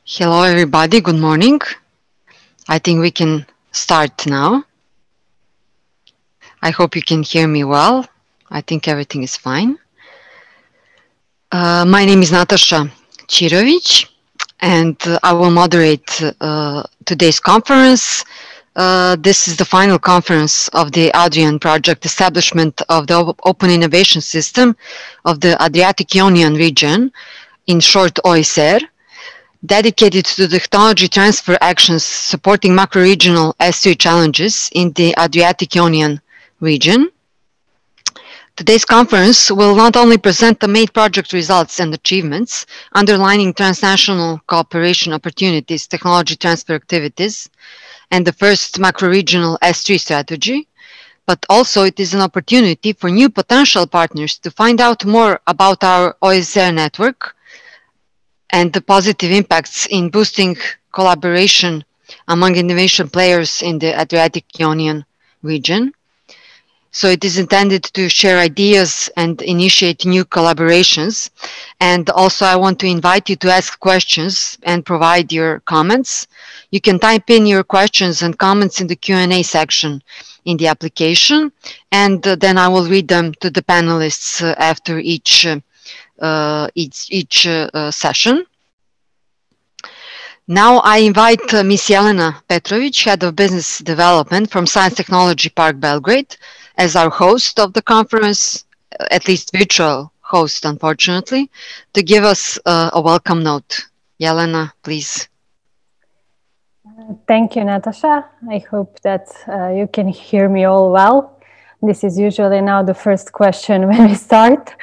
Hello, everybody. Good morning. I think we can start now. I hope you can hear me well. I think everything is fine. My name is Natasha Čirović, and I will moderate today's conference. This is the final conference of the Adrion project, establishment of the open innovation system of the Adriatic-Ionian region, in short OIS-AIR, dedicated to the technology transfer actions supporting macro-regional S3 challenges in the Adriatic-Ionian region. Today's conference will not only present the main project results and achievements, underlining transnational cooperation opportunities, technology transfer activities, and the first macro-regional S3 strategy, but also it is an opportunity for new potential partners to find out more about our OIS-AIR network and the positive impacts in boosting collaboration among innovation players in the Adriatic-Ionian region. So it is intended to share ideas and initiate new collaborations. And also I want to invite you to ask questions and provide your comments. You can type in your questions and comments in the Q&A section in the application, and then I will read them to the panelists after each session. Now I invite Ms. Jelena Petrović, Head of Business Development from Science Technology Park Belgrade, as our host of the conference, at least virtual host, unfortunately, to give us a welcome note. Jelena, please. Thank you, Natasha. I hope that you can hear me all well. This is usually now the first question when we start.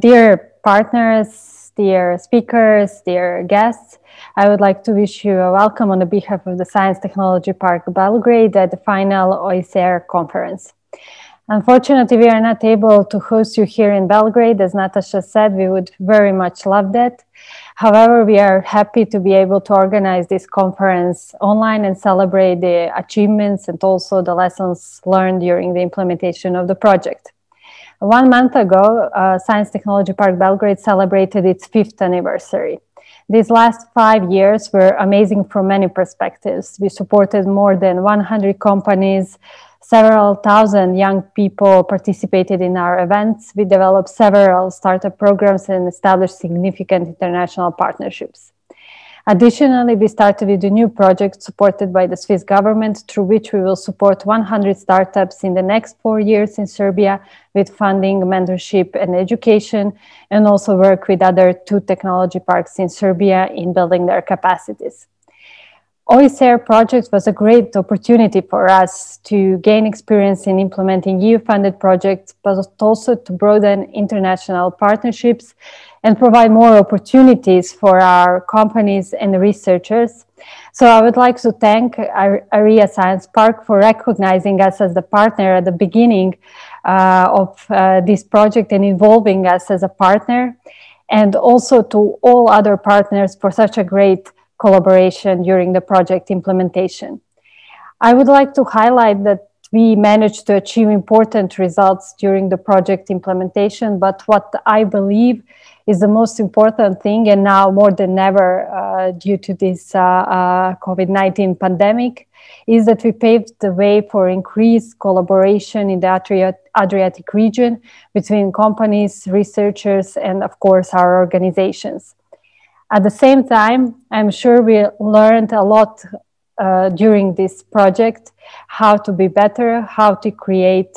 Dear partners, dear speakers, dear guests, I would like to wish you a welcome on behalf of the Science Technology Park Belgrade at the final OIS-AIR conference. Unfortunately, we are not able to host you here in Belgrade. As Natasha said, we would very much love that. However, we are happy to be able to organize this conference online and celebrate the achievements and also the lessons learned during the implementation of the project. 1 month ago, Science Technology Park Belgrade celebrated its 5th anniversary. These last 5 years were amazing from many perspectives. We supported more than 100 companies, several thousand young people participated in our events. We developed several startup programs and established significant international partnerships. Additionally, we started with a new project supported by the Swiss government, through which we will support 100 startups in the next 4 years in Serbia with funding, mentorship, and education, and also work with other 2 technology parks in Serbia in building their capacities. OIS-AIR project was a great opportunity for us to gain experience in implementing EU-funded projects, but also to broaden international partnerships and provide more opportunities for our companies and researchers. So I would like to thank Area Science Park for recognizing us as the partner at the beginning of this project and involving us as a partner, and also to all other partners for such a great collaboration during the project implementation. I would like to highlight that we managed to achieve important results during the project implementation, but what I believe is the most important thing, and now more than ever due to this COVID-19 pandemic, is that we paved the way for increased collaboration in the Adriatic region between companies, researchers, and of course our organizations. At the same time, I'm sure we learned a lot during this project, how to be better, how to create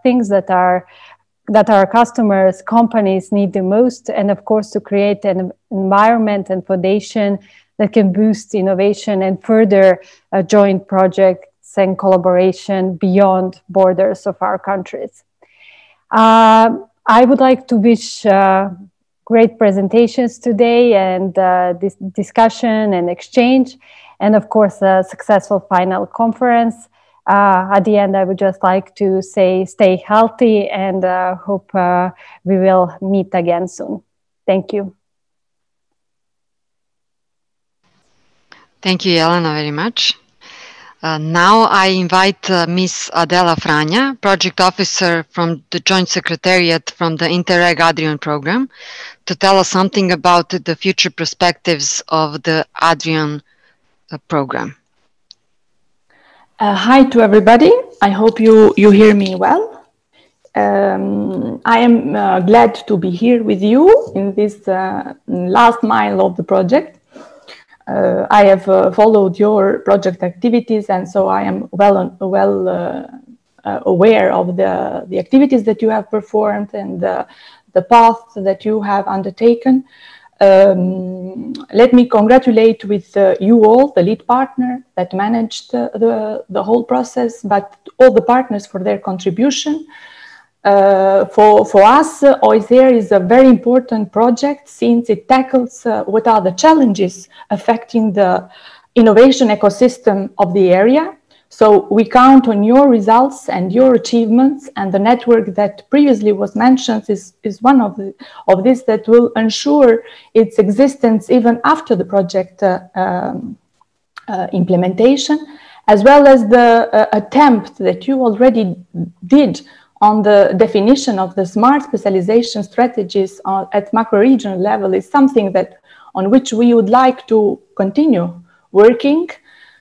things that our customers, companies need the most, and of course to create an environment and foundation that can boost innovation and further joint projects and collaboration beyond borders of our countries. I would like to wish great presentations today and this discussion and exchange, and of course a successful final conference. At the end, I would just like to say stay healthy and hope we will meet again soon. Thank you. Thank you, Jelena, very much. Now I invite Ms. Adela Franja, Project Officer from the Joint Secretariat from the Interreg Adrion program, to tell us something about the future perspectives of the Adrion program. Hi to everybody. I hope you hear me well. I am glad to be here with you in this last mile of the project. I have followed your project activities, and so I am well aware of the activities that you have performed and the path that you have undertaken. Let me congratulate with you all, the lead partner that managed the whole process, but all the partners for their contribution. For us, OIS-AIR is a very important project since it tackles what are the challenges affecting the innovation ecosystem of the area. So we count on your results and your achievements, and the network that previously was mentioned is one of this that will ensure its existence even after the project implementation, as well as the attempt that you already did on the definition of the smart specialization strategies at macro-regional level is something that on which we would like to continue working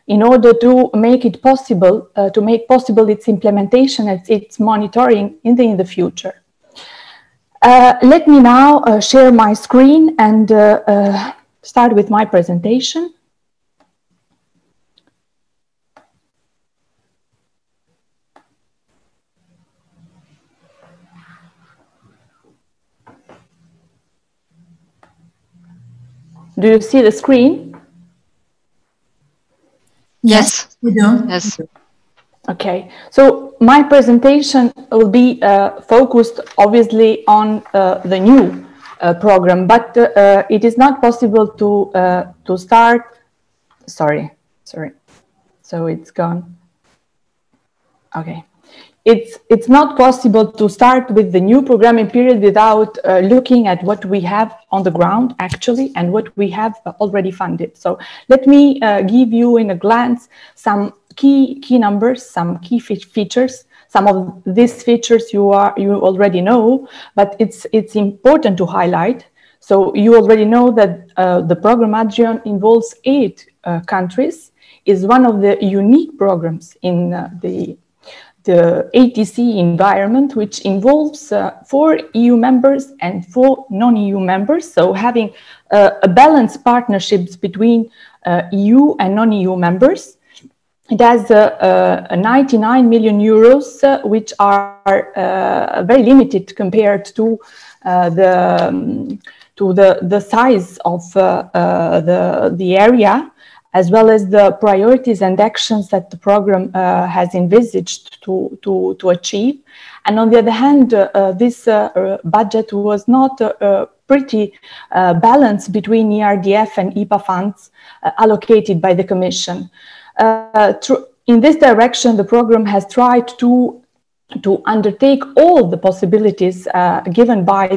in order to make it possible, its implementation and its monitoring in the future. Let me now share my screen and start with my presentation. Do you see the screen? Yes, we do. Yes. Okay, so my presentation will be focused obviously on the new program, but it is not possible to start. Sorry. So it's gone. Okay. It's not possible to start with the new programming period without looking at what we have on the ground actually and what we have already funded. So let me give you in a glance some key numbers, some key features. Some of these features you already know, but it's important to highlight. So you already know that the program Adrion involves 8 countries, is one of the unique programs in the ATC environment, which involves 4 EU members and 4 non-EU members. So having a balanced partnerships between EU and non-EU members. It has 99 million euros, which are very limited compared to the size of the area, as well as the priorities and actions that the program has envisaged to achieve. And on the other hand, this budget was not pretty balanced between ERDF and IPA funds allocated by the Commission. In this direction, the program has tried to undertake all the possibilities given by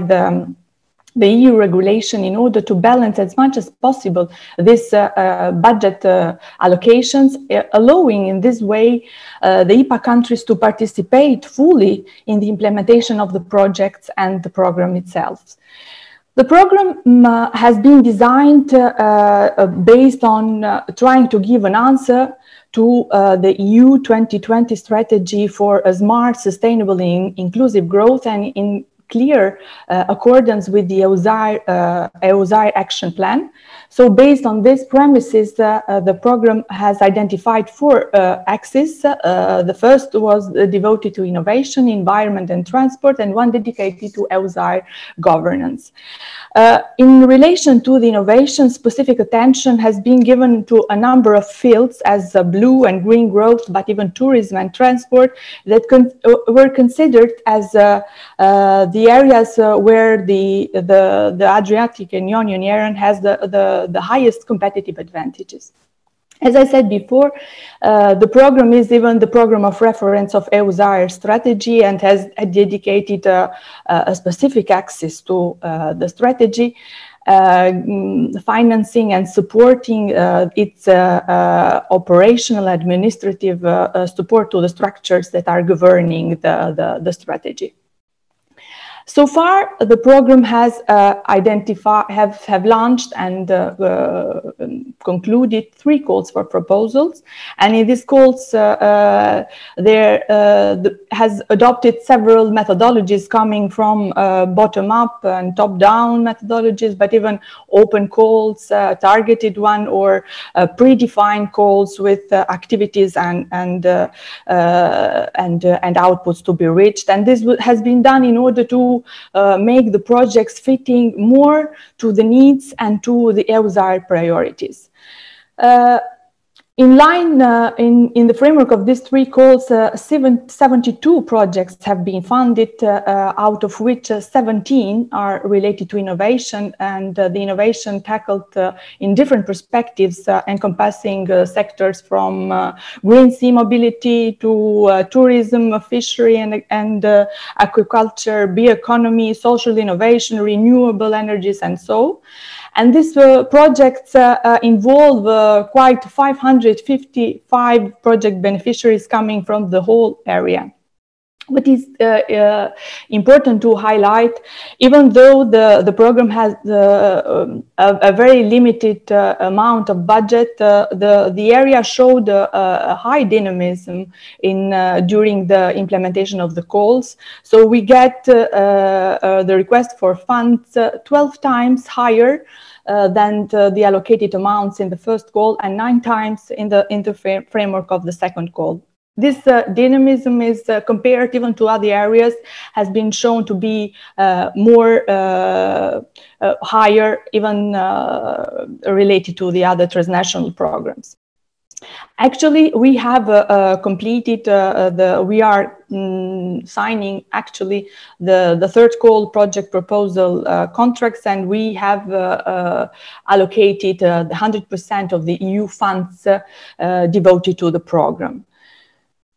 the EU regulation in order to balance as much as possible this budget allocations, allowing in this way the IPA countries to participate fully in the implementation of the projects and the program itself. The program has been designed based on trying to give an answer to the EU 2020 strategy for a smart, sustainable, and inclusive growth, and in clear accordance with the OIS-AIR action plan. So based on these premises, the program has identified 4 axes. The first was devoted to innovation, environment and transport, and 1 dedicated to OIS-AIR governance. In relation to the innovation, specific attention has been given to a number of fields as blue and green growth, but even tourism and transport that were considered as the areas where the Adriatic-Ionian area has the highest competitive advantages. As I said before, the program is even the program of reference of OIS-AIR strategy and has dedicated a specific axis to the strategy. financing and supporting its operational administrative support to the structures that are governing the strategy. So far, the program has have launched and concluded 3 calls for proposals, and in these calls, has adopted several methodologies coming from bottom-up and top-down methodologies, but even open calls, targeted one, or predefined calls with activities and outputs to be reached. And this has been done in order to make the projects fitting more to the needs and to the OIS-AIR priorities. In line, in the framework of these 3 calls, 72 projects have been funded, out of which 17 are related to innovation, and the innovation tackled in different perspectives, encompassing sectors from green sea mobility to tourism, fishery and aquaculture, bioeconomy, social innovation, renewable energies, and so. And these projects involve quite 555 project beneficiaries coming from the whole area. What is important to highlight, even though the program has a very limited amount of budget, the area showed a high dynamism during the implementation of the calls. So we get the request for funds 12 times higher than the allocated amounts in the first call, and 9 times in the framework of the second call. This dynamism is compared even to other areas, has been shown to be more higher, even related to the other transnational programs. Actually, we have completed we are signing actually the 3rd call project proposal contracts, and we have allocated 100% of the EU funds devoted to the program.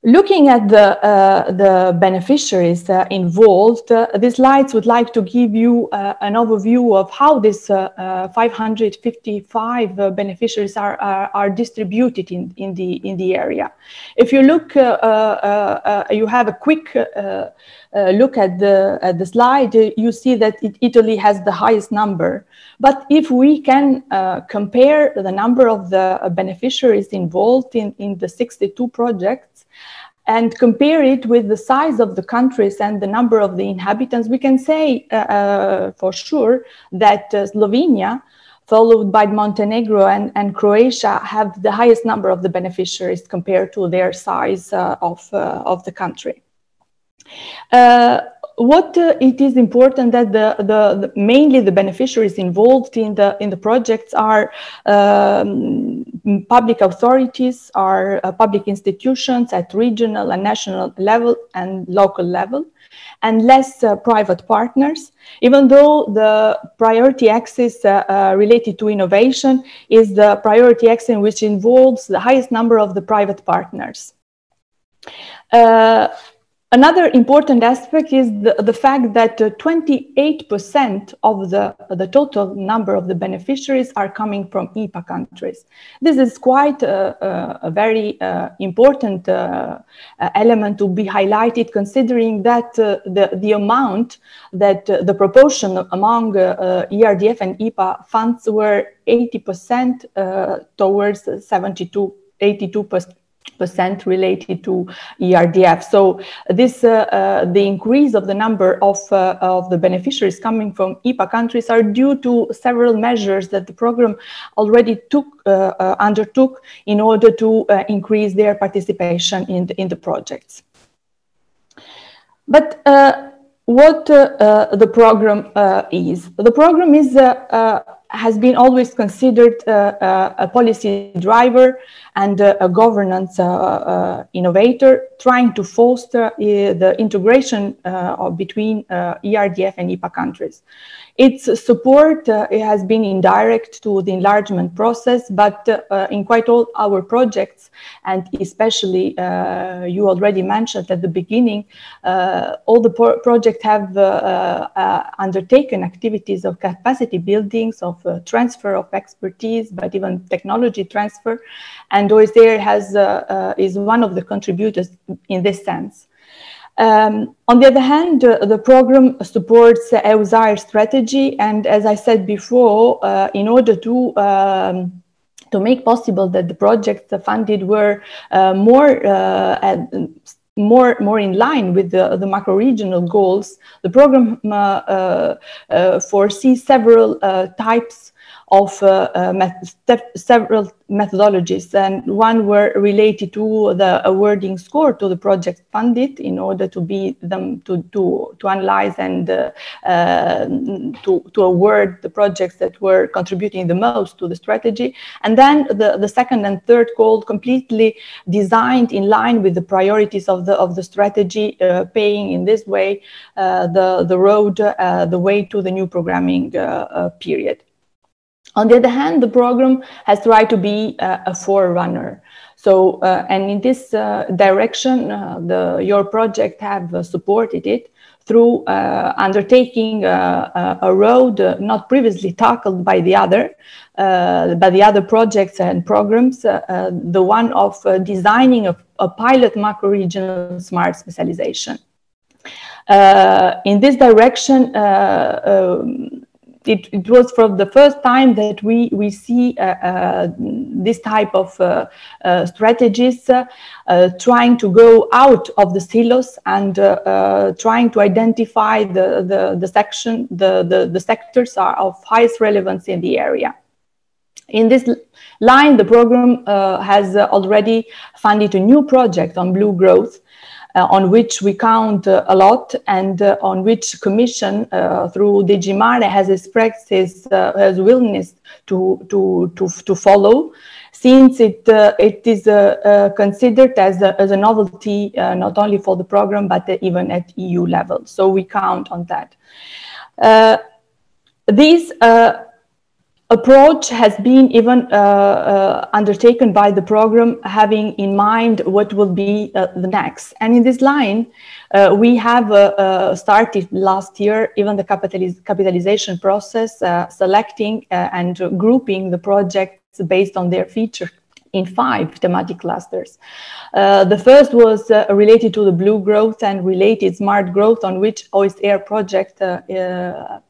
Looking at the beneficiaries involved, these slides would like to give you an overview of how these 555 beneficiaries are distributed in the area. If you look, you have a quick look at the slide, you see that Italy has the highest number. But if we can compare the number of the beneficiaries involved in the 62 projects, and compare it with the size of the countries and the number of the inhabitants, we can say for sure that Slovenia, followed by Montenegro and Croatia, have the highest number of the beneficiaries compared to their size of the country. What it is important that mainly the beneficiaries involved in the projects are public authorities, are public institutions at regional and national level and local level, and less private partners, even though the priority axis related to innovation is the priority axis which involves the highest number of the private partners. Another important aspect is the fact that 28% of the total number of the beneficiaries are coming from IPA countries. This is quite a very important element to be highlighted, considering that the amount that the proportion among ERDF and IPA funds were 80% towards 82% related to ERDF. So this the increase of the number of the beneficiaries coming from IPA countries are due to several measures that the program already undertook in order to increase their participation in the projects. But what the program is? The program is has been always considered a policy driver and a governance innovator, trying to foster the integration between ERDF and IPA countries. Its support it has been indirect to the enlargement process, but in quite all our projects, and especially you already mentioned at the beginning, all the projects have undertaken activities of capacity buildings, of transfer of expertise, but even technology transfer, and OIS-AIR is one of the contributors in this sense. On the other hand, the program supports OIS-AIR strategy, and as I said before, in order to make possible that the projects funded were more in line with the macro-regional goals, the program foresees several types of several methodologies, and one were related to the awarding score to the project funded in order to be them to analyze and to award the projects that were contributing the most to the strategy. And then the second and third goal completely designed in line with the priorities of the strategy, paying in this way the way to the new programming period. On the other hand, the program has tried to be a forerunner. So, and in this direction, your project have supported it through undertaking a road not previously tackled by the other projects and programs, the one of designing a pilot macro-regional smart specialization. In this direction, it was from the first time that we see this type of strategies trying to go out of the silos and trying to identify the sectors are of highest relevance in the area. In this line, the program has already funded a new project on blue growth, on which we count a lot, and on which Commission through DG Mare has expressed his willingness to follow, since it is considered as a novelty not only for the program but even at EU level. So we count on that. This approach has been even undertaken by the program, having in mind what will be the next. And in this line, we have started last year even the capitalization process, selecting and grouping the projects based on their feature in 5 thematic clusters. The first was related to the blue growth and related smart growth, on which OIS-AIR project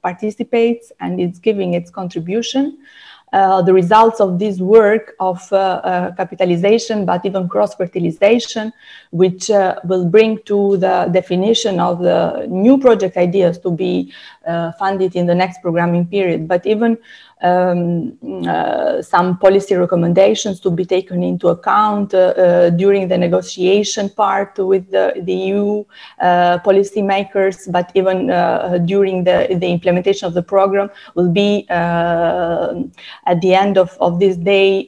participates and is giving its contribution. The results of this work of capitalization, but even cross-fertilization, which will bring to the definition of the new project ideas to be funded in the next programming period, but even some policy recommendations to be taken into account during the negotiation part with the EU policymakers, but even during the implementation of the program, will be at the end of this day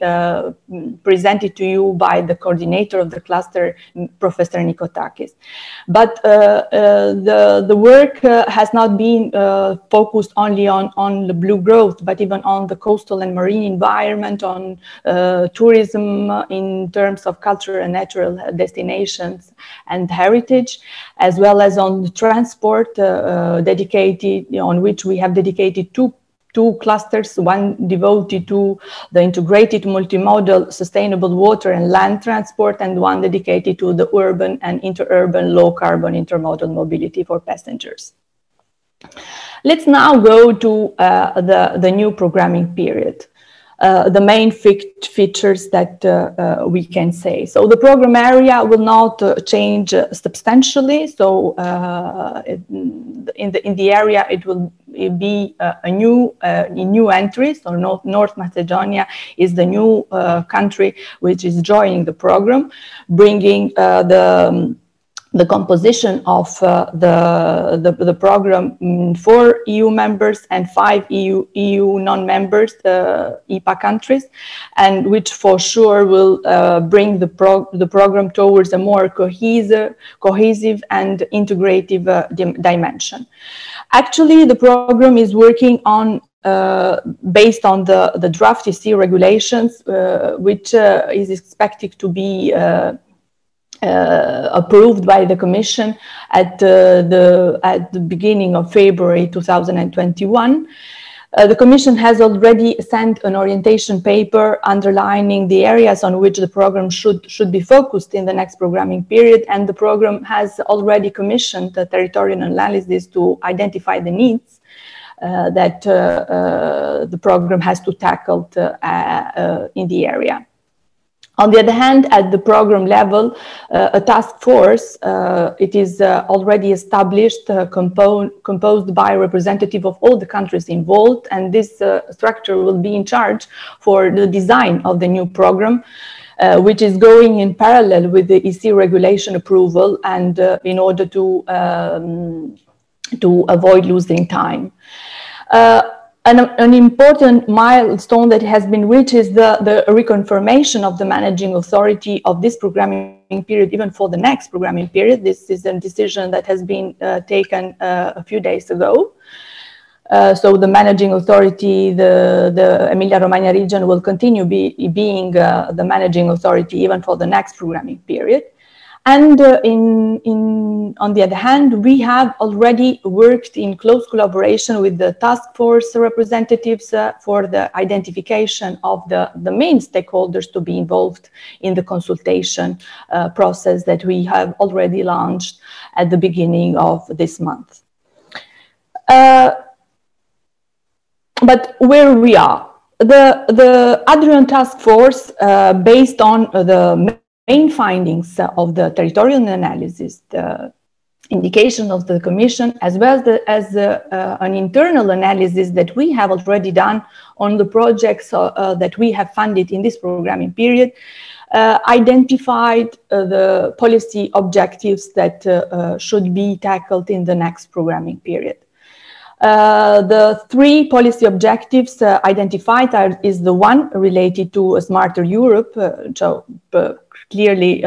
presented to you by the coordinator of the cluster, Professor Nikotakis. But the work has not been focused only on the blue growth, but even on the coastal and marine environment, on tourism in terms of cultural and natural destinations and heritage, as well as on the transport dedicated, on which we have dedicated two clusters, one devoted to the integrated multimodal sustainable water and land transport, and one dedicated to the urban and interurban low carbon intermodal mobility for passengers. Let's now go to the new programming period. The main features that we can say. So the program area will not change substantially. So in the area, it will be a new entry. So North Macedonia is the new country which is joining the program, bringing the composition of the program, 4 EU members and 5 EU non-members, EPA countries, and which for sure will bring the program towards a more cohesive and integrative dimension. Actually, the program is working on based on the draft EC regulations, which is expected to be approved by the Commission at the beginning of February 2021. The Commission has already sent an orientation paper underlining the areas on which the program should be focused in the next programming period, and the program has already commissioned a territorial analysis to identify the needs that the program has to tackle in the area. On the other hand, at the program level, a task force, it is already established, composed by a representative of all the countries involved, and this structure will be in charge for the design of the new program, which is going in parallel with the EC regulation approval, and in order to avoid losing time. An important milestone that has been reached is the reconfirmation of the managing authority of this programming period, even for the next programming period. This is a decision that has been taken a few days ago. So the managing authority, the Emilia-Romagna region, will continue being the managing authority even for the next programming period. And on the other hand, we have already worked in close collaboration with the task force representatives for the identification of the main stakeholders to be involved in the consultation process that we have already launched at the beginning of this month. But where we are, the Adrion task force, based on the main findings of the territorial analysis, the indication of the Commission, as well as an internal analysis that we have already done on the projects that we have funded in this programming period, identified the policy objectives that should be tackled in the next programming period. The 3 policy objectives identified is the one related to a smarter Europe, clearly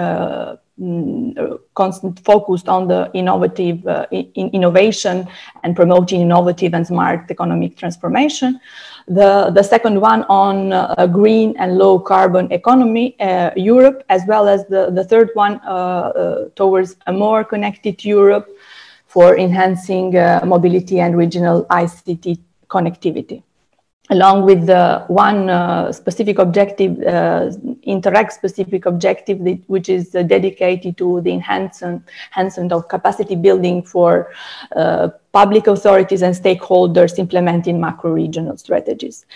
focused on the innovation and promoting innovative and smart economic transformation. The second one on a green and low carbon economy, Europe, as well as the third one towards a more connected Europe for enhancing mobility and regional ICT connectivity. Along with the one specific objective, Interreg specific objective, which is dedicated to the enhancement of capacity building for public authorities and stakeholders implementing macro-regional strategies.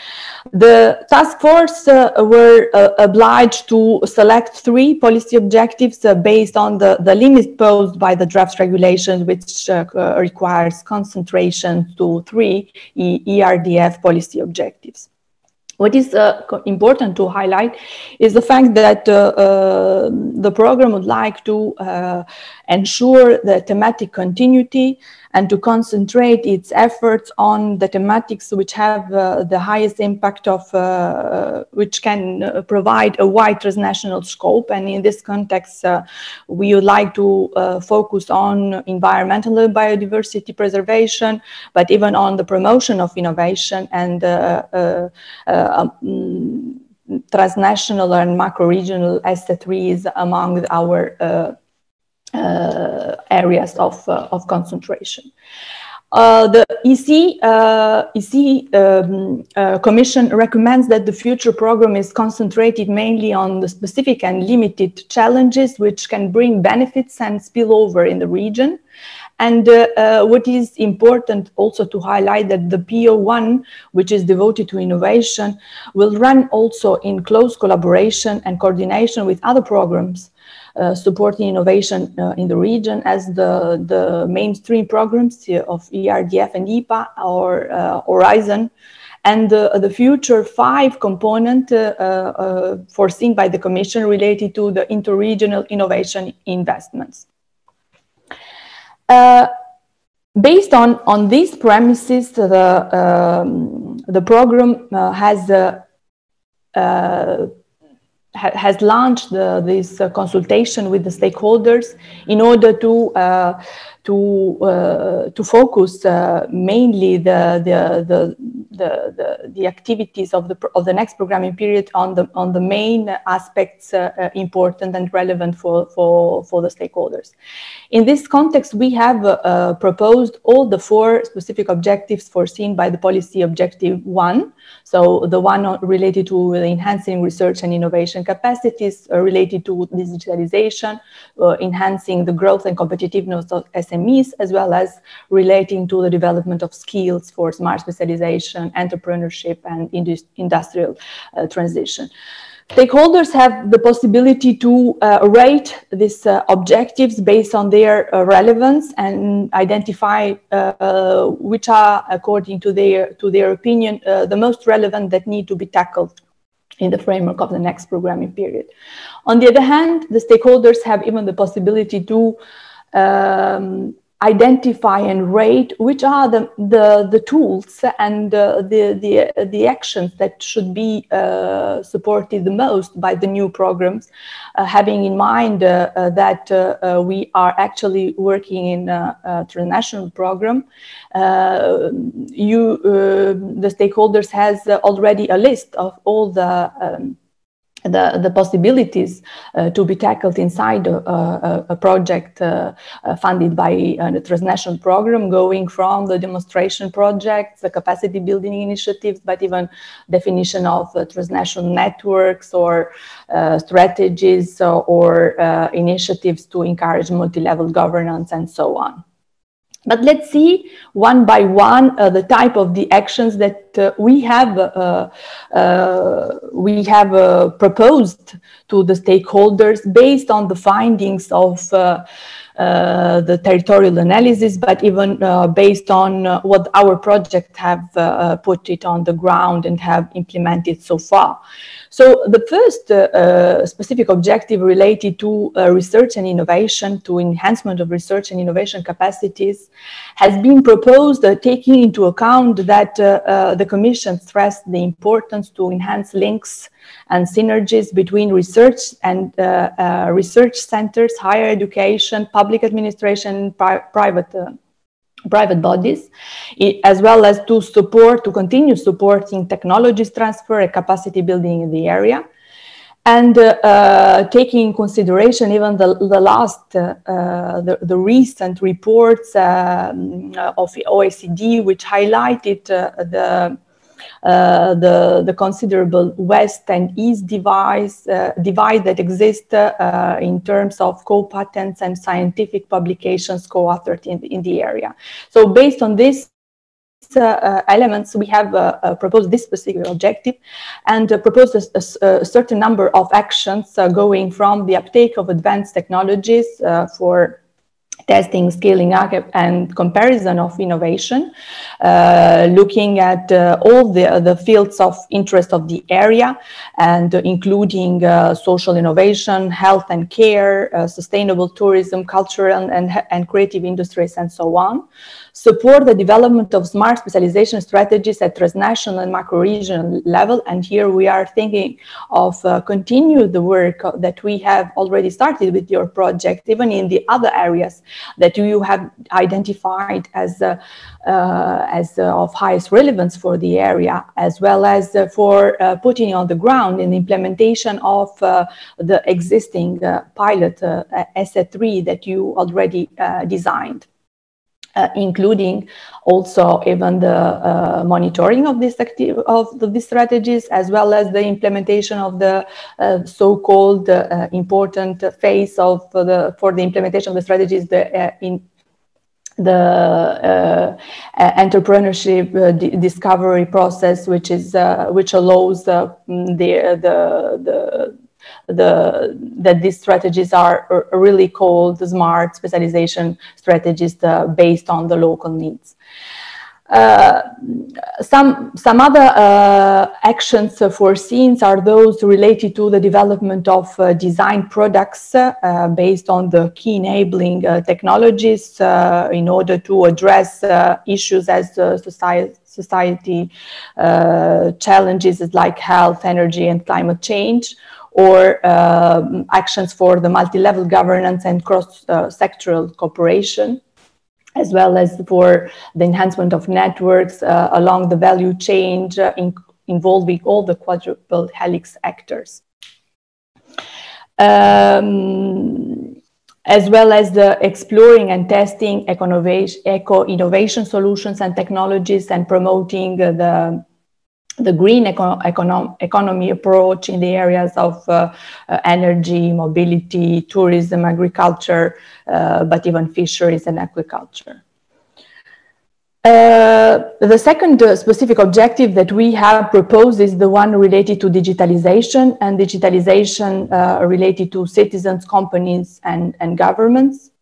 The task force were obliged to select 3 policy objectives based on the limit posed by the draft regulations, which requires concentration to 3 ERDF policy objectives. What is important to highlight is the fact that the program would like to ensure the thematic continuity and to concentrate its efforts on the thematics which have the highest impact of, which can provide a wide transnational scope. And in this context, we would like to focus on environmental and biodiversity preservation, but even on the promotion of innovation and transnational and macro-regional ST3s among our areas of concentration. The EC Commission recommends that the future program is concentrated mainly on the specific and limited challenges which can bring benefits and spill over in the region. And what is important also to highlight that the PO1, which is devoted to innovation, will run also in close collaboration and coordination with other programs supporting innovation in the region, as the mainstream programs of ERDF and EPA or Horizon, and the future 5 component foreseen by the Commission related to the interregional innovation investments. Based on these premises, the program has launched this consultation with the stakeholders in order to focus mainly the activities of the next programming period on the main aspects important and relevant for the stakeholders. In this context, we have proposed all the 4 specific objectives foreseen by the policy objective 1. So the one related to enhancing research and innovation capacities, related to digitalization, enhancing the growth and competitiveness of SMEs, as well as relating to the development of skills for smart specialization, entrepreneurship, and industrial transition. Stakeholders have the possibility to rate these objectives based on their relevance and identify which are, according to their opinion, the most relevant that need to be tackled in the framework of the next programming period. On the other hand, the stakeholders have even the possibility to identify and rate which are the tools and the actions that should be supported the most by the new programs, having in mind that we are actually working in a transnational program. The stakeholders has already a list of all the possibilities to be tackled inside a project funded by a transnational program, going from the demonstration projects, the capacity building initiatives, but even definition of transnational networks or strategies or initiatives to encourage multi-level governance and so on. But let's see one by one the type of the actions that we have proposed to the stakeholders based on the findings of the territorial analysis, but even based on what our project have put it on the ground and have implemented so far. So the first specific objective related to research and innovation, to enhancement of research and innovation capacities, has been proposed taking into account that the Commission stressed the importance to enhance links and synergies between research and research centers, higher education, public administration, private bodies, as well as to continue supporting technologies transfer and capacity building in the area. And taking in consideration even the recent reports of the OECD, which highlighted the considerable West and East divide that exists in terms of co-patents and scientific publications co-authored in the area. So based on this elements, we have proposed this specific objective and proposed a certain number of actions going from the uptake of advanced technologies for testing, scaling up, and comparison of innovation, looking at all the fields of interest of the area, and including social innovation, health and care, sustainable tourism, cultural and creative industries, and so on. Support the development of smart specialization strategies at transnational and macro-regional level. And here we are thinking of continue the work that we have already started with your project, even in the other areas that you have identified as of highest relevance for the area, as well as for putting on the ground in the implementation of the existing pilot asset 3 that you already designed. Including also even the monitoring of these strategies, as well as the implementation of the so-called important phase of for the implementation of the strategies in the entrepreneurship discovery process, which is which allows that these strategies are really called smart specialization strategies based on the local needs. Some other actions foreseen are those related to the development of design products based on the key enabling technologies in order to address issues as society challenges like health, energy, and climate change, or actions for the multi-level governance and cross-sectoral cooperation, as well as for the enhancement of networks along the value chain involving all the quadruple helix actors. As well as the exploring and testing eco-innovation solutions and technologies, and promoting the green economy approach in the areas of energy, mobility, tourism, agriculture, but even fisheries and aquaculture. The second specific objective that we have proposed is the one related to digitalization, and digitalization related to citizens, companies, and governments.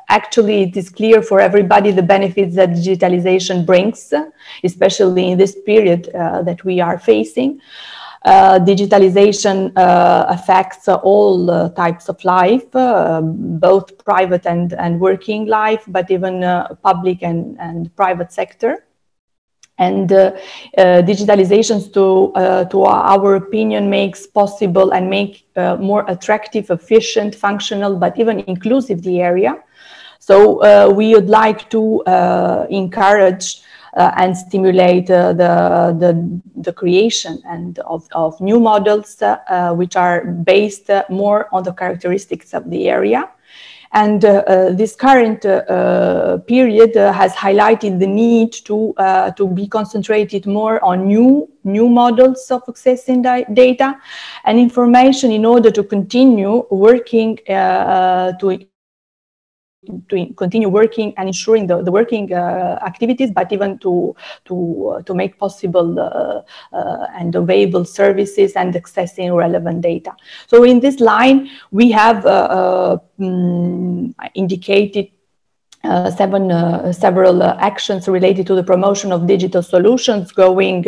Actually, it is clear for everybody the benefits that digitalization brings, especially in this period that we are facing. Digitalization affects all types of life, both private and working life, but even public and private sector. And digitalization, to our opinion, makes possible and make more attractive, efficient, functional, but even inclusive the area. So we would like to encourage and stimulate the creation of new models which are based more on the characteristics of the area. And this current period has highlighted the need to be concentrated more on new models of accessing data and information in order to continue working to continue working and ensuring the working activities, but even to make possible and available services and accessing relevant data. So in this line, we have indicated several actions related to the promotion of digital solutions, going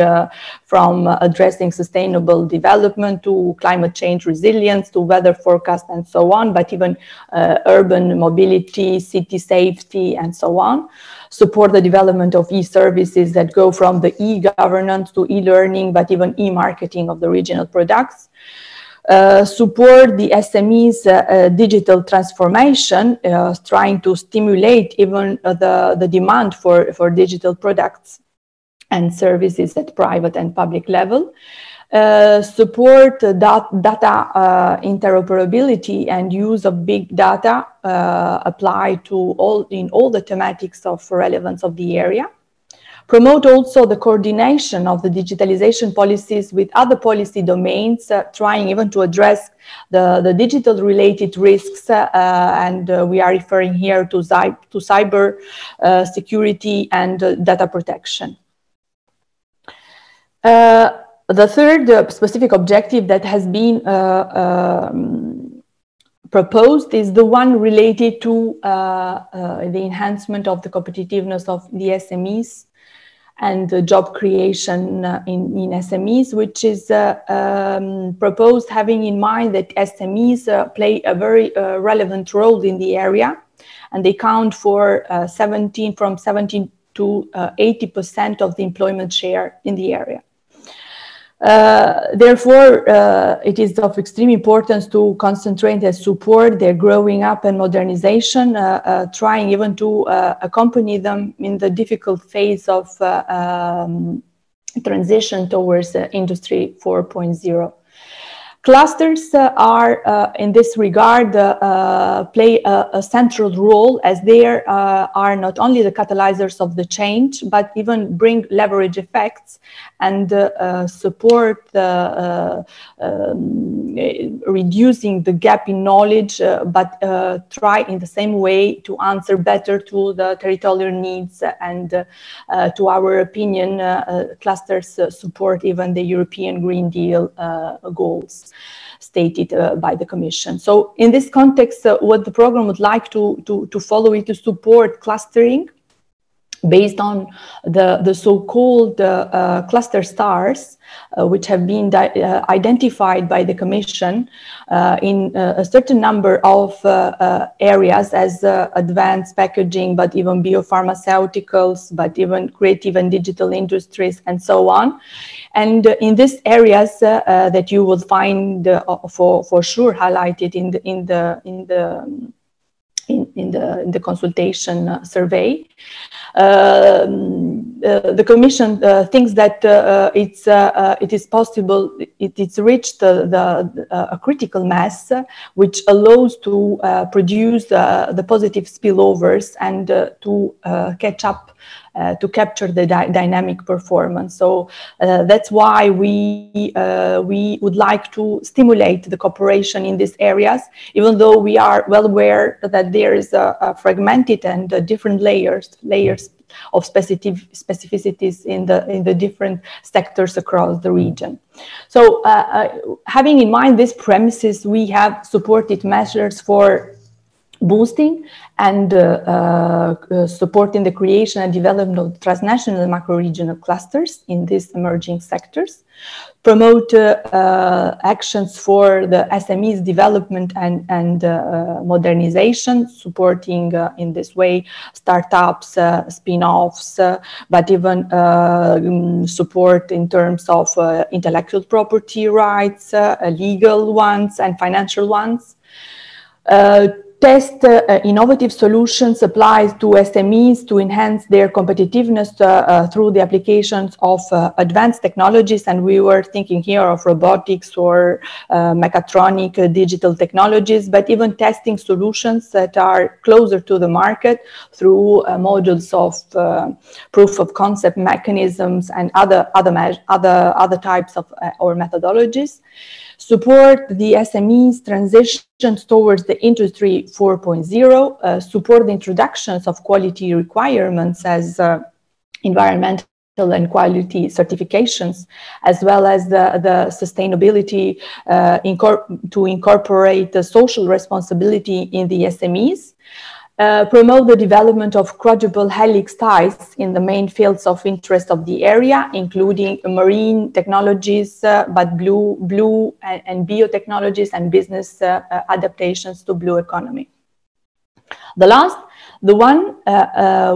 from addressing sustainable development to climate change resilience to weather forecast and so on, but even urban mobility, city safety, and so on. Support the development of e-services that go from the e-governance to e-learning, but even e-marketing of the regional products. Support the SMEs digital transformation, trying to stimulate even the demand for digital products and services at private and public level. Support data interoperability and use of big data applied to all the thematics of relevance of the area. Promote also the coordination of the digitalization policies with other policy domains, trying even to address the digital related risks, and we are referring here to cyber security and data protection. The third specific objective that has been proposed is the one related to the enhancement of the competitiveness of the SMEs and job creation in SMEs, which is proposed having in mind that SMEs play a very relevant role in the area, and they count for from 17 to 80% of the employment share in the area. Therefore, it is of extreme importance to concentrate and support their growing up and modernization, trying even to accompany them in the difficult phase of transition towards Industry 4.0. Clusters are, in this regard, play a central role, as they are not only the catalyzers of the change, but even bring leverage effects and support reducing the gap in knowledge, but try in the same way to answer better to the territorial needs. And to our opinion, clusters support even the European Green Deal goals. stated by the Commission. So in this context, what the program would like to follow is to support clustering based on the so-called cluster stars, which have been identified by the Commission in a certain number of areas as advanced packaging, but even biopharmaceuticals, but even creative and digital industries, and so on. And in these areas that you will find for sure highlighted in the consultation survey, the Commission thinks that it is possible, it's reached a critical mass which allows to produce the positive spillovers and to catch up, to capture the dynamic performance. So that's why we would like to stimulate the cooperation in these areas, even though we are well aware that there is a fragmented and different layers of specificities in the different sectors across the region. So having in mind these premises, we have supported measures for boosting and supporting the creation and development of transnational and macro-regional clusters in these emerging sectors, promote actions for the SMEs development and modernization, supporting in this way startups, spin-offs, but even support in terms of intellectual property rights, legal ones and financial ones. Test innovative solutions applied to SMEs to enhance their competitiveness through the applications of advanced technologies. And we were thinking here of robotics or mechatronic digital technologies, but even testing solutions that are closer to the market through modules of proof of concept mechanisms and other types of or methodologies. Support the SMEs transitions towards the Industry 4.0, support the introductions of quality requirements as environmental and quality certifications, as well as the sustainability to incorporate the social responsibility in the SMEs. Promote the development of quadruple helix ties in the main fields of interest of the area, including marine technologies, but blue and biotechnologies and business adaptations to blue economy. The one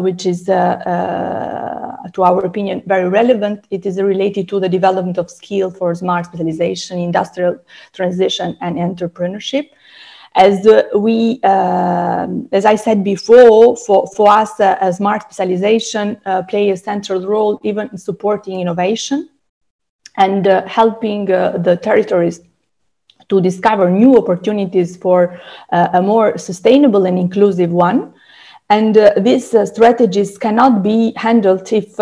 which is, to our opinion, very relevant, it is related to the development of skill for smart specialization, industrial transition and entrepreneurship. As I said before, for us, smart specialization play a central role even in supporting innovation and helping the territories to discover new opportunities for a more sustainable and inclusive one. And these strategies cannot be handled if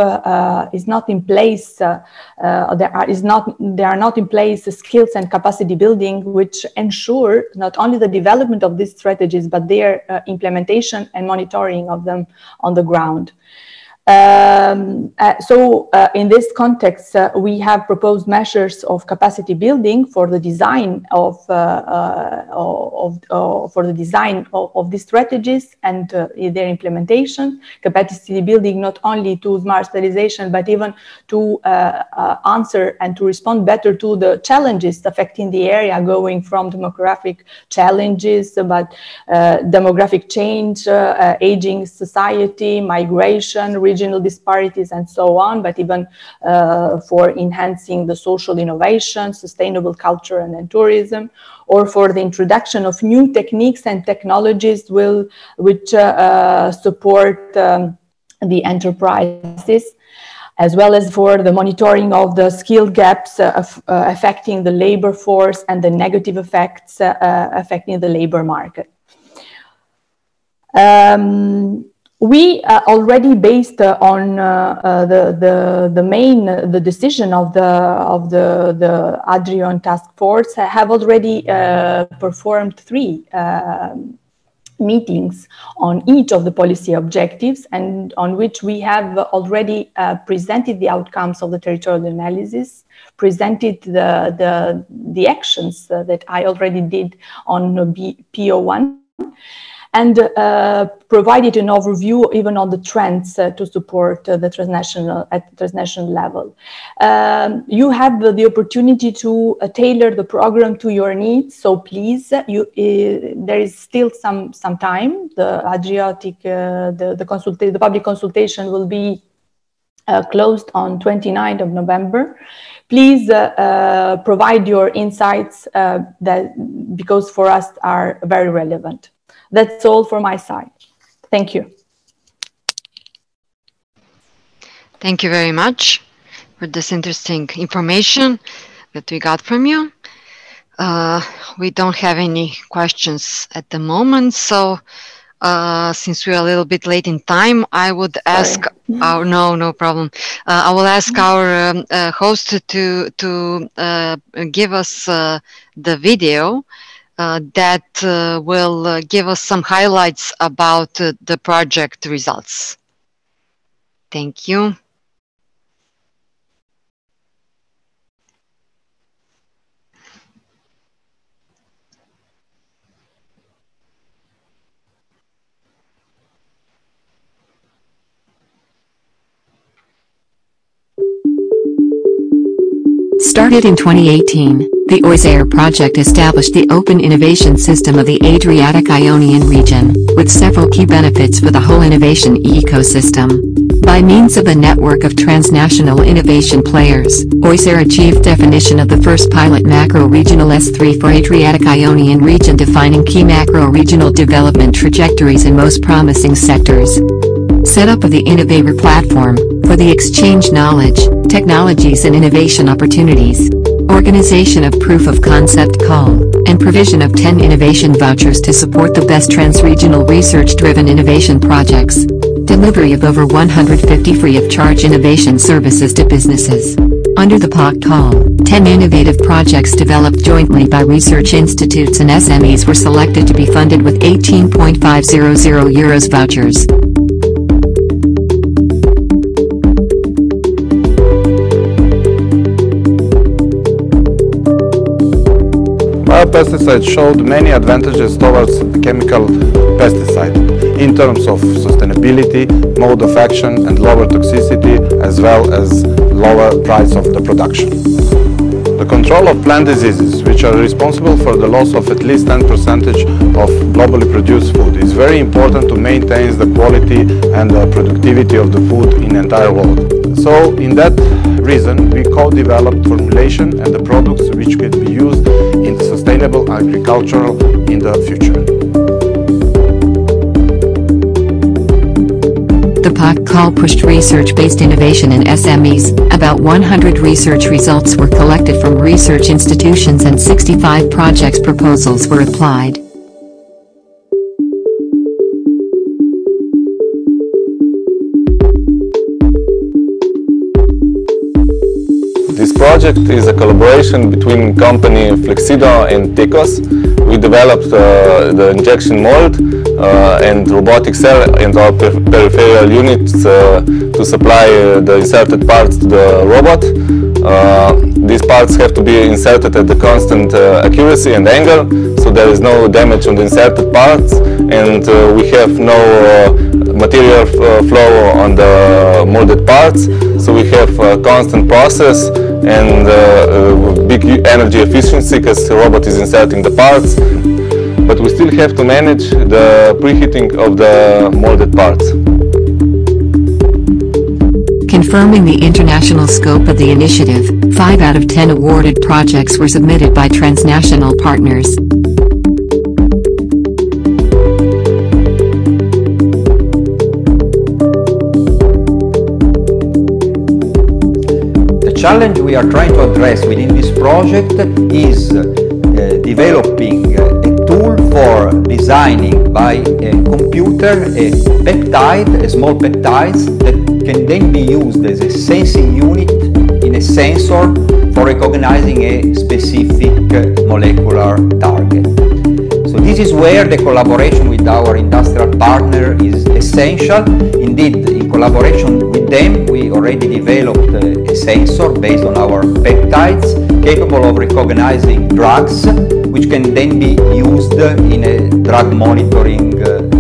is not in place. There are not in place skills and capacity building, which ensure not only the development of these strategies, but their implementation and monitoring of them on the ground. In this context, we have proposed measures of capacity building for the design of these strategies and their implementation. Capacity building not only to smart specialization, but even to answer and to respond better to the challenges affecting the area, going from demographic challenges, but demographic change, aging society, migration, regional disparities, and so on, but even for enhancing the social innovation, sustainable culture and tourism, or for the introduction of new techniques and technologies which support the enterprises, as well as for the monitoring of the skill gaps affecting the labor force and the negative effects affecting the labor market. We already based on the decision of the Adrion task force have already performed 3 meetings on each of the policy objectives, and on which we have already presented the outcomes of the territorial analysis, presented the actions that I already did on PO1, and provided an overview even on the trends to support the transnational level. You have the opportunity to tailor the program to your needs, so please, there is still some time. The Adriatic, the public consultation will be closed on 29th of November. Please provide your insights because for us are very relevant. That's all for my side. Thank you. Thank you very much for this interesting information that we got from you. We don't have any questions at the moment, so since we're a little bit late in time, I would ask our, no problem. I will ask our host to give us the video that will give us some highlights about the project results. Thank you. Started in 2018, the OIS-AIR project established the open innovation system of the Adriatic-Ionian region, with several key benefits for the whole innovation ecosystem. By means of a network of transnational innovation players, OIS-AIR achieved definition of the first pilot macro-regional S3 for Adriatic-Ionian region, defining key macro-regional development trajectories in most promising sectors. Setup of the Innovator platform, for the exchange knowledge, technologies and innovation opportunities. Organization of proof of concept call, and provision of 10 innovation vouchers to support the best transregional research-driven innovation projects. Delivery of over 150 free of charge innovation services to businesses. Under the POC call, 10 innovative projects developed jointly by research institutes and SMEs were selected to be funded with 18.500 euros vouchers. Biopesticides showed many advantages towards the chemical pesticide in terms of sustainability, mode of action and lower toxicity, as well as lower price of the production. The control of plant diseases, which are responsible for the loss of at least 10% of globally produced food, is very important to maintain the quality and the productivity of the food in the entire world. So, in that reason, we co-developed formulation and the products which could be used in sustainable agriculture in the future. The POC call pushed research-based innovation in SMEs. About 100 research results were collected from research institutions and 65 projects proposals were applied. This project is a collaboration between company Flexido and Tekos. We developed the injection mold and robotic cell and our peripheral units to supply the inserted parts to the robot. These parts have to be inserted at the constant accuracy and angle, so there is no damage on the inserted parts, and we have no material flow on the molded parts, so we have a constant process and big energy efficiency because the robot is inserting the parts, but we still have to manage the preheating of the molded parts. Confirming the international scope of the initiative, 5 out of 10 awarded projects were submitted by transnational partners. The challenge we are trying to address within this project is developing a tool for designing by a computer a peptide, a small peptides that can then be used as a sensing unit in a sensor for recognizing a specific molecular target. So this is where the collaboration with our industrial partner is essential. Indeed, in collaboration with them, we already developed a sensor based on our peptides, capable of recognizing drugs, which can then be used in a drug monitoring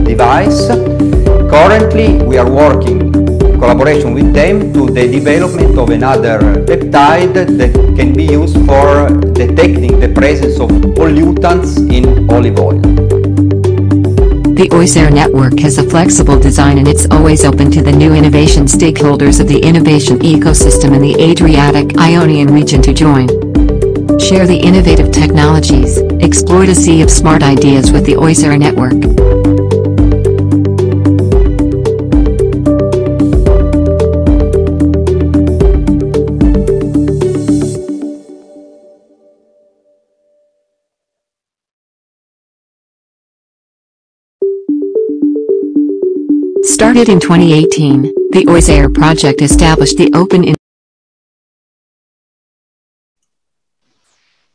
device. Currently, we are working in collaboration with them to the development of another peptide that can be used for detecting the presence of pollutants in olive oil. The OIS-AIR network has a flexible design and it's always open to the new innovation stakeholders of the innovation ecosystem in the Adriatic-Ionian region to join. Share the innovative technologies, explore the sea of smart ideas with the OIS-AIR network. Started in 2018, the OIS-AIR project established the open.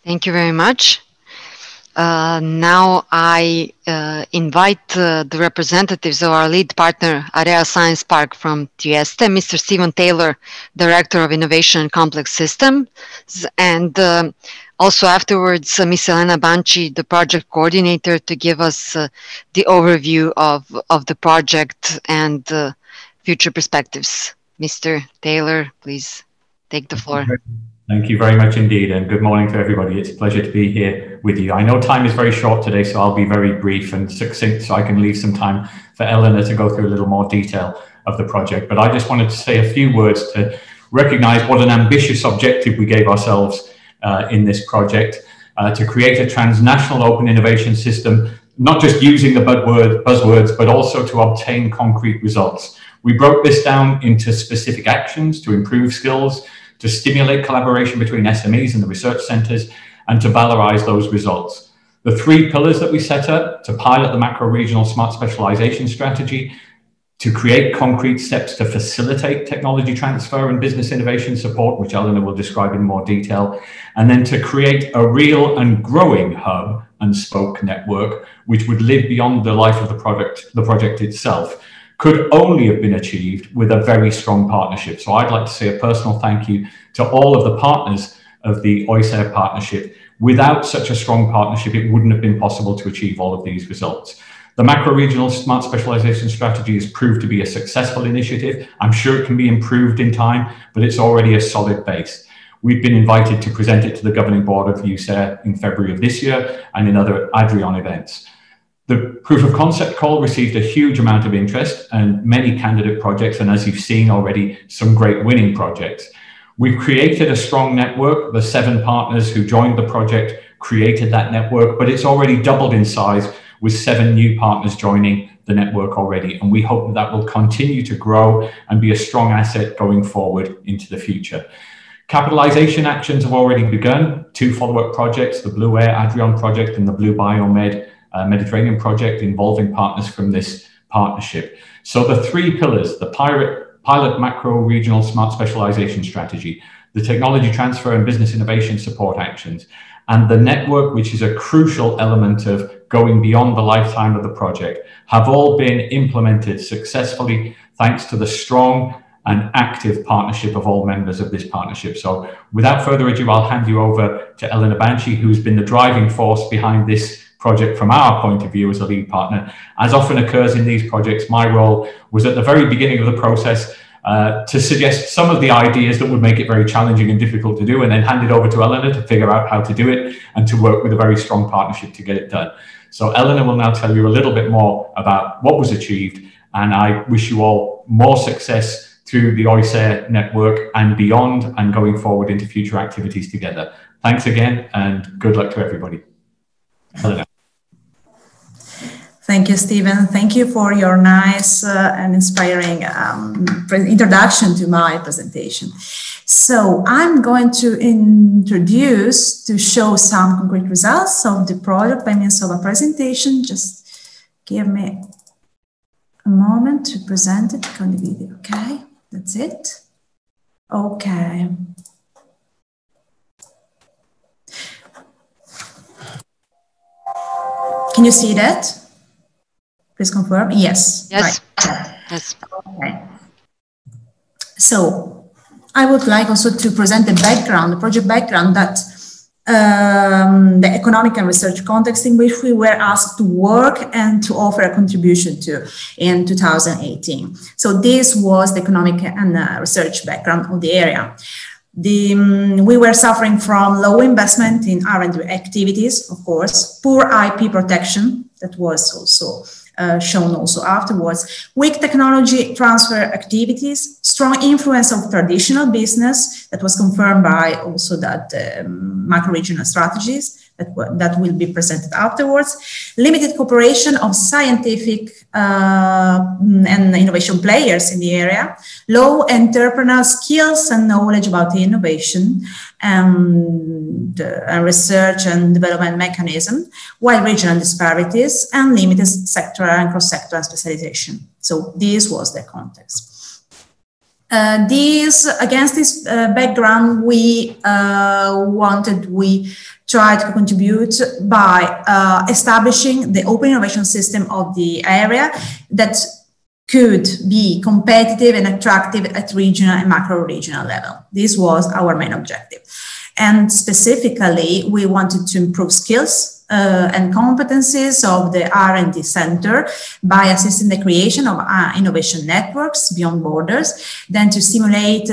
Thank you very much. Now I invite the representatives of our lead partner, Area Science Park from Trieste, Mr. Stephen Taylor, Director of Innovation and Complex Systems, and also afterwards Ms. Elena Banci, the project coordinator, to give us the overview of the project and future perspectives. Mr. Taylor, please take the floor. Thank you very much indeed, and good morning to everybody. It's a pleasure to be here with you. I know time is very short today, so I'll be very brief and succinct so I can leave some time for Elena to go through a little more detail of the project. But I just wanted to say a few words to recognize what an ambitious objective we gave ourselves in this project, to create a transnational open innovation system, not just using the buzzwords, but also to obtain concrete results. We broke this down into specific actions to improve skills, to stimulate collaboration between SMEs and the research centres, and to valorize those results. The three pillars that we set up: to pilot the macro-regional smart specialization strategy, to create concrete steps to facilitate technology transfer and business innovation support, which Elena will describe in more detail, and then to create a real and growing hub and spoke network, which would live beyond the life of the project itself, could only have been achieved with a very strong partnership. So I'd like to say a personal thank you to all of the partners of the OIS-AIR partnership. Without such a strong partnership, it wouldn't have been possible to achieve all of these results. The macro-regional smart specialization strategy has proved to be a successful initiative. I'm sure it can be improved in time, but it's already a solid base. We've been invited to present it to the governing board of OIS-AIR in February of this year and in other Adrion events. The proof of concept call received a huge amount of interest and many candidate projects, and as you've seen already, some great winning projects. We've created a strong network. The 7 partners who joined the project created that network, but it's already doubled in size with 7 new partners joining the network already. And we hope that will continue to grow and be a strong asset going forward into the future. Capitalization actions have already begun. 2 follow-up projects, the Blue-AIR Adrion project and the Blue Biomed Mediterranean project, involving partners from this partnership. So the 3 pillars: the pilot macro-regional smart specialization strategy, the technology transfer and business innovation support actions, and the network, which is a crucial element of going beyond the lifetime of the project, have all been implemented successfully thanks to the strong and active partnership of all members of this partnership. So without further ado, I'll hand you over to Elena Banci, who's been the driving force behind this project from our point of view as a lead partner. As often occurs in these projects, my role was at the very beginning of the process to suggest some of the ideas that would make it very challenging and difficult to do, and then hand it over to Elena to figure out how to do it and to work with a very strong partnership to get it done. So Elena will now tell you a little bit more about what was achieved, and I wish you all more success through the OIS-AIR network and beyond, and going forward into future activities together. Thanks again, and good luck to everybody. Elena. Thank you, Stephen. Thank you for your nice and inspiring introduction to my presentation. So I'm going to show some concrete results of the project by means of a presentation. Just give me a moment to present it on the video. Okay, that's it. Okay. Can Can you see that? Please confirm. Yes. Yes. Right. Yes. Okay. So I would like also to present the background, the project background, that the economic and research context in which we were asked to work and to offer a contribution to in 2018. So this was the economic and research background of the area. We were suffering from low investment in R&D activities, of course, poor IP protection, that was also shown also afterwards, weak technology transfer activities, strong influence of traditional business, that was confirmed by also that macro-regional strategies that will be presented afterwards, limited cooperation of scientific and innovation players in the area, low entrepreneurial skills and knowledge about the innovation and research and development mechanism, wide regional disparities, and limited sectoral and cross-sectoral specialization. So this was the context. Against this background, we tried to contribute by establishing the open innovation system of the area that could be competitive and attractive at regional and macro-regional level. This was our main objective. And specifically, we wanted to improve skills and competencies of the R&D center by assisting the creation of innovation networks beyond borders, then to stimulate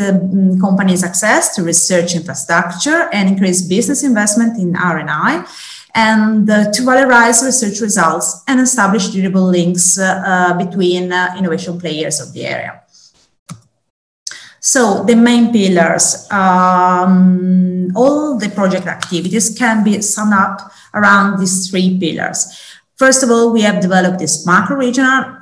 companies' access to research infrastructure and increase business investment in R&I, and to valorize research results and establish durable links between innovation players of the area. So the main pillars, all the project activities can be summed up around these three pillars. First of all, we have developed this macro-regional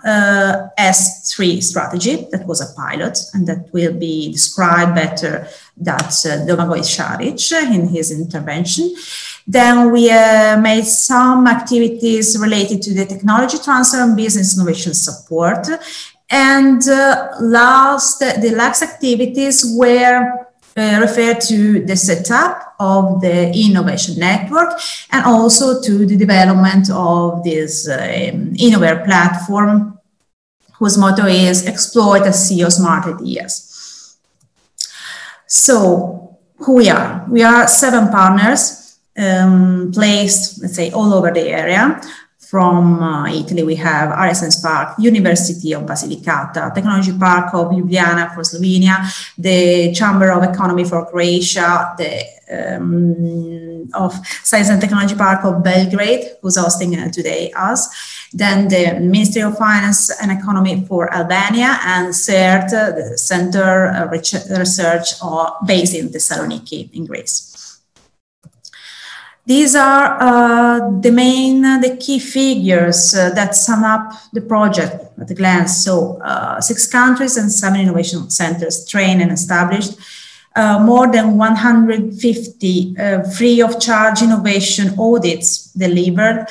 S3 strategy that was a pilot and that will be described better that Domagoj Šarić in his intervention. Then we made some activities related to the technology transfer and business innovation support. And the last activities were referred to the setup of the innovation network and also to the development of this InnoWare platform, whose motto is exploit and CEO smart ideas. So who we are? We are 7 partners placed, let's say, all over the area. From Italy, we have Science Park, University of Basilicata, Technology Park of Ljubljana for Slovenia, the Chamber of Economy for Croatia, the of Science and Technology Park of Belgrade, who's hosting today us, then the Ministry of Finance and Economy for Albania, and CERT, the Center Research based in Thessaloniki in Greece. These are the key figures that sum up the project at a glance. So 6 countries and 7 innovation centers trained and established, more than 150 free of charge innovation audits delivered,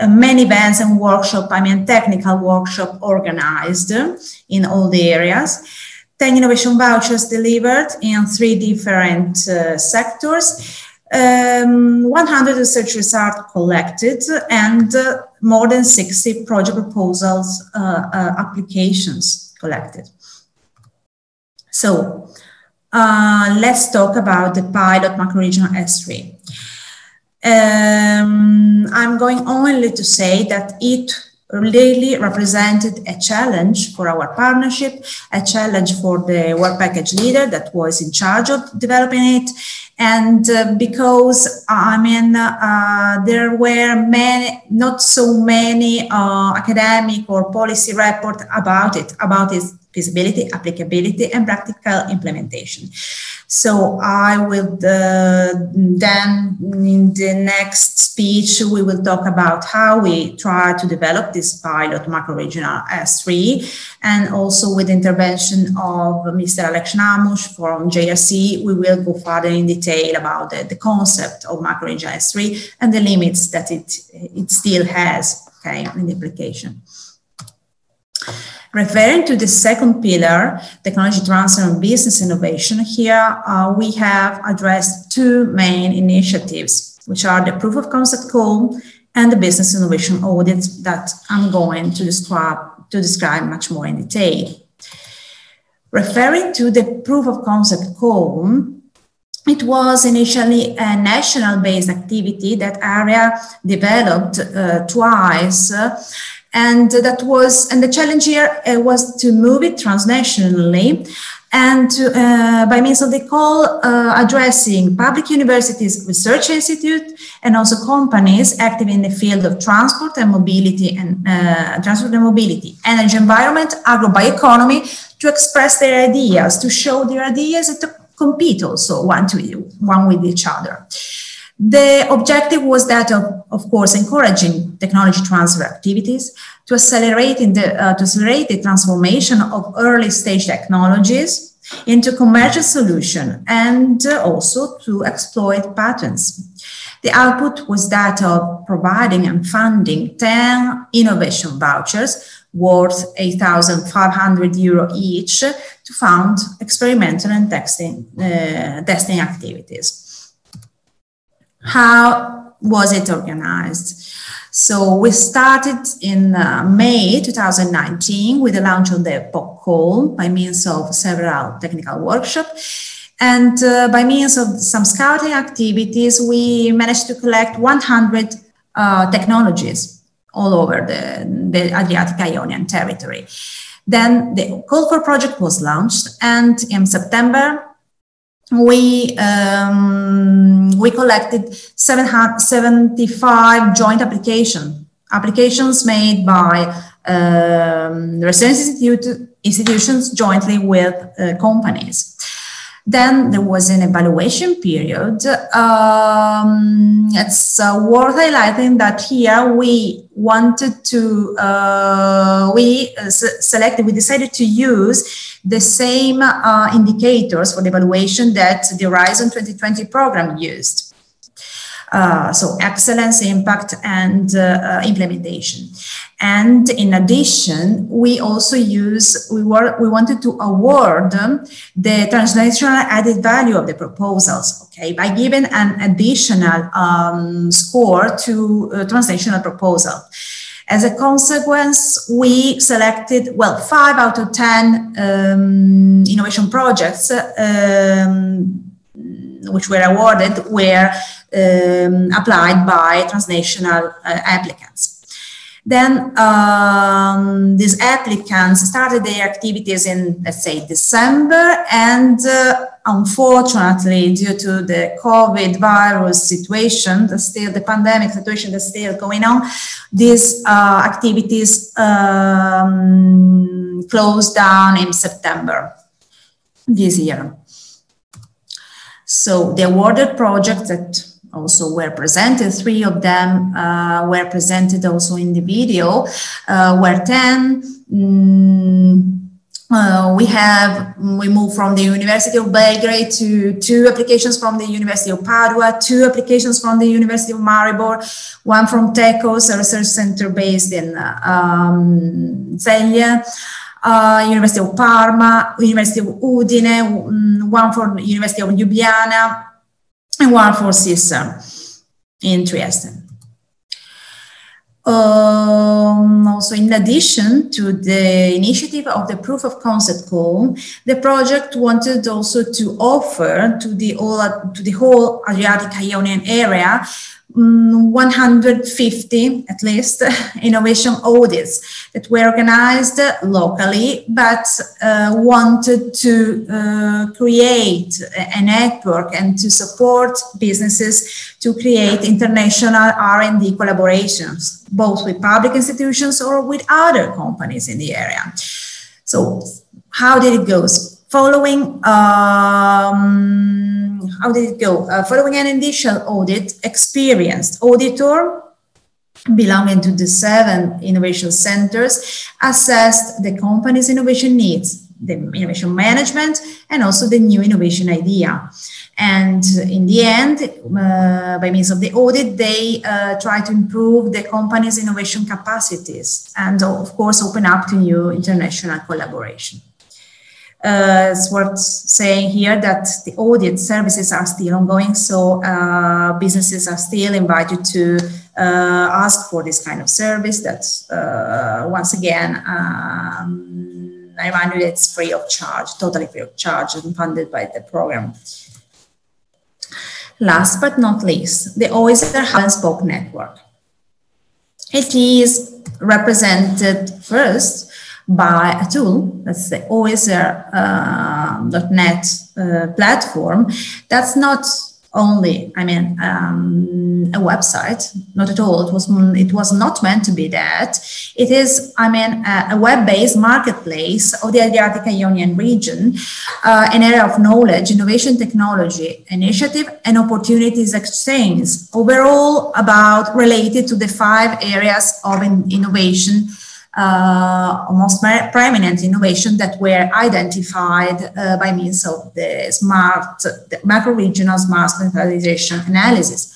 many events and workshops, technical workshop organized in all the areas, 10 innovation vouchers delivered in 3 different sectors, 100 research results collected, and more than 60 project proposals applications collected. So let's talk about the pilot macro-regional S3. I'm going only to say that it really represented a challenge for our partnership, a challenge for the work package leader that was in charge of developing it. And because, there were not so many academic or policy reports about its feasibility, applicability, and practical implementation. So I will then, in the next speech, we will talk about how we try to develop this pilot macro-regional S3, and also with the intervention of Mr. Alex Namus from JRC, we will go further in detail about the concept of macro-regional S3 and the limits that it still has, okay, in the application. Referring to the second pillar, technology transfer and business innovation, here we have addressed 2 main initiatives, which are the proof of concept call and the business innovation audits that I'm going to describe much more in detail. Referring to the proof of concept call, it was initially a national-based activity that ARIA developed twice, and the challenge here was to move it transnationally, and by means of the call addressing public universities, research institute, and also companies active in the field of transport and mobility, energy, environment, agrobioeconomy, to express their ideas, to show their ideas, and to compete also one with each other. The objective was that of course, encouraging technology transfer activities to accelerate the transformation of early stage technologies into commercial solution, and also to exploit patents. The output was that of providing and funding 10 innovation vouchers worth €8,500 each to fund experimental and testing activities. How was it organized? So we started in May 2019 with the launch of the POC call by means of several technical workshops. And by means of some scouting activities, we managed to collect 100 technologies all over the Adriatic-Ionian territory. Then the call for project was launched, and in September, we collected 75 joint applications made by research institutions jointly with companies. Then there was an evaluation period. It's worth highlighting that here we wanted to, we decided to use the same indicators for the evaluation that the Horizon 2020 program used. So excellence, impact, and implementation. And in addition, we also we wanted to award the transnational added value of the proposals, okay, by giving an additional score to a transnational proposal. As a consequence, we selected, well, 5 out of 10 innovation projects which were awarded were applied by transnational applicants. Then these applicants started their activities in, let's say, December, and unfortunately, due to the COVID virus situation, the pandemic situation that's still going on, these activities closed down in September this year. So the awarded projects that also were presented, 3 of them were presented also in the video, were 10. We moved from the University of Belgrade to 2 applications from the University of Padua, 2 applications from the University of Maribor, 1 from TECOS, a research center based in Celje, University of Parma, University of Udine, 1 for the University of Ljubljana, and 1 for CISA in Trieste. Also, in addition to the initiative of the proof of concept call, the project wanted also to offer to the whole Adriatic-Ionian area 150 at least innovation audits that were organized locally, but wanted to create a network and to support businesses to create international R&D collaborations, both with public institutions or with other companies in the area. So how did it go? Following following an initial audit, experienced auditor belonging to the 7 innovation centers assessed the company's innovation needs, the innovation management, and also the new innovation idea. And in the end, by means of the audit, they try to improve the company's innovation capacities and, of course, open up to new international collaboration. It's worth saying here that the audit services are still ongoing, so businesses are still invited to ask for this kind of service. That once again, I remind you that it's free of charge, totally free of charge, and funded by the program. Last but not least, the OIS-AIR Hub and Spoke network. It is represented first by a tool, that's the OIS-AIR.net platform. That's not only, a website, not at all. It was not meant to be that. It is, a web-based marketplace of the Adriatic-Ionian region, an area of knowledge, innovation, technology, initiative, and opportunities exchange. Overall, about related to the 5 areas of innovation. Most prominent innovation that were identified by means of the macro-regional smart specialization analysis.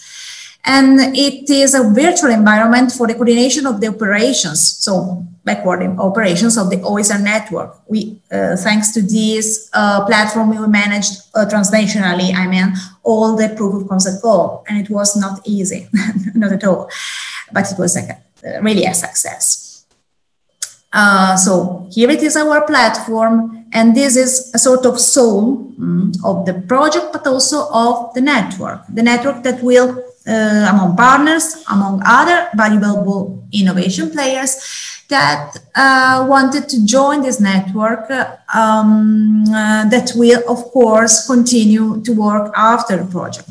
And it is a virtual environment for the coordination of the operations, so backward operations of the OIS-AIR network. We, thanks to this platform, we managed transnationally, all the proof of concept code, and it was not easy, not at all, but it was really a success. So here it is, our platform, and this is a sort of soul of the project, but also of the network that will, among partners, among other valuable innovation players that wanted to join this network, that will, of course, continue to work after the project.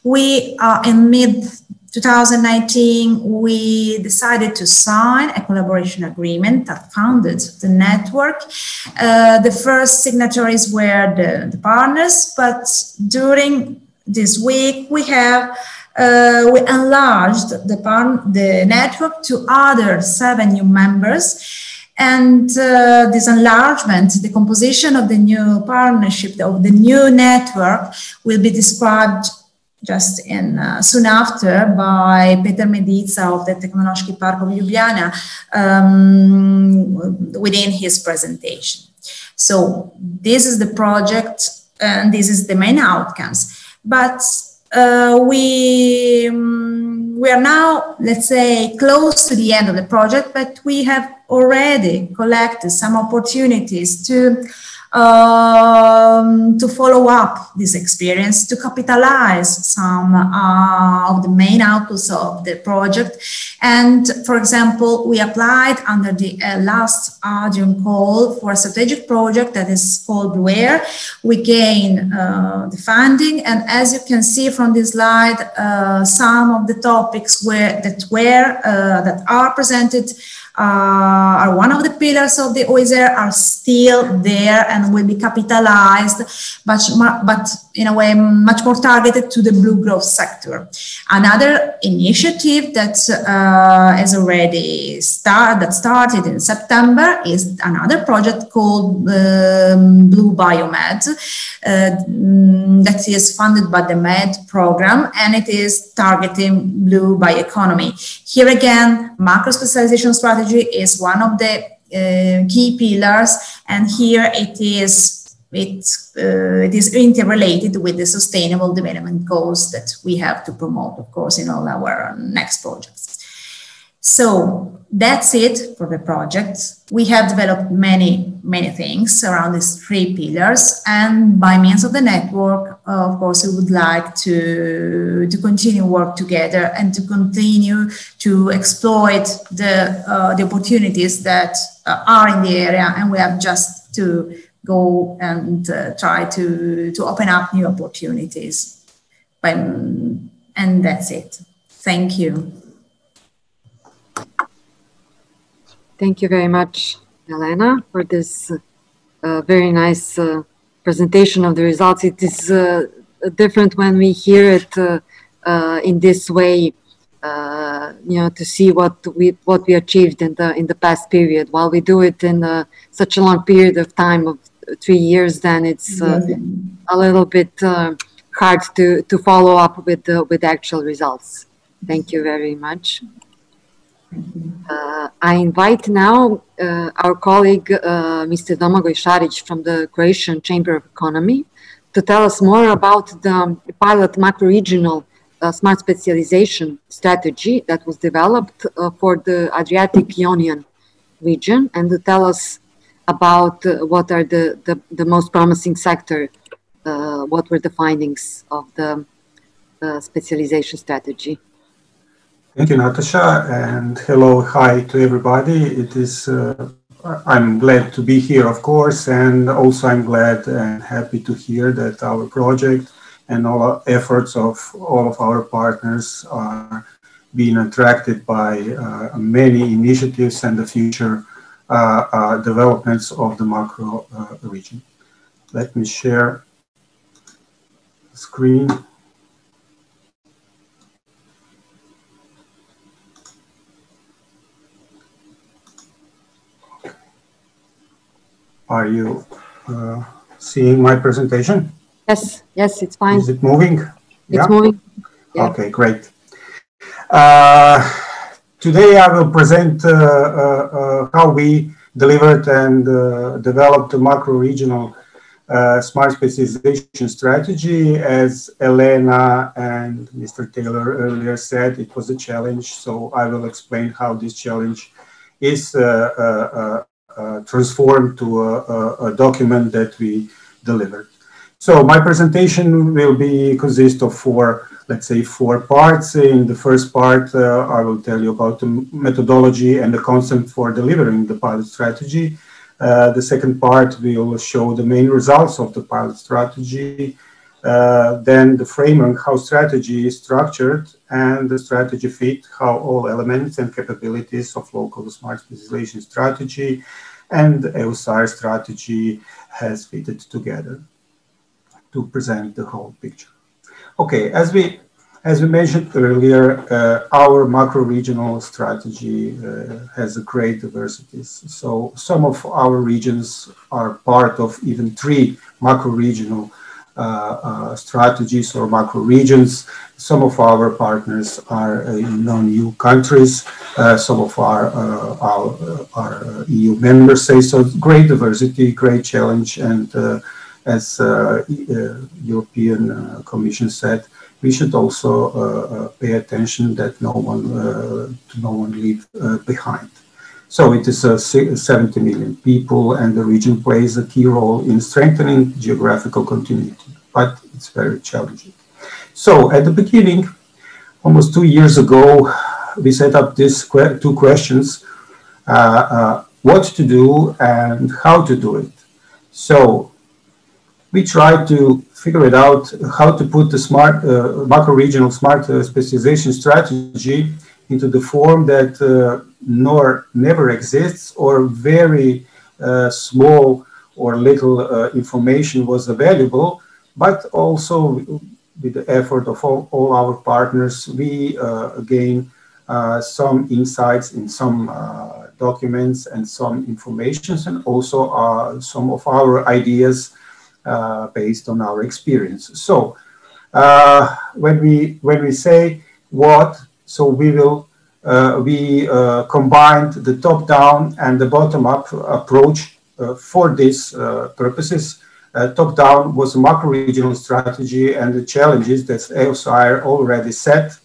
We are in mid-2019, we decided to sign a collaboration agreement that founded the network. The first signatories were the partners, but during this week we enlarged the network to other 7 new members. And this enlargement, the composition of the new partnership, of the new network, will be described just soon after by Peter Medica of the Naučno-tehnološki Park of Ljubljana within his presentation. So this is the project, and this is the main outcomes. But we are now, let's say, close to the end of the project, but we have already collected some opportunities to follow up this experience, to capitalize some of the main outputs of the project. And for example, we applied under the last Adrion call for a strategic project that is called Blue-AIR. We gained the funding, and as you can see from this slide, some of the topics that are presented are one of the pillars of the OIS-AIR, are still there and will be capitalized, but in a way much more targeted to the blue growth sector. Another initiative that has already started in September is another project called Blue Biomed, that is funded by the MED program, and it is targeting blue bioeconomy. Here again, macro specialization strategy is one of the key pillars, and here it is interrelated with the sustainable development goals that we have to promote, of course, in all our next projects. So that's it for the project. We have developed many things around these 3 pillars, and by means of the network, of course, we would like to continue work together and to continue to exploit the opportunities that are in the area, and we have just to go and try to open up new opportunities. And that's it. Thank you. Thank you very much, Elena, for this very nice presentation of the results. It is different when we hear it in this way, to see what we achieved in the past period. While we do it in such a long period of time of 3 years, then it's a little bit hard to follow up with actual results. Thank you very much. I invite now our colleague, Mr. Domagoj Šarić from the Croatian Chamber of Economy to tell us more about the pilot macro-regional smart specialization strategy that was developed for the Adriatic-Ionian region, and to tell us about what are the most promising sector, what were the findings of the specialization strategy. Thank you, Natasha, and hello, hi to everybody. It is, I'm glad to be here, of course, and also I'm glad and happy to hear that our project and all our efforts of all of our partners are being attracted by many initiatives and the future developments of the macro region. Let me share the screen. Are you seeing my presentation? Yes, yes, it's fine. Is it moving? It's moving. Yeah. Okay, great. Today I will present how we delivered and developed a macro-regional smart specialization strategy. As Elena and Mr. Taylor earlier said, it was a challenge, so I will explain how this challenge is transformed to a document that we delivered. So my presentation will consist of four parts. In the first part, I will tell you about the methodology and the concept for delivering the pilot strategy. The second part will show the main results of the pilot strategy. Then the framework, how strategy is structured, and the strategy fit, how all elements and capabilities of local smart specialization strategy and the OIS-AIR strategy has fitted together to present the whole picture. Okay, as we mentioned earlier, our macro-regional strategy has a great diversity. So some of our regions are part of even 3 macro-regional strategies or macro regions. Some of our partners are in non-EU countries. Some of our EU member states. So great diversity, great challenge, and as European Commission said, we should also pay attention that no one leave behind. So it is 70 million people, and the region plays a key role in strengthening geographical continuity, but it's very challenging. So at the beginning, almost 2 years ago, we set up these 2 questions, what to do and how to do it. So we tried to figure it out, how to put the smart macro-regional smart specialization strategy into the form that never exists, or very small or little information was available, but also with the effort of all our partners, we gain some insights in some documents and some informations, and also some of our ideas based on our experience. So when we say what, so we will combined the top-down and the bottom-up approach for these purposes. Top-down was a macro-regional strategy and the challenges that OIS-AIR already set,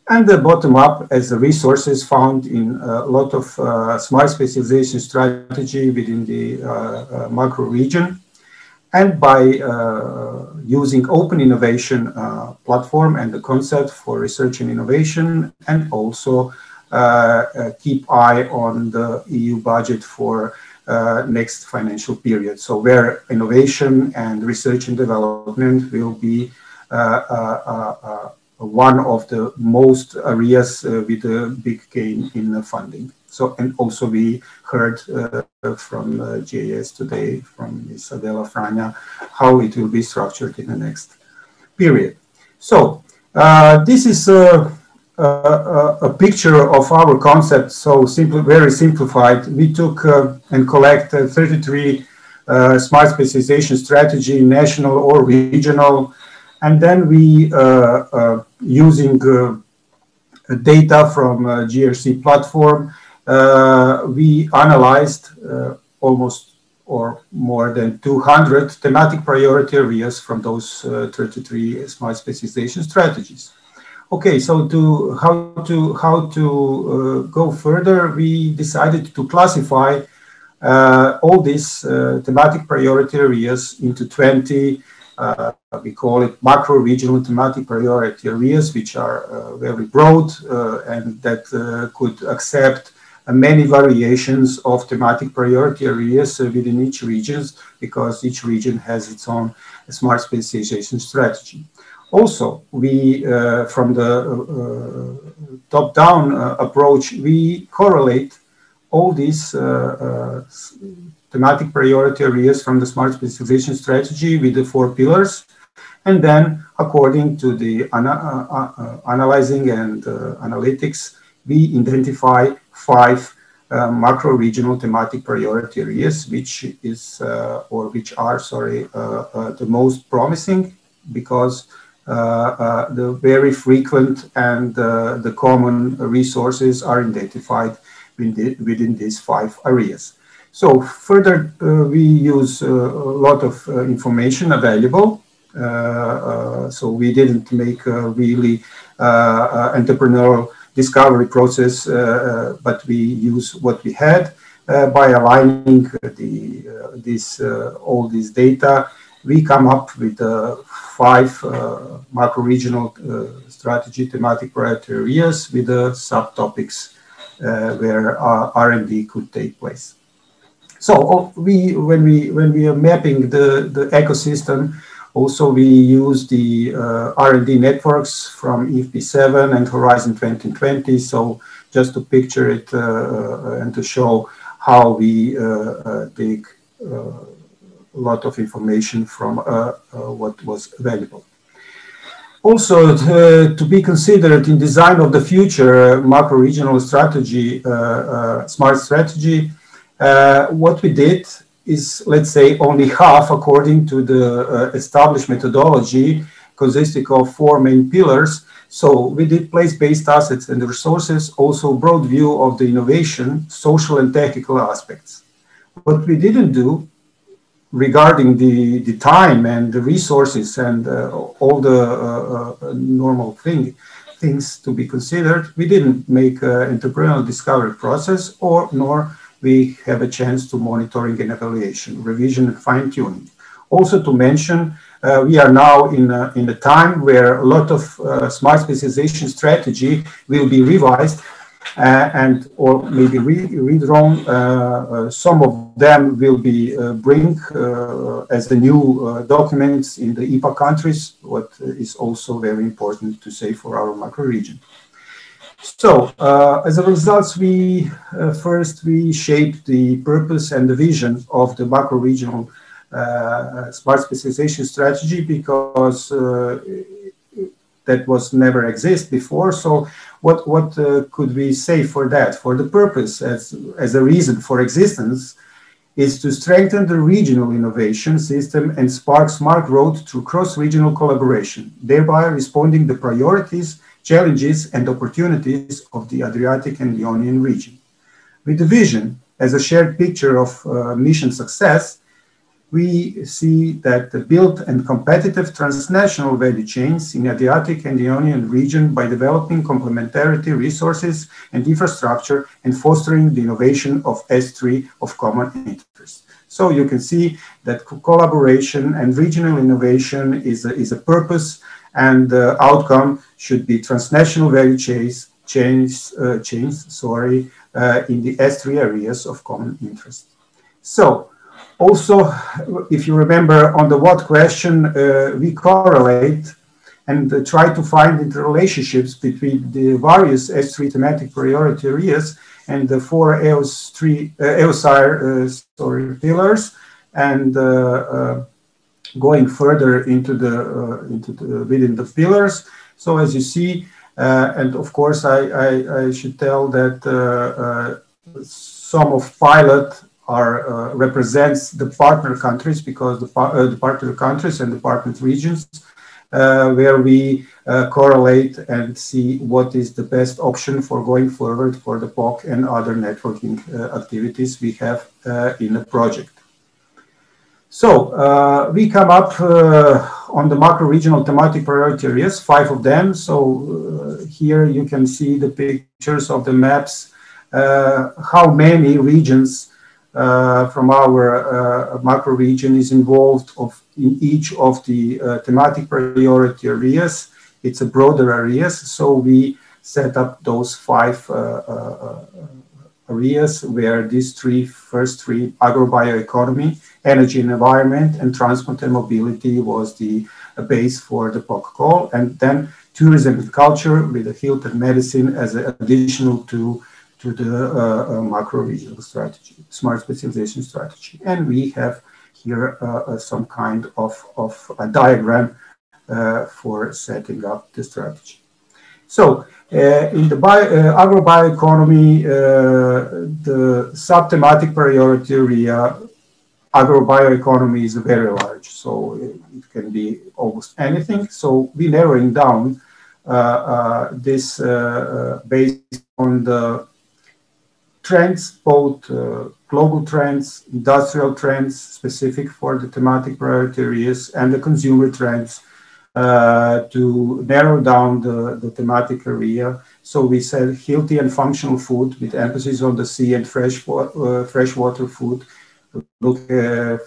and the bottom-up as the resources found in a lot of smart specialization strategy within the macro region. And by using open innovation platform and the concept for research and innovation, and also keep eye on the EU budget for next financial period. So where innovation and research and development will be one of the most areas with a big gain in funding. So, and also we heard from GIS today, from Ms. Adela Franja, how it will be structured in the next period. So this is a picture of our concept. So simple, very simplified. We took and collected 33 smart specialization strategy, national or regional, and then we using data from GRC platform, we analyzed almost or more than 200 thematic priority areas from those 33 smart specialization strategies. Okay, so how to go further, we decided to classify all these thematic priority areas into 20, we call it macro-regional thematic priority areas, which are very broad and that could accept many variations of thematic priority areas within each region, because each region has its own smart specialization strategy. Also, we, from the top-down approach, we correlate all these thematic priority areas from the smart specialization strategy with the 4 pillars. And then, according to the analyzing and analytics, we identify 5 macro-regional thematic priority areas, which are the most promising, because the very frequent and the common resources are identified within these 5 areas. So further, we use a lot of information available. So we didn't make a really entrepreneurial discovery process, but we use what we had by aligning all this data. We come up with 5 macro-regional strategy thematic priority areas with the subtopics where R&D could take place. So when we are mapping the ecosystem, also we use the R&D networks from EFP7 and Horizon 2020. So just to picture it and to show how we take a lot of information from what was available. Also, to be considered in design of the future macro-regional strategy, smart strategy, what we did is, let's say, only half according to the established methodology, consisting of 4 main pillars. So we did place-based assets and resources, also broad view of the innovation, social and technical aspects. What we didn't do regarding the time and the resources and all the normal things to be considered, we didn't make an entrepreneurial discovery process, nor we have a chance to monitoring and evaluation, revision and fine-tuning. Also to mention, we are now in a time where a lot of smart specialization strategy will be revised or maybe redrawn. Some of them will be bring as the new documents in the EPA countries, what is also very important to say for our macro region. So, as a result, first we shaped the purpose and the vision of the macro-regional smart specialization strategy, because that was never exist before. So, what could we say for that? For the purpose, as a reason for existence, is to strengthen the regional innovation system and spark smart growth through cross-regional collaboration, thereby responding to the priorities, challenges and opportunities of the Adriatic and Ionian region. With the vision as a shared picture of mission success, we see that the built and competitive transnational value chains in Adriatic and Ionian region by developing complementarity resources and infrastructure and fostering the innovation of S3 of common interest. So you can see that collaboration and regional innovation is a purpose, and the outcome should be transnational value chains in the S3 areas of common interest. So, also, if you remember on the what question, we correlate and try to find interrelationships between the various S3 thematic priority areas and the 4 OIS-AIR pillars, and going further into within the pillars. So as you see, and of course I should tell that some of pilot represents the partner countries, because the partner countries and the partner regions where we correlate and see what is the best option for going forward for the POC and other networking activities we have in the project. So we come up on the macro-regional thematic priority areas, 5 of them. So here you can see the pictures of the maps, how many regions from our macro region is involved in each of the thematic priority areas. It's a broader areas, so we set up those 5 areas where these first three, agrobioeconomy, energy and environment, and transport and mobility was the base for the POC call. And then tourism and culture with the health and medicine as an additional to the macro-regional strategy, smart specialization strategy. And we have here some kind of a diagram for setting up the strategy. So in the agrobioeconomy, the sub-thematic priority area, agrobioeconomy is very large, so it can be almost anything. So we're narrowing down this based on the trends, both global trends, industrial trends specific for the thematic priority areas, and the consumer trends to narrow down the thematic area. So we said healthy and functional food with emphasis on the sea and freshwater food. Look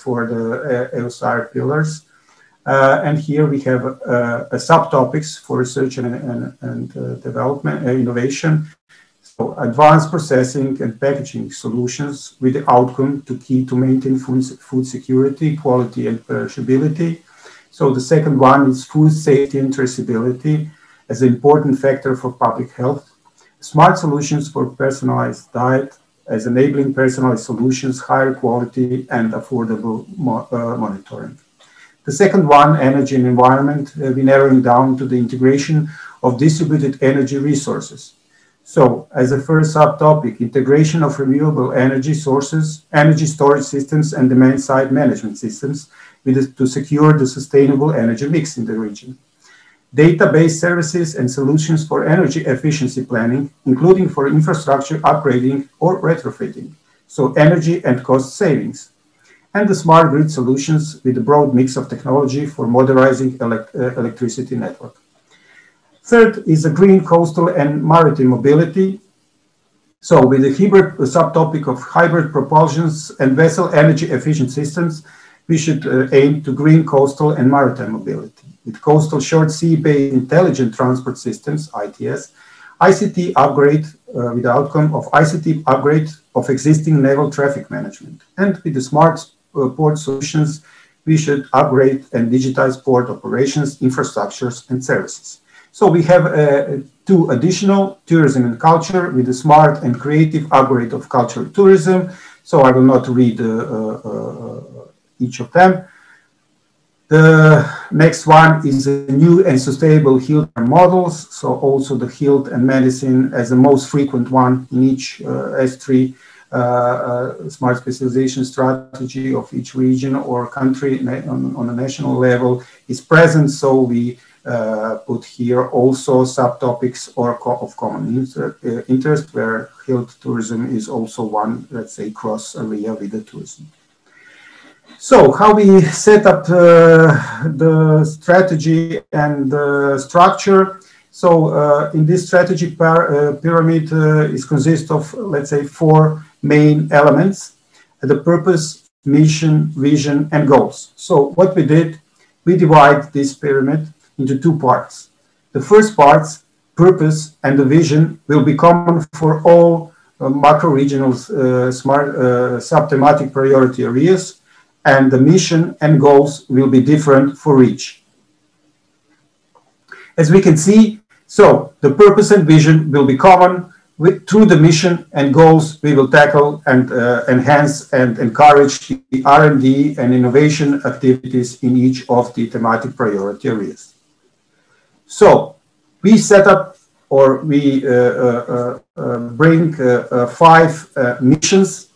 for the OIS-AIR pillars. And here we have subtopics for research and development, innovation. So advanced processing and packaging solutions with the outcome to maintain food security, quality, and perishability. So the second one is food safety and traceability as an important factor for public health. Smart solutions for personalized diet as enabling personalized solutions, higher quality and affordable monitoring. The second one, energy and environment, we're narrowing down to the integration of distributed energy resources. So as a first subtopic, integration of renewable energy sources, energy storage systems, and demand-side management systems to secure the sustainable energy mix in the region. Database services and solutions for energy efficiency planning, including for infrastructure upgrading or retrofitting, so energy and cost savings. And the smart grid solutions with a broad mix of technology for modernizing electricity network. Third is a green coastal and maritime mobility. So with the hybrid subtopic of hybrid propulsions and vessel energy efficient systems, we should aim to green coastal and maritime mobility. With coastal short sea-based intelligent transport systems, ITS, ICT upgrade with the outcome of ICT upgrade of existing naval traffic management. And with the smart port solutions, we should upgrade and digitize port operations, infrastructures, and services. So we have 2 additional, tourism and culture, with a smart and creative upgrade of cultural tourism. So I will not read each of them. The next one is a new and sustainable health models. So also the health and medicine as the most frequent one in each S3 smart specialization strategy of each region or country on a national level is present. So we put here also subtopics of common interest where health tourism is also one, let's say, cross area with the tourism. So how we set up the strategy and the structure. So in this strategy pyramid is consists of, let's say, 4 main elements: the purpose, mission, vision, and goals. So what we did, we divide this pyramid into 2 parts. The first parts, purpose and the vision, will be common for all macro-regional smart sub-thematic priority areas, and the mission and goals will be different for each. As we can see, so the purpose and vision will be common. Through the mission and goals, we will tackle and enhance and encourage the R&D and innovation activities in each of the thematic priority areas. So we set up, or we bring 5 missions.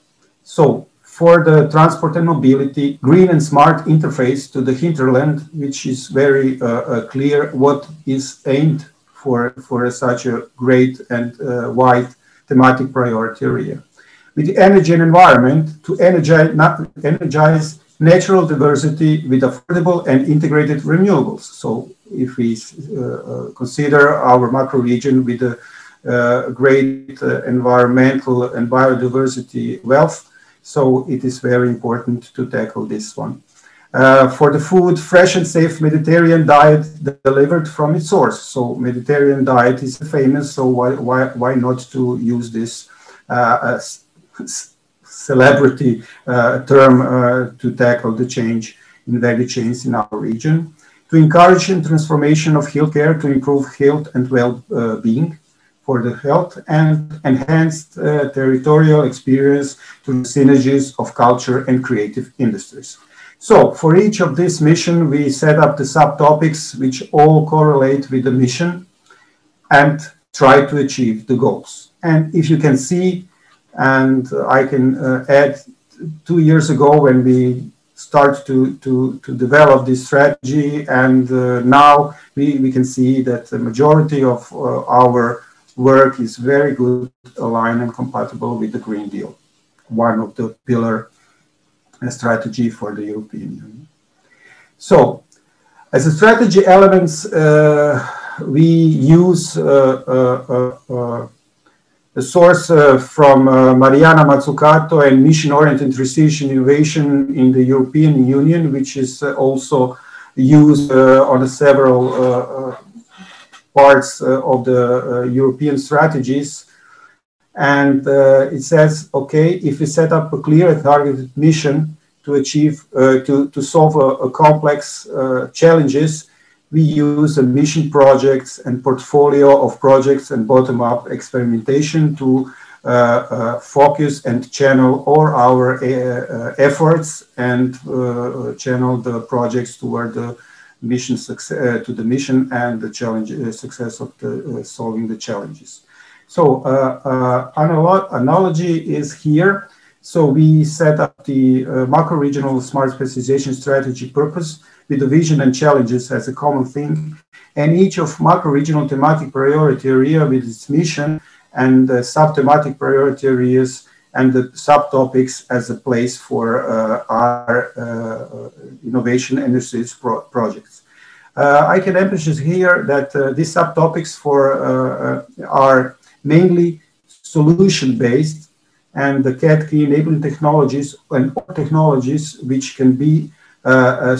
So for the transport and mobility, green and smart interface to the hinterland, which is very clear what is aimed for such a great and wide thematic priority area. With the energy and environment, to energize natural diversity with affordable and integrated renewables. So if we consider our macro region with a great environmental and biodiversity wealth, so it is very important to tackle this one. For the food, fresh and safe Mediterranean diet delivered from its source. So Mediterranean diet is famous, so why not to use this celebrity term to tackle the change in value chains in our region. To encourage the transformation of healthcare to improve health and well-being for the health, and enhanced territorial experience to the synergies of culture and creative industries. So for each of this mission, we set up the subtopics which all correlate with the mission and try to achieve the goals. And if you can see, and I can add 2 years ago when we start to develop this strategy, and now we can see that the majority of our work is very good, aligned and compatible with the Green Deal, one of the pillar strategy for the European Union. So, as a strategy elements, we use a source from Mariana Mazzucato and mission-oriented research and innovation in the European Union, which is also used on several parts of the European strategies. And it says, okay, if we set up a clear and targeted mission to achieve, to solve a complex challenges, we use a mission projects and portfolio of projects and bottom-up experimentation to focus and channel all our efforts and channel the projects toward the mission success, to the mission and the challenge success of the solving the challenges. So analogy is here. So we set up the macro-regional smart specialization strategy purpose with the vision and challenges as a common thing, and each of macro-regional thematic priority area with its mission and the sub-thematic priority areas and the subtopics as a place for our innovation and research projects. I can emphasize here that these subtopics are mainly solution-based, and the key enabling technologies and technologies which can be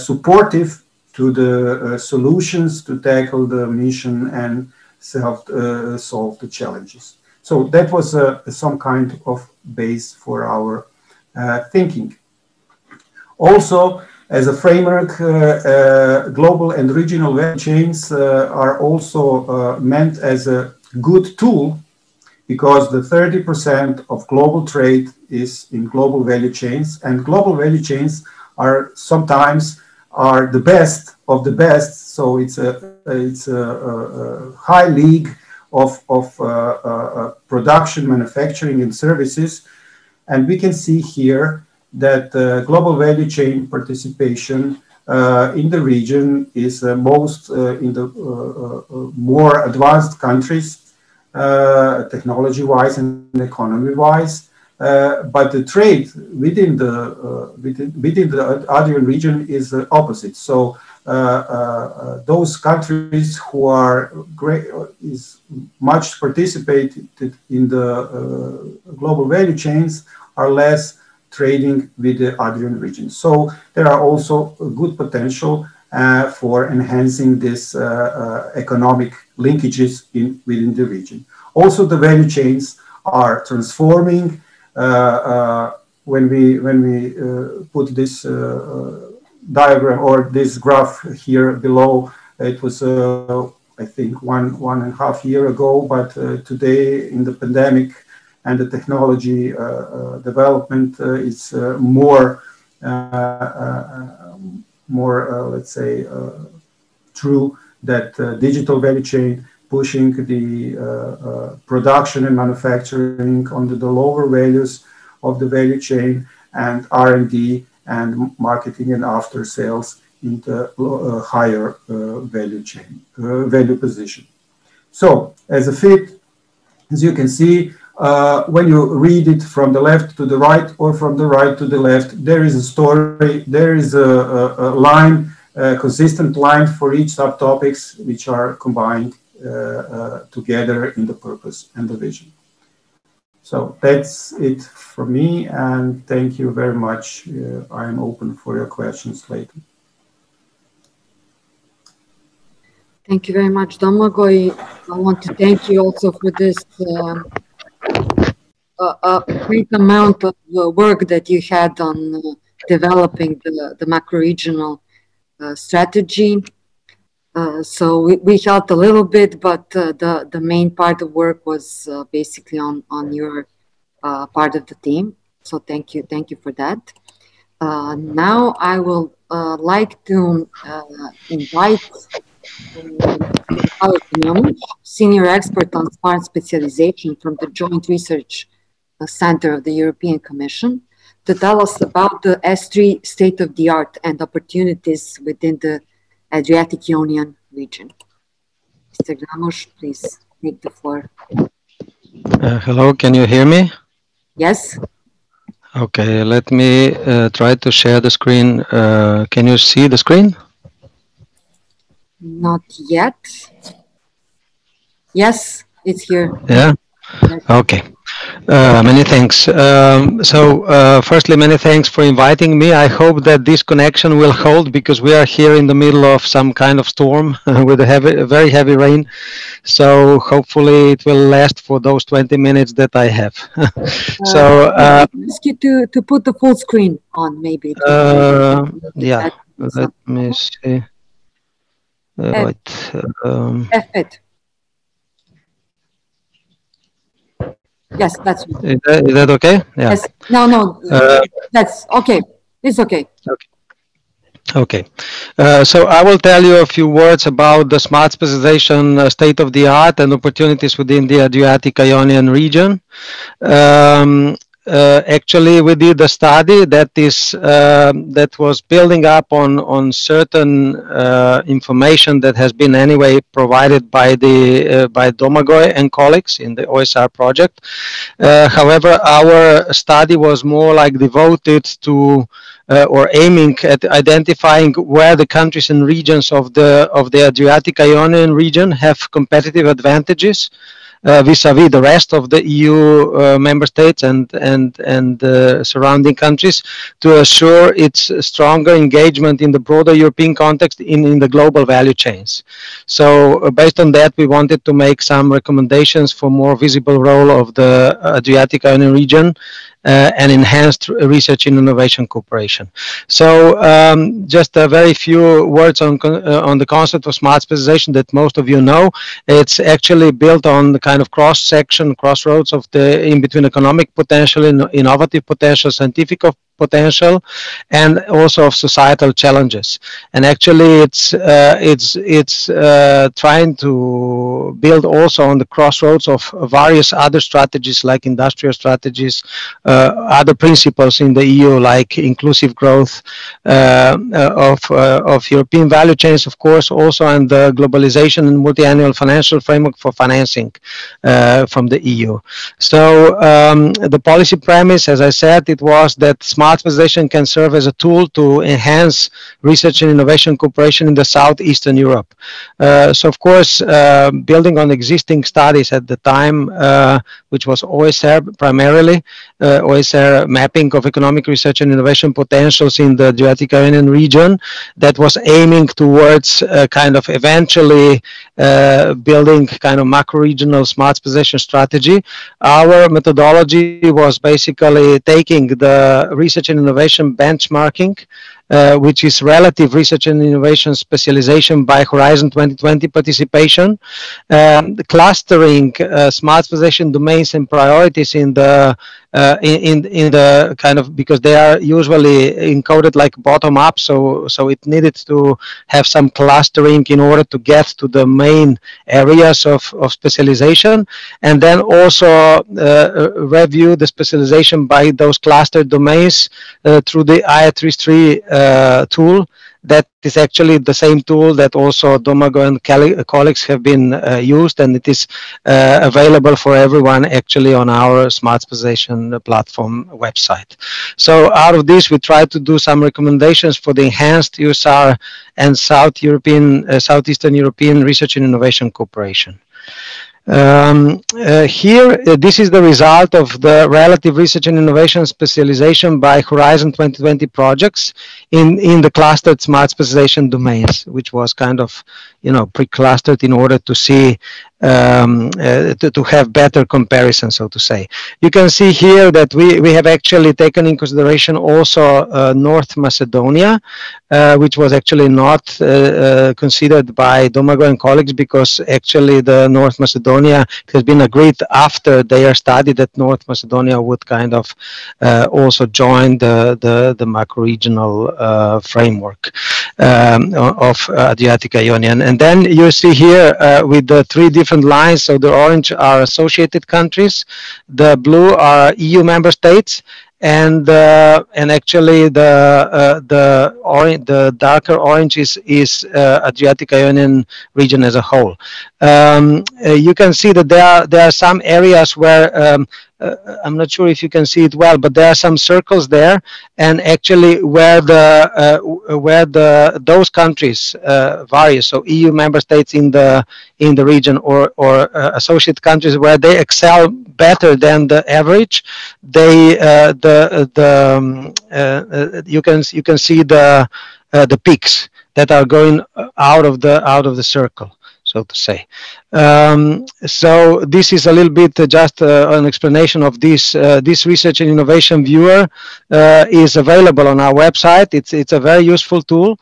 supportive to the solutions to tackle the mission and solve the challenges. So that was some kind of base for our thinking. Also, as a framework, global and regional value chains are also meant as a good tool, because the 30% of global trade is in global value chains, and global value chains are sometimes the best of the best. So it's a high league of production, manufacturing, and services, and we can see here that global value chain participation in the region is most in the more advanced countries, technology-wise and economy-wise, but the trade within the Adrian region is opposite. So those countries who are much participated in the global value chains are less trading with the Adrian region. So there are also a good potential for enhancing this economic linkages within the region. Also, the value chains are transforming. When we put this diagram or this graph here below, it was I think one and a half year ago, but today in the pandemic and the technology development, it's more let's say true that digital value chain pushing the production and manufacturing on the lower values of the value chain, and R&D and marketing and after sales in the higher value chain, value position. So as a fit, as you can see, when you read it from the left to the right or from the right to the left, there is a story, there is a line, a consistent line for each subtopics, which are combined together in the purpose and the vision. So that's it from me, and thank you very much. I am open for your questions later. Thank you very much, Domagoj. I want to thank you also for this great amount of work that you had on developing the macro-regional strategy. So we helped a little bit, but the main part of work was basically on your part of the team. So thank you for that. Now I will like to invite Adrion, senior expert on smart specialization from the Joint Research Center of the European Commission, to tell us about the S3 state-of-the-art and opportunities within the Adriatic-Ionian region. Mr. Gramosh, please take the floor. Hello, can you hear me? Yes. Okay, let me try to share the screen. Can you see the screen? Not yet. Yes, it's here. Yeah. Okay. Many thanks. Firstly, many thanks for inviting me. I hope that this connection will hold, because we are here in the middle of some kind of storm with a very heavy rain. So hopefully it will last for those 20 minutes that I have. So I ask you to put the full screen on, maybe. Yeah. Let me see. Right. F8. Yes, that's is that okay? Yeah. Yes. No. That's okay. It's okay. Okay. So I will tell you a few words about the smart specialization state of the art and opportunities within the Adriatic-Ionian region. Actually, we did a study that was building up on certain information that has been anyway provided by Domagoj and colleagues in the OIS-AIR project. However, our study was more like devoted to or aiming at identifying where the countries and regions of the Adriatic-Ionian region have competitive advantages vis-a-vis the rest of the EU member states and surrounding countries, to assure its stronger engagement in the broader European context in the global value chains. So based on that, we wanted to make some recommendations for more visible role of the Adriatic-Ionian region and enhanced research and innovation cooperation. So just a very few words on the concept of smart specialization that most of you know. It's actually built on the kind of crossroads of the in between economic potential, innovative potential, scientific potential, and also of societal challenges. And actually, it's trying to build also on the crossroads of various other strategies, like industrial strategies, other principles in the EU, like inclusive growth of European value chains, of course, also, and the globalization and multi-annual financial framework for financing from the EU. So the policy premise, as I said, it was that smart specialization can serve as a tool to enhance research and innovation cooperation in the Southeastern Europe. So of course, building on existing studies at the time, which was OIS-AIR primarily, OIS-AIR mapping of economic research and innovation potentials in the Adriatic-Ionian region, that was aiming towards kind of eventually building kind of macro-regional smart specialization strategy. Our methodology was basically taking the research and innovation benchmarking, which is relative research and innovation specialization by Horizon 2020 participation, clustering smart specialization domains and priorities in the in the kind of, because they are usually encoded like bottom up, so it needed to have some clustering in order to get to the main areas of specialization, and then also review the specialization by those clustered domains through the IA33 tool. That is actually the same tool that also Domagoj and colleagues have been used, and it is available for everyone actually on our Smart Specialization platform website. So out of this, we try to do some recommendations for the enhanced USR and Southeastern European research and innovation cooperation. Here, this is the result of the relative research and innovation specialization by Horizon 2020 projects in the clustered smart specialization domains, which was kind of, pre-clustered in order to see, to have better comparison, so to say. You can see here that we have actually taken in consideration also North Macedonia, which was actually not considered by Domagoj and colleagues, because actually the North Macedonia, it has been agreed after their study that North Macedonia would kind of also join the macro-regional framework of Adriatic-Ionian. And then you see here with the three different lines, so the orange are associated countries, the blue are EU member states, and actually the darker orange is Adriatic-Ionian region as a whole. You can see that there are some areas where I'm not sure if you can see it well, but there are some circles there, and actually where those countries vary. So EU member states in the region or associate countries where they excel better than the average, they you can see the peaks that are going out of the circle, so to say. So this is a little bit just an explanation of this. This research and innovation viewer is available on our website. It's a very useful tool.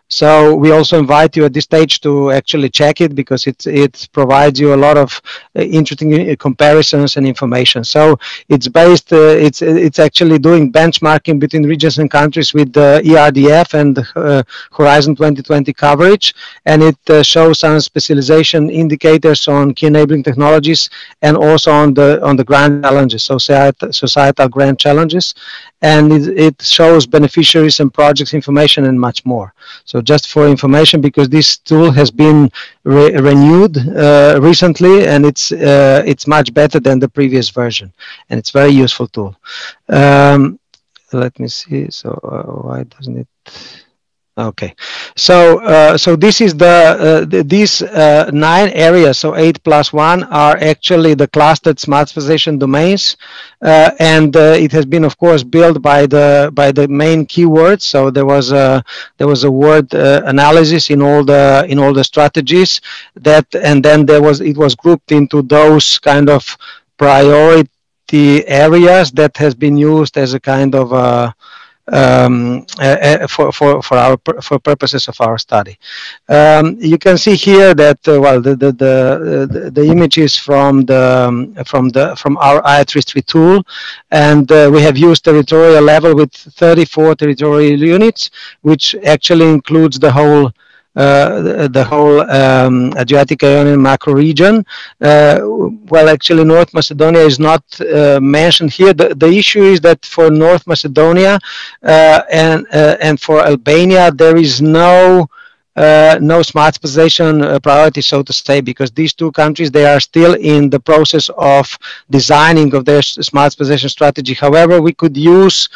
So we also invite you at this stage to actually check it, because it provides you a lot of interesting comparisons and information. So it's based, it's actually doing benchmarking between regions and countries with the ERDF and Horizon 2020 coverage, and it shows some specialization indicators on key enabling technologies and also on the grand challenges, societal grand challenges, and it shows beneficiaries and projects information and much more. So just for information, because this tool has been renewed recently, and it's much better than the previous version, and it's a very useful tool. Let me see. So why doesn't it? Okay, so this is these 9 areas, so 8+1 are actually the clustered smart specialization domains, and it has been, of course, built by the main keywords. So there was a word analysis in all the strategies and then it was grouped into those kind of priority areas that has been used as a kind of for purposes of our study. You can see here that the image is from our IA33 tool, and we have used territorial level with 34 territorial units, which actually includes the whole Adriatic-Ionian macro region. Well, actually, North Macedonia is not mentioned here. The issue is that for North Macedonia and for Albania, there is no smart specialization priority, so to say, because these two countries, they are still in the process of designing of their smart specialization strategy. However, we could use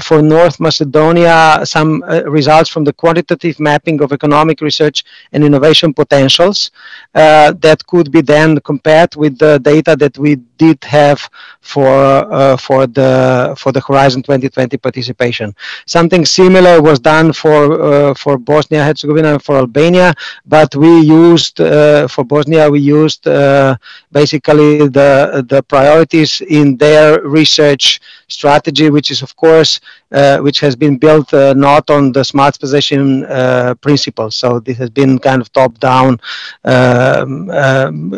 for North Macedonia some results from the quantitative mapping of economic research and innovation potentials that could be then compared with the data that we did have for the Horizon 2020 participation. Something similar was done for Bosnia-Herzegovina and for Albania, but we used for Bosnia, we used basically the priorities in their research strategy, which is, of course, which has been built not on the smart specialization principles. So this has been kind of top-down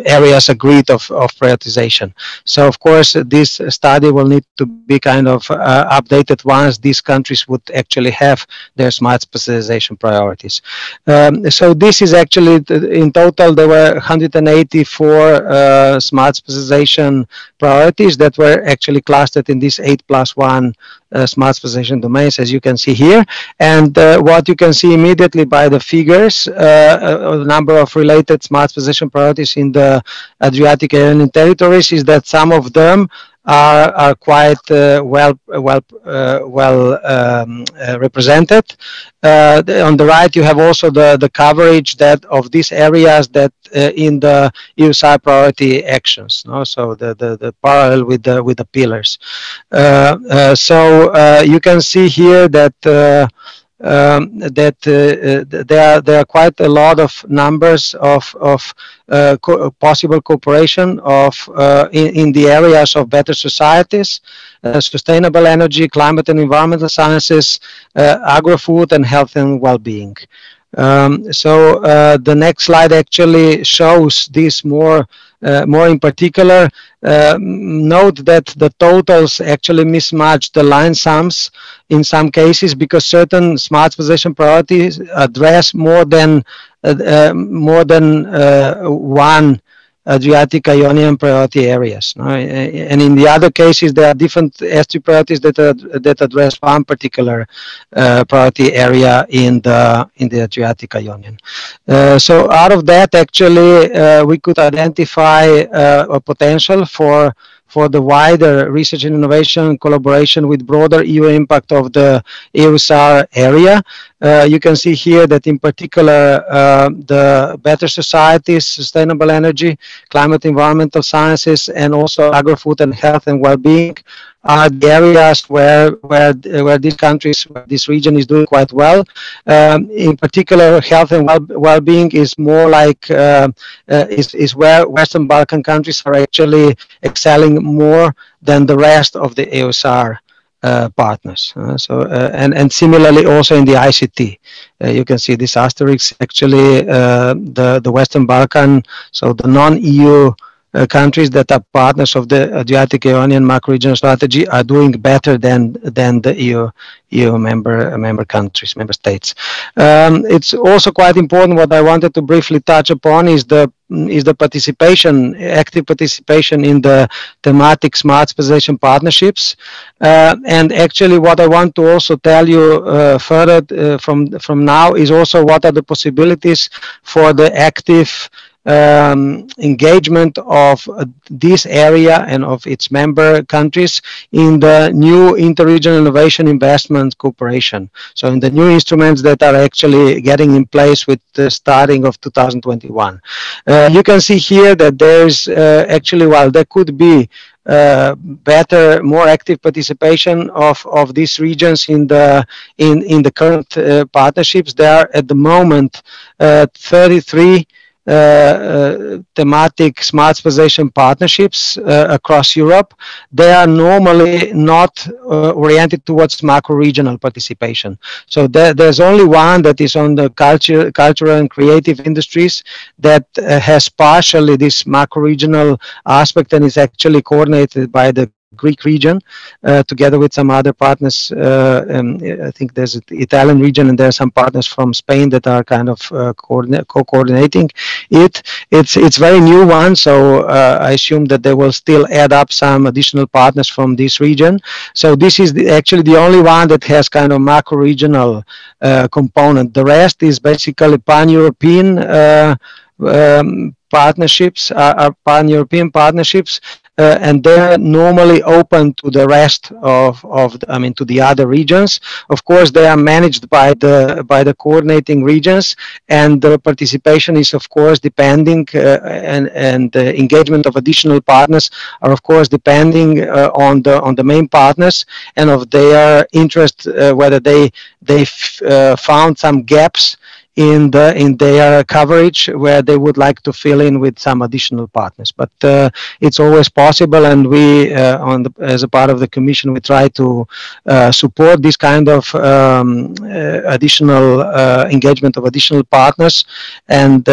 areas agreed of prioritization. So of course this study will need to be kind of updated once these countries would actually have their smart specialization priorities. So this is actually, in total there were 184 smart specialization priorities that were actually clustered in these 8+1 smart specialization domains, as you can see here. And what you can see immediately by the figures, the number of related smart specialization priorities in the Adriatic-Ionian territories, is that some of them are quite well represented. On the right, you have also the coverage that of these areas that in the EU-SAIR priority actions. No? So the parallel with the pillars. So you can see here that there are quite a lot of numbers of possible cooperation in the areas of better societies, sustainable energy, climate and environmental sciences, agri-food, and health and well-being. So the next slide actually shows this more in particular. Note that the totals actually mismatch the line sums in some cases, because certain smart specialization priorities address more than one Adriatic-Ionian priority areas, no? And in the other cases there are different S3 priorities that address one particular priority area in the Adriatic-Ionian. So out of that, actually we could identify a potential for the wider research and innovation collaboration with broader EU impact of the EU-SAIR area. You can see here that in particular the better societies, sustainable energy, climate, environmental sciences, and also agri-food and health and well-being are the areas where these countries, this region is doing quite well. In particular, health and well-being is more like is where Western Balkan countries are actually excelling more than the rest of the EU-SAIR partners. And similarly also in the ICT. You can see this asterisk, actually the Western Balkan, so the non-EU countries that are partners of the Adriatic-Ionian macro-regional strategy are doing better than the EU member countries, member states. It's also quite important. What I wanted to briefly touch upon is the participation, active participation in the thematic smart specialization partnerships. And actually, what I want to also tell you further from now is also what are the possibilities for the active engagement of this area and of its member countries in the new interregional innovation investment cooperation. So in the new instruments that are actually getting in place with the starting of 2021. You can see here that there's actually, while there could be better, more active participation of these regions in the current partnerships, there are at the moment 33 thematic smart specialization partnerships across Europe. They are normally not oriented towards macro-regional participation. So there's only one that is on the cultural and creative industries that has partially this macro-regional aspect and is actually coordinated by the Greek region, together with some other partners. I think there's the Italian region, and there are some partners from Spain that are kind of co-coordinating it. It's very new one, so I assume that they will still add up some additional partners from this region. So this is actually the only one that has kind of macro-regional component. The rest is basically pan-European partnerships, are pan-European partnerships, and they're normally open to the rest to the other regions. Of course, they are managed by the coordinating regions, and the participation is of course depending, and the engagement of additional partners are of course depending on the main partners and of their interest, whether they found some gaps in their coverage where they would like to fill in with some additional partners. But it's always possible, and we, as a part of the Commission, we try to support this kind of additional engagement of additional partners, and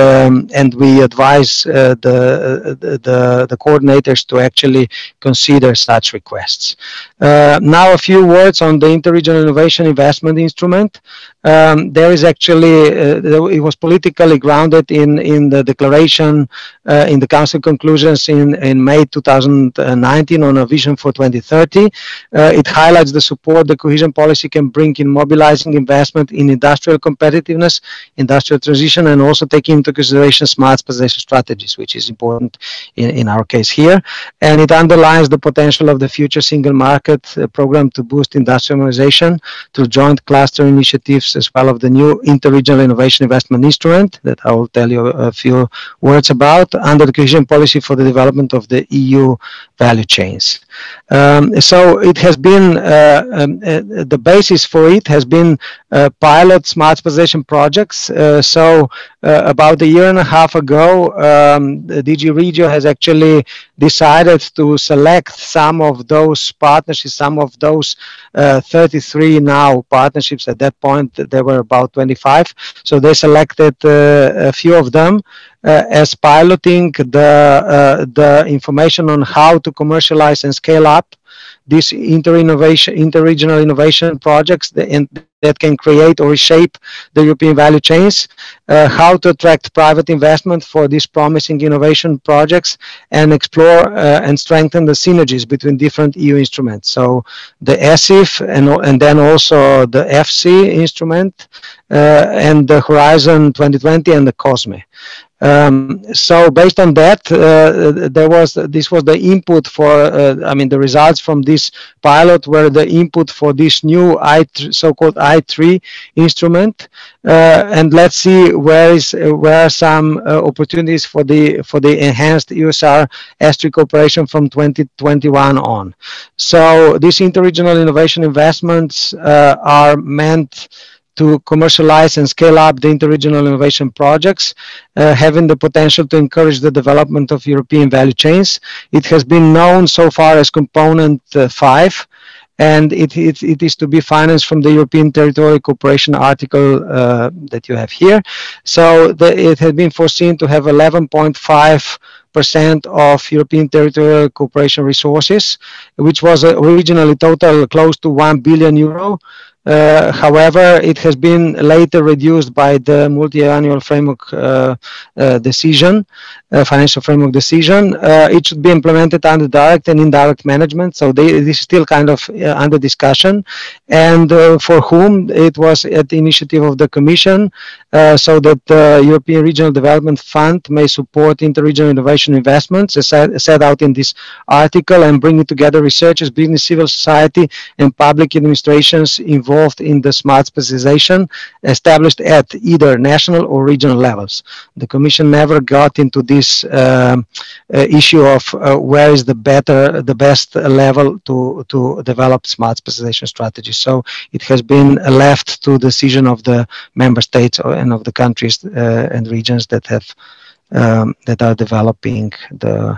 we advise the coordinators to actually consider such requests. Now a few words on the Interregional Innovation Investment Instrument. There is actually, it was politically grounded in the declaration in the Council conclusions in May 2019 on a vision for 2030. It highlights the support the cohesion policy can bring in mobilizing investment in industrial competitiveness, industrial transition, and also taking into consideration smart specialization strategies, which is important in our case here. And it underlines the potential of the future single market program to boost industrialization through joint cluster initiatives, as well as the new Interregional Innovation Investment Instrument that I will tell you a few words about under the cohesion policy for the development of the EU value chains. So it has been, the basis for it has been pilot smart specialization projects. About a year and a half ago, DG Regio has actually decided to select some of those partnerships, some of those 33 now partnerships. At that point, there were about 25. So they selected a few of them as piloting the information on how to commercialize and scale up these interregional innovation projects that can create or reshape the European value chains, how to attract private investment for these promising innovation projects, and explore and strengthen the synergies between different EU instruments. So the ESIF and then also the FC instrument and the Horizon 2020 and the COSME. So based on that, this was the input for, the results from this pilot were the input for this new so-called I3 instrument, and let's see where are some opportunities for the enhanced EUSR-ESTRI cooperation from 2021 on. So these interregional innovation investments are meant to commercialize and scale up the interregional innovation projects, having the potential to encourage the development of European value chains. It has been known so far as component 5, and it is to be financed from the European Territorial Cooperation article that you have here. So it has been foreseen to have 11.5% of European territorial cooperation resources, which was originally total close to 1 billion euro. However, it has been later reduced by the multi-annual framework decision, financial framework decision. It should be implemented under direct and indirect management. So this is still kind of under discussion, and for whom it was at the initiative of the Commission, so that the European Regional Development Fund may support interregional innovation investments as set out in this article, and bringing together researchers, business, civil society, and public administrations involved in the smart specialization established at either national or regional levels. The Commission never got into this issue of where is the best level to develop smart specialization strategies. So it has been left to decision of the member states and of the countries and regions that have that are developing the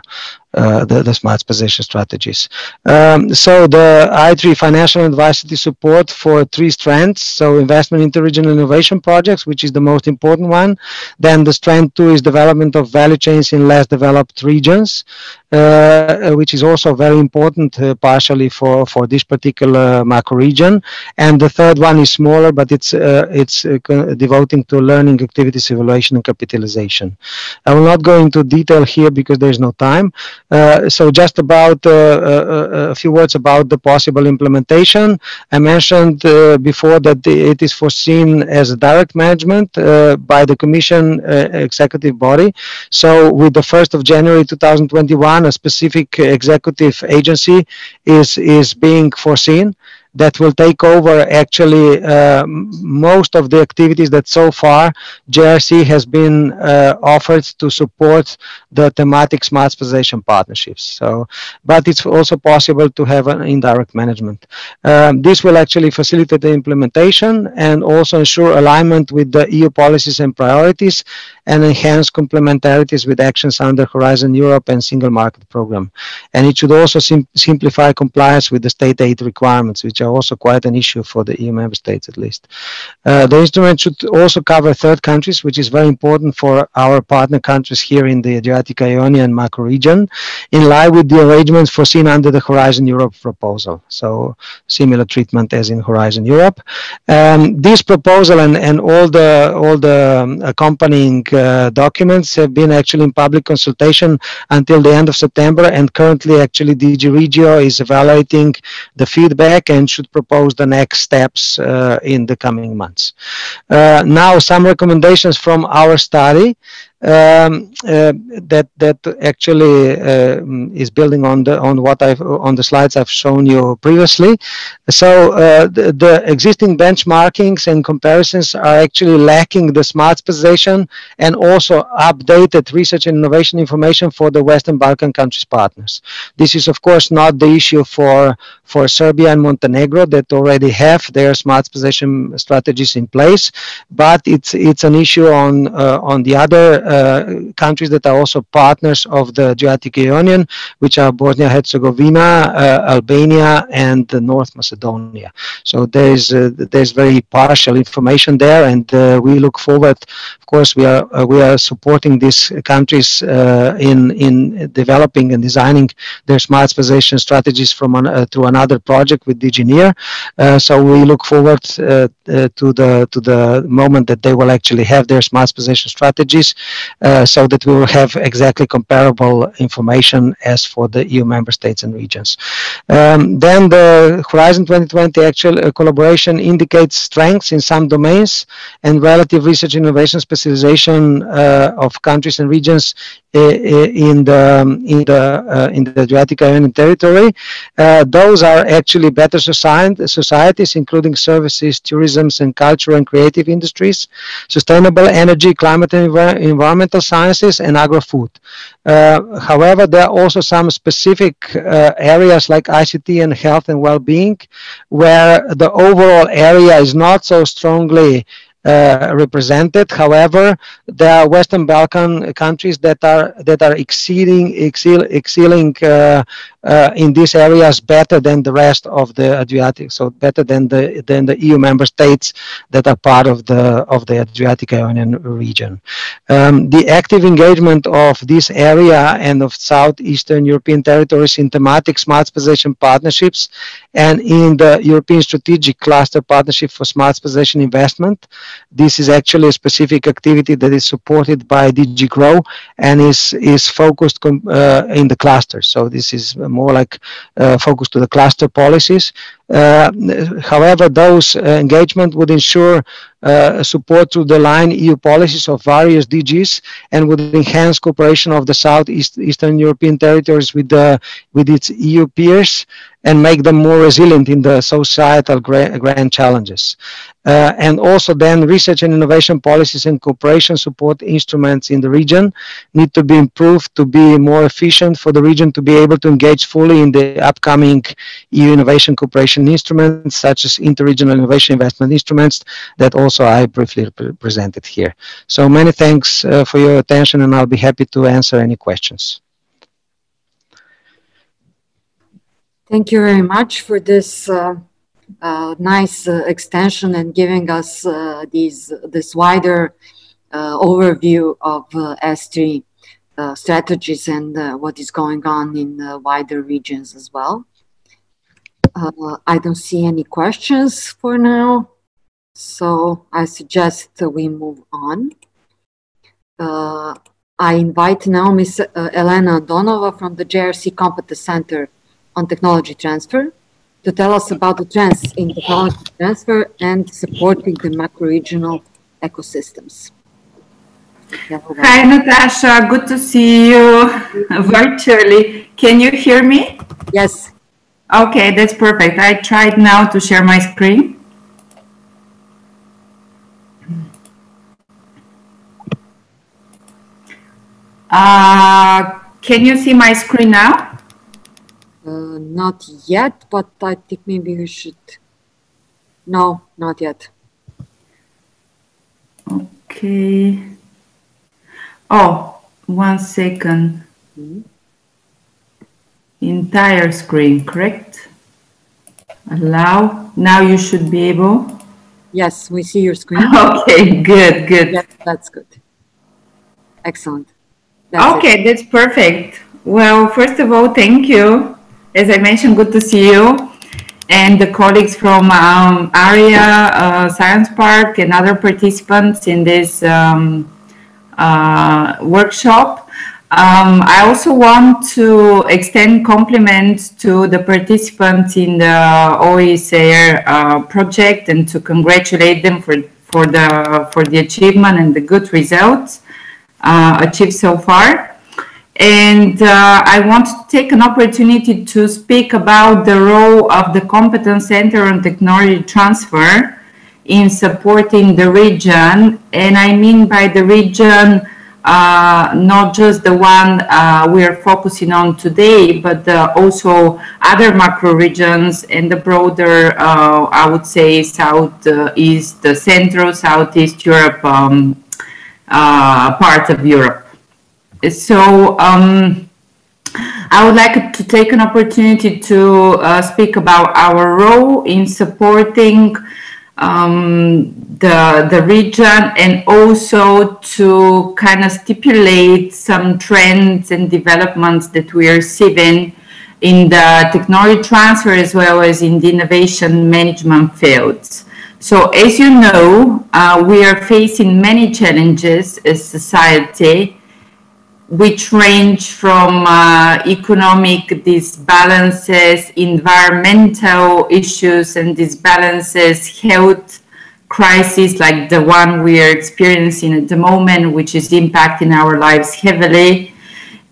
smart specialization strategies. So the I3 financial advisory support for 3 strands. So investment into regional innovation projects, which is the most important one. Then the strand 2 is development of value chains in less developed regions, which is also very important partially for this particular macro region. And the third one is smaller, but it's devoting to learning activities, evaluation, and capitalization. I will not go into detail here because there is no time. So just about a few words about the possible implementation. I mentioned before that it is foreseen as direct management by the Commission executive body. So with the 1st of January 2021, a specific executive agency is being foreseen. that will take over actually most of the activities that so far JRC has been offered to support the thematic smart specialization partnerships. So, but it's also possible to have an indirect management. This will actually facilitate the implementation and also ensure alignment with the EU policies and priorities and enhance complementarities with actions under Horizon Europe and Single Market Program. And it should also simplify compliance with the state aid requirements, which are also quite an issue for the EU member states at least. The instrument should also cover third countries, which is very important for our partner countries here in the Adriatic-Ionian macro region, in line with the arrangements foreseen under the Horizon Europe proposal. So similar treatment as in Horizon Europe. This proposal and all the accompanying documents have been actually in public consultation until the end of September, and currently actually DG Regio is evaluating the feedback and should propose the next steps in the coming months. Now some recommendations from our study. That actually is building on the slides I've shown you previously. So the existing benchmarkings and comparisons are actually lacking the smart specialization and also updated research and innovation information for the Western Balkan countries partners. This is of course not the issue for Serbia and Montenegro that already have their smart specialization strategies in place, but it's an issue on the other countries that are also partners of the Adriatic-Ionian, which are Bosnia-Herzegovina, Albania, and North Macedonia. So there's very partial information there, and we look forward. Of course, we are supporting these countries in developing and designing their smart specialization strategies through another project with DG NEAR. So we look forward to the moment that they will actually have their smart specialization strategies, so that we will have exactly comparable information as for the EU member states and regions. Then the Horizon 2020 actual collaboration indicates strengths in some domains and relative research innovation specialization of countries and regions in the Adriatic-Ionian territory. Those are actually better societies, including services, tourism, and culture and creative industries, sustainable energy, climate and environmental sciences, and agro-food. However, there are also some specific areas like ICT and health and well-being, where the overall area is not so strongly represented. However, there are Western Balkan countries that are excelling in these areas better than the rest of the Adriatic, so better than the EU member states that are part of the Adriatic-Ionian region. The active engagement of this area and of Southeastern European territories in thematic smart specialization partnerships and in the European Strategic Cluster Partnership for Smart Specialization Investment. This is actually a specific activity that is supported by DG GROW and is focused in the clusters. So this is more like focused to the cluster policies. However, those engagement would ensure support to the line EU policies of various DGs and would enhance cooperation of the Southeastern European territories with its EU peers and make them more resilient in the societal grand challenges. And also then research and innovation policies and cooperation support instruments in the region need to be improved to be more efficient for the region to be able to engage fully in the upcoming EU innovation cooperation instruments such as interregional innovation investment instruments that also I briefly presented here. So many thanks for your attention, and I'll be happy to answer any questions. Thank you very much for this nice extension and giving us this wider overview of S3 strategies and what is going on in wider regions as well. I don't see any questions for now, so I suggest we move on. I invite now Ms. Elena Donova from the JRC Competence Center on Technology Transfer to tell us about the trends in technology transfer and supporting the macro-regional ecosystems. Hi, Natasha. Good to see you virtually. Can you hear me? Yes. Okay, that's perfect. I tried now to share my screen. Can you see my screen now? Not yet, but I think maybe we should. No, not yet. Okay. Oh, 1 second. Entire screen, correct? Allow. Now you should be able. Yes, we see your screen. Okay, good, good. Yes, that's good. Excellent. Okay, that's perfect. Well, first of all, thank you. As I mentioned, good to see you and the colleagues from ARIA Science Park and other participants in this workshop. I also want to extend compliments to the participants in the OIS-AIR project and to congratulate them for the achievement and the good results achieved so far. And I want to take an opportunity to speak about the role of the Competence Center on Technology Transfer in supporting the region. And I mean by the region, not just the one we are focusing on today, but also other macro regions and the broader, I would say, Southeast, Central, Southeast Europe part of Europe. So I would like to take an opportunity to speak about our role in supporting the region, and also to kind of stipulate some trends and developments that we are seeing in the technology transfer as well as in the innovation management fields. So as you know, we are facing many challenges as society, which range from economic disbalances, environmental issues and disbalances, health crisis like the one we are experiencing at the moment, which is impacting our lives heavily.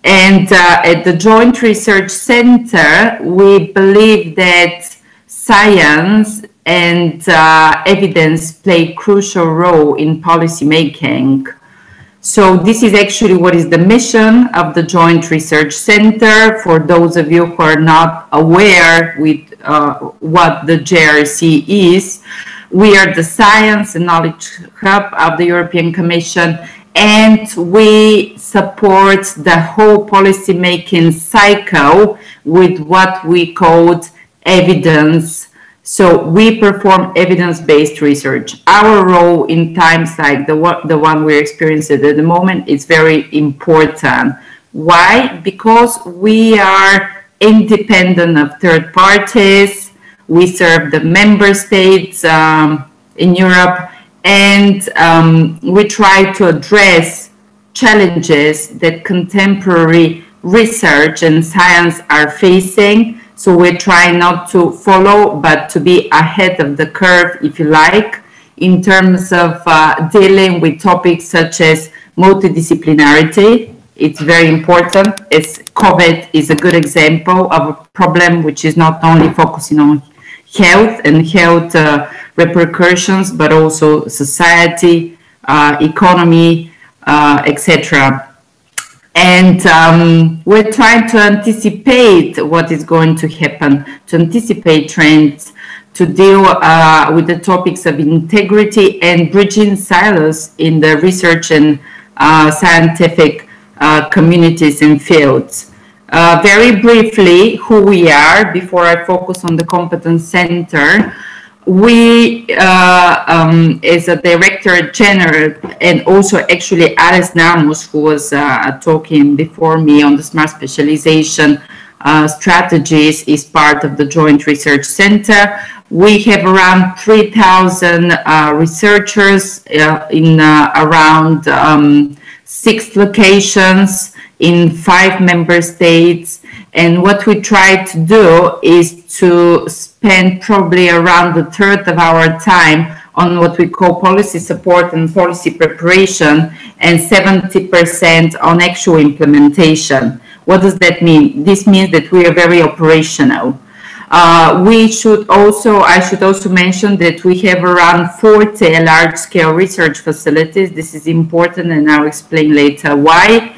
And at the Joint Research Center, we believe that science and evidence play a crucial role in policy making. So this is actually what is the mission of the Joint Research Center. For those of you who are not aware with what the JRC is, we are the science and knowledge hub of the European Commission, and we support the whole policy making cycle with what we call evidence. So we perform evidence-based research. Our role in times like the one we're experiencing at the moment is very important. Why? Because we are independent of third parties. We serve the member states in Europe, and we try to address challenges that contemporary research and science are facing. So we're trying not to follow, but to be ahead of the curve, if you like, in terms of dealing with topics such as multidisciplinarity. It's very important, as COVID is a good example of a problem which is not only focusing on health and health repercussions, but also society, economy, etc. And we're trying to anticipate what is going to happen, to anticipate trends, to deal with the topics of integrity and bridging silos in the research and scientific communities and fields. Very briefly, who we are, before I focus on the Competence Center. We, as a Director General, and also actually Alice Namos, who was talking before me on the smart specialization strategies, is part of the Joint Research Center. We have around 3,000 researchers in around 6 locations in 5 member states. And what we try to do is to spend probably around a third of our time on what we call policy support and policy preparation, and 70% on actual implementation. What does that mean? This means that we are very operational. I should also mention that we have around 40 large-scale research facilities. This is important, and I'll explain later why.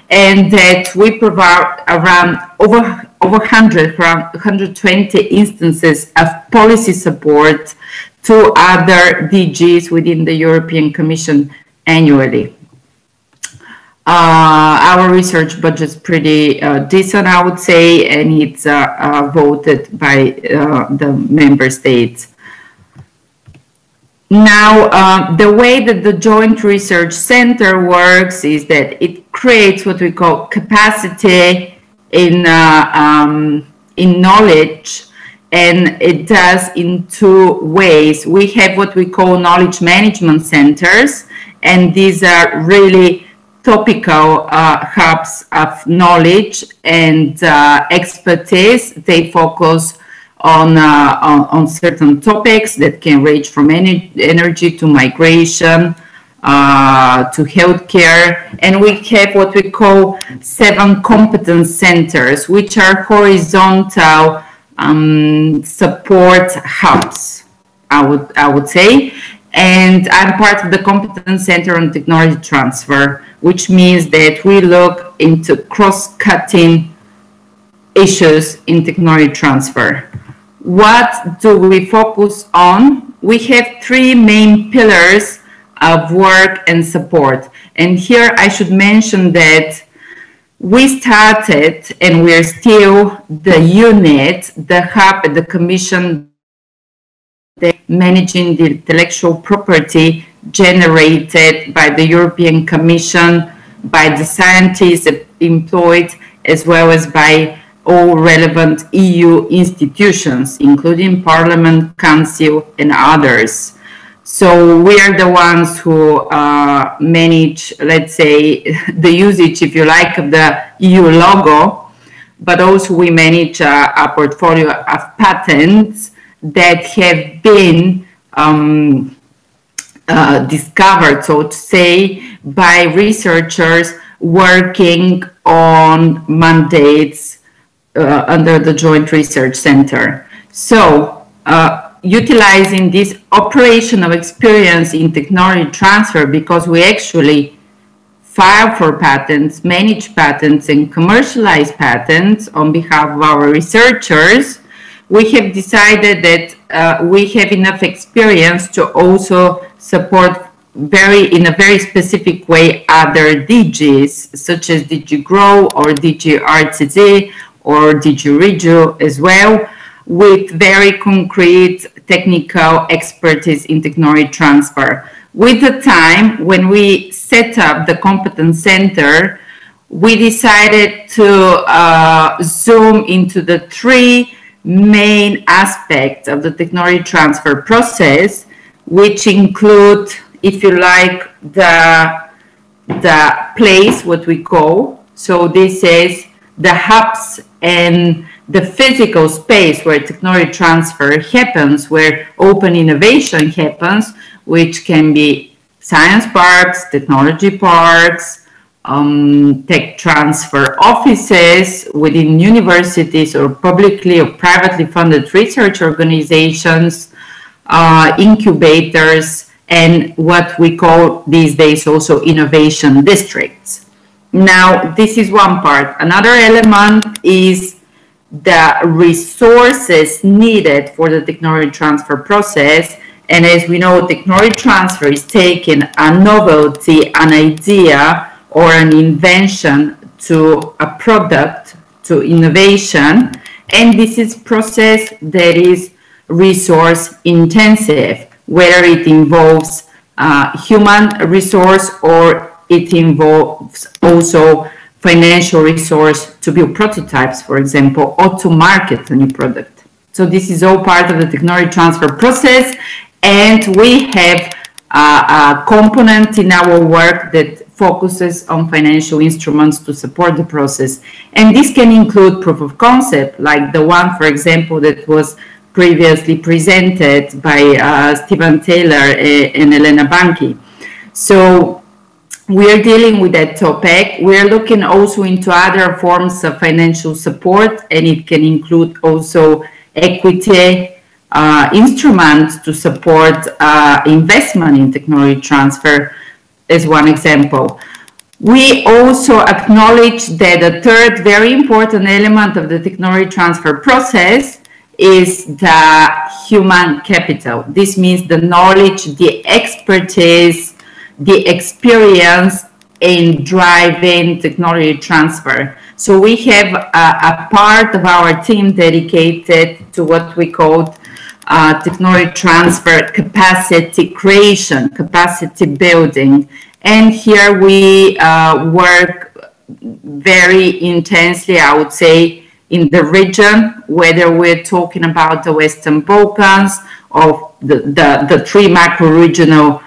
And that we provide around over 120 instances of policy support to other DGs within the European Commission annually. Our research budget is pretty decent, I would say, and it's voted by the member states. Now, the way that the Joint Research Center works is that it creates what we call capacity in knowledge, and it does in two ways. We have what we call knowledge management centers, and these are really topical hubs of knowledge and expertise. They focus on certain topics that can range from energy to migration to healthcare. And we have what we call 7 competence centers, which are horizontal support hubs, I would say. And I'm part of the Competence Center on Technology Transfer, which means that we look into cross-cutting issues in technology transfer. What do we focus on? We have 3 main pillars of work and support. And here I should mention that we started, and we're still the unit, the hub at the Commission managing the intellectual property generated by the European Commission, by the scientists employed, as well as by all relevant EU institutions, including Parliament, Council, and others. So we are the ones who manage, let's say, the usage, if you like, of the EU logo, but also we manage a portfolio of patents that have been discovered, so to say, by researchers working on mandates under the Joint Research Center. So, utilizing this operational experience in technology transfer, because we actually file for patents, manage patents, and commercialize patents on behalf of our researchers, we have decided that we have enough experience to also support in a very specific way other DGs, such as DG Grow or DG RTD or DG Regio as well, with very concrete technical expertise in technology transfer. With the time, when we set up the competence center, we decided to zoom into the 3 main aspects of the technology transfer process, which include, if you like, the place, what we call. So this is the hubs and the physical space where technology transfer happens, where open innovation happens, which can be science parks, technology parks, tech transfer offices within universities or publicly or privately funded research organizations, incubators, and what we call these days also innovation districts. Now, this is one part. Another element is the resources needed for the technology transfer process. And as we know, technology transfer is taking a novelty, an idea, or an invention to a product, to innovation. And this is a process that is resource intensive, whether it involves human resource or it involves also financial resource to build prototypes, for example, or to market a new product. So this is all part of the technology transfer process, and we have a component in our work that focuses on financial instruments to support the process. And this can include proof of concept, like the one, for example, that was previously presented by Stephen Taylor and Elena Banchi. So we are dealing with that topic. We are looking also into other forms of financial support, and it can include also equity instruments to support investment in technology transfer as one example. We also acknowledge that a third very important element of the technology transfer process is the human capital. This means the knowledge, the expertise, the experience in driving technology transfer. So we have a part of our team dedicated to what we call technology transfer capacity creation, capacity building. And here we work very intensely, I would say, in the region, whether we're talking about the Western Balkans or the three macro-regional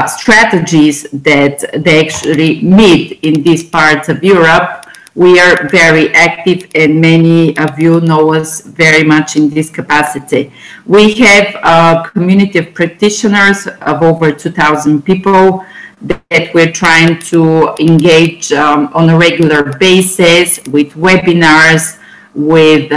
strategies that they actually meet in these parts of Europe. We are very active, and many of you know us very much in this capacity. We have a community of practitioners of over 2,000 people that we're trying to engage on a regular basis with webinars, with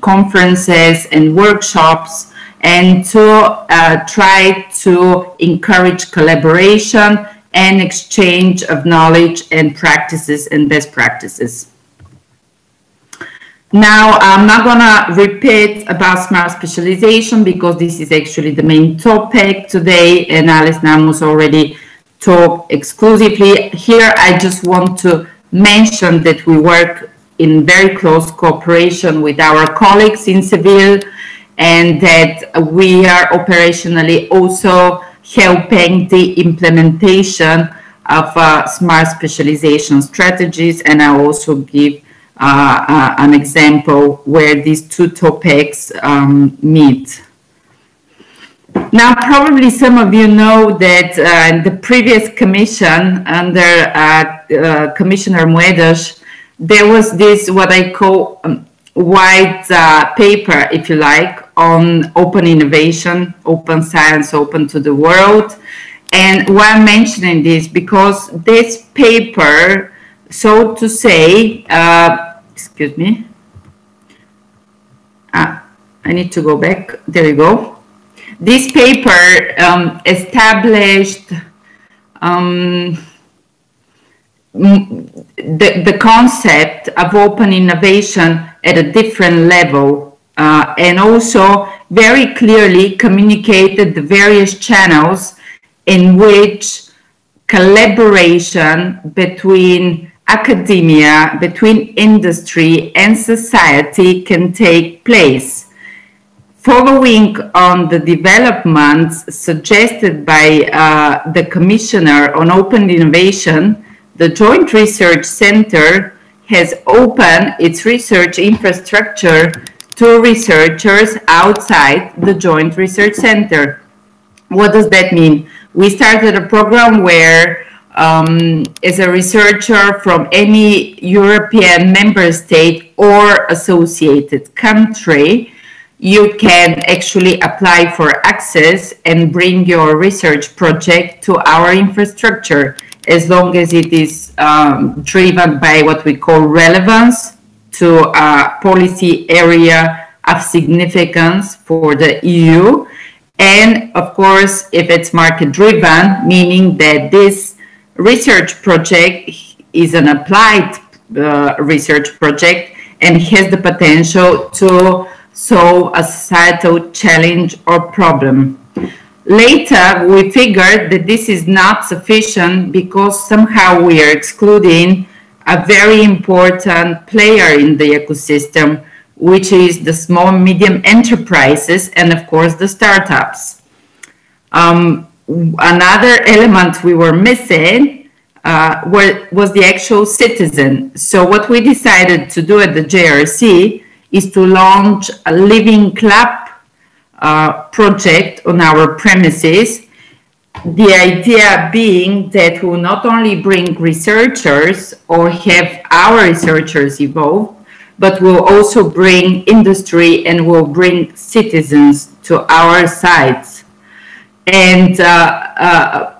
conferences and workshops, and to try to encourage collaboration and exchange of knowledge and practices and best practices. Now, I'm not going to repeat about smart specialization because this is actually the main topic today, and Alice Namus already talked exclusively. Here, I just want to mention that we work in very close cooperation with our colleagues in Seville, and that we are operationally also helping the implementation of smart specialization strategies. And I also give an example where these two topics meet. Now, probably some of you know that in the previous commission under Commissioner Moedas, there was this what I call white paper, if you like, on open innovation, open science, open to the world. And why I'm mentioning this, because this paper, so to say, excuse me, I need to go back, there you go. This paper established the concept of open innovation at a different level, and also very clearly communicated the various channels in which collaboration between academia, between industry and society can take place. Following on the developments suggested by the Commissioner on Open Innovation, the Joint Research Center has opened its research infrastructure to researchers outside the Joint Research Center. What does that mean? We started a program where, as a researcher from any European member state or associated country, you can actually apply for access and bring your research project to our infrastructure, as long as it is driven by what we call relevance to a policy area of significance for the EU. And of course, if it's market driven, meaning that this research project is an applied research project and has the potential to solve a societal challenge or problem. Later, we figured that this is not sufficient because somehow we are excluding a very important player in the ecosystem, which is the small and medium enterprises and, of course, the startups. Another element we were missing was the actual citizen. So what we decided to do at the JRC is to launch a living club project on our premises. The idea being that we will not only bring researchers or have our researchers involved, but we'll also bring industry and we'll bring citizens to our sites. And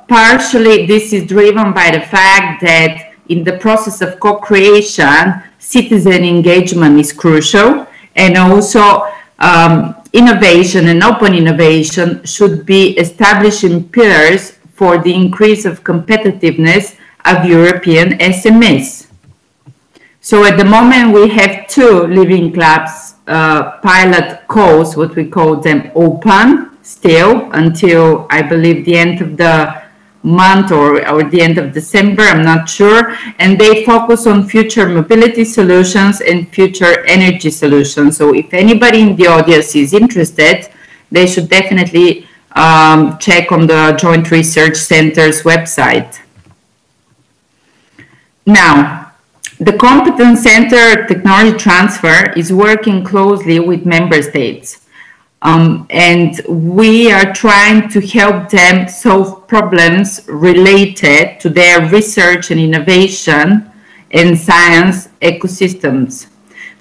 partially this is driven by the fact that in the process of co-creation, citizen engagement is crucial, and also innovation and open innovation should be establishing pillars for the increase of competitiveness of European SMEs. So at the moment we have 2 living clubs pilot calls, what we call them open still until I believe the end of the month or the end of December, I'm not sure, and they focus on future mobility solutions and future energy solutions. So if anybody in the audience is interested, they should definitely check on the Joint Research Center's website. Now, the Competence Center Technology Transfer is working closely with member states. And we are trying to help them solve problems related to their research and innovation in science ecosystems.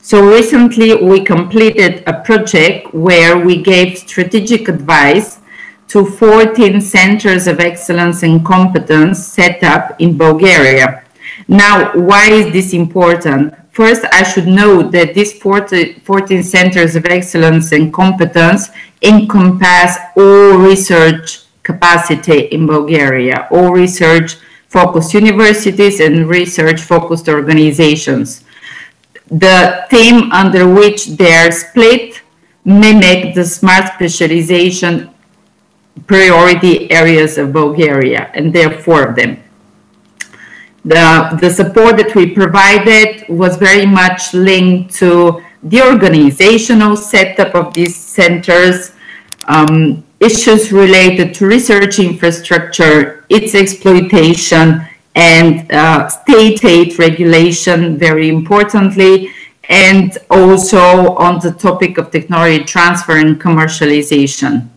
So recently we completed a project where we gave strategic advice to 14 centers of excellence and competence set up in Bulgaria. Now, why is this important? First, I should note that these 14 centers of excellence and competence encompass all research capacity in Bulgaria, all research-focused universities and research-focused organizations. The theme under which they are split mimic the smart specialization priority areas of Bulgaria, and there are 4 of them. The support that we provided was very much linked to the organizational setup of these centers, issues related to research infrastructure, its exploitation, and state aid regulation, very importantly, and also on the topic of technology transfer and commercialization.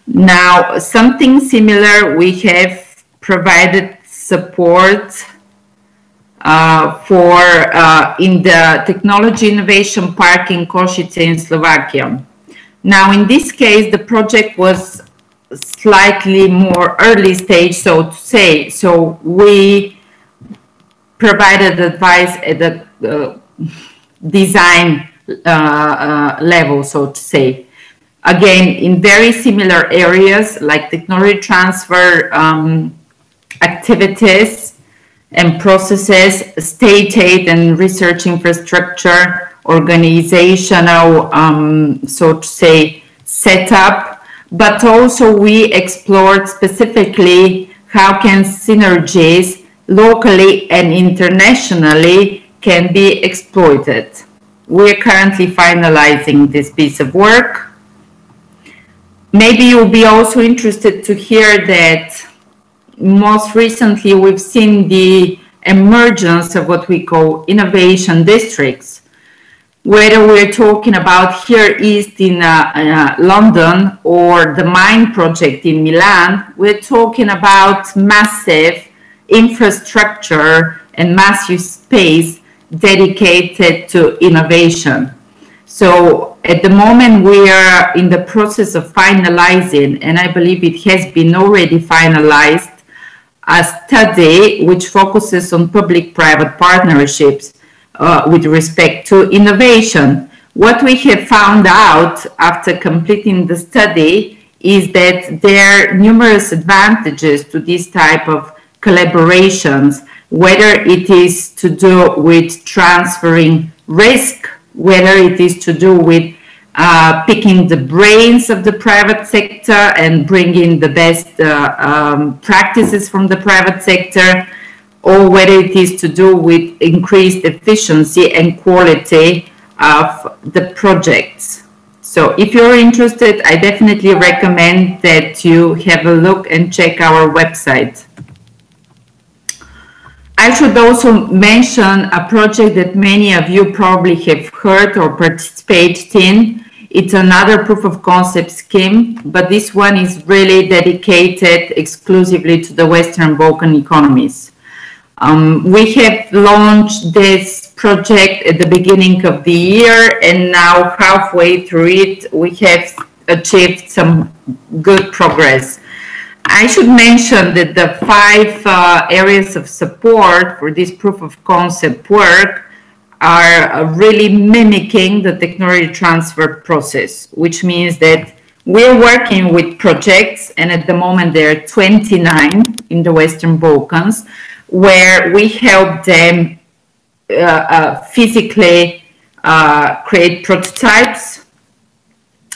Now, something similar, we have provided support in the Technology Innovation Park in Košice in Slovakia. Now, in this case, the project was slightly more early stage, so to say. So we provided advice at the design level, so to say. Again, in very similar areas like technology transfer, activities and processes, state aid and research infrastructure, organizational, so to say, setup, but also we explored specifically how can synergies locally and internationally can be exploited. We're currently finalizing this piece of work. Maybe you'll be also interested to hear that most recently, we've seen the emergence of what we call innovation districts. Whether we're talking about here east in London or the Mine project in Milan, we're talking about massive infrastructure and massive space dedicated to innovation. So at the moment, we are in the process of finalizing, and I believe it has been already finalized, a study which focuses on public-private partnerships with respect to innovation. What we have found out after completing the study is that there are numerous advantages to this type of collaborations, whether it is to do with transferring risk, whether it is to do with picking the brains of the private sector and bringing the best practices from the private sector, or whether it is to do with increased efficiency and quality of the projects. So if you're interested, I definitely recommend that you have a look and check our website. I should also mention a project that many of you probably have heard or participated in. It's another proof of concept scheme, but this one is really dedicated exclusively to the Western Balkan economies. We have launched this project at the beginning of the year, and now halfway through it, we have achieved some good progress. I should mention that the 5 areas of support for this proof of concept work are really mimicking the technology transfer process, which means that we're working with projects, and at the moment there are 29 in the Western Balkans, where we help them physically create prototypes.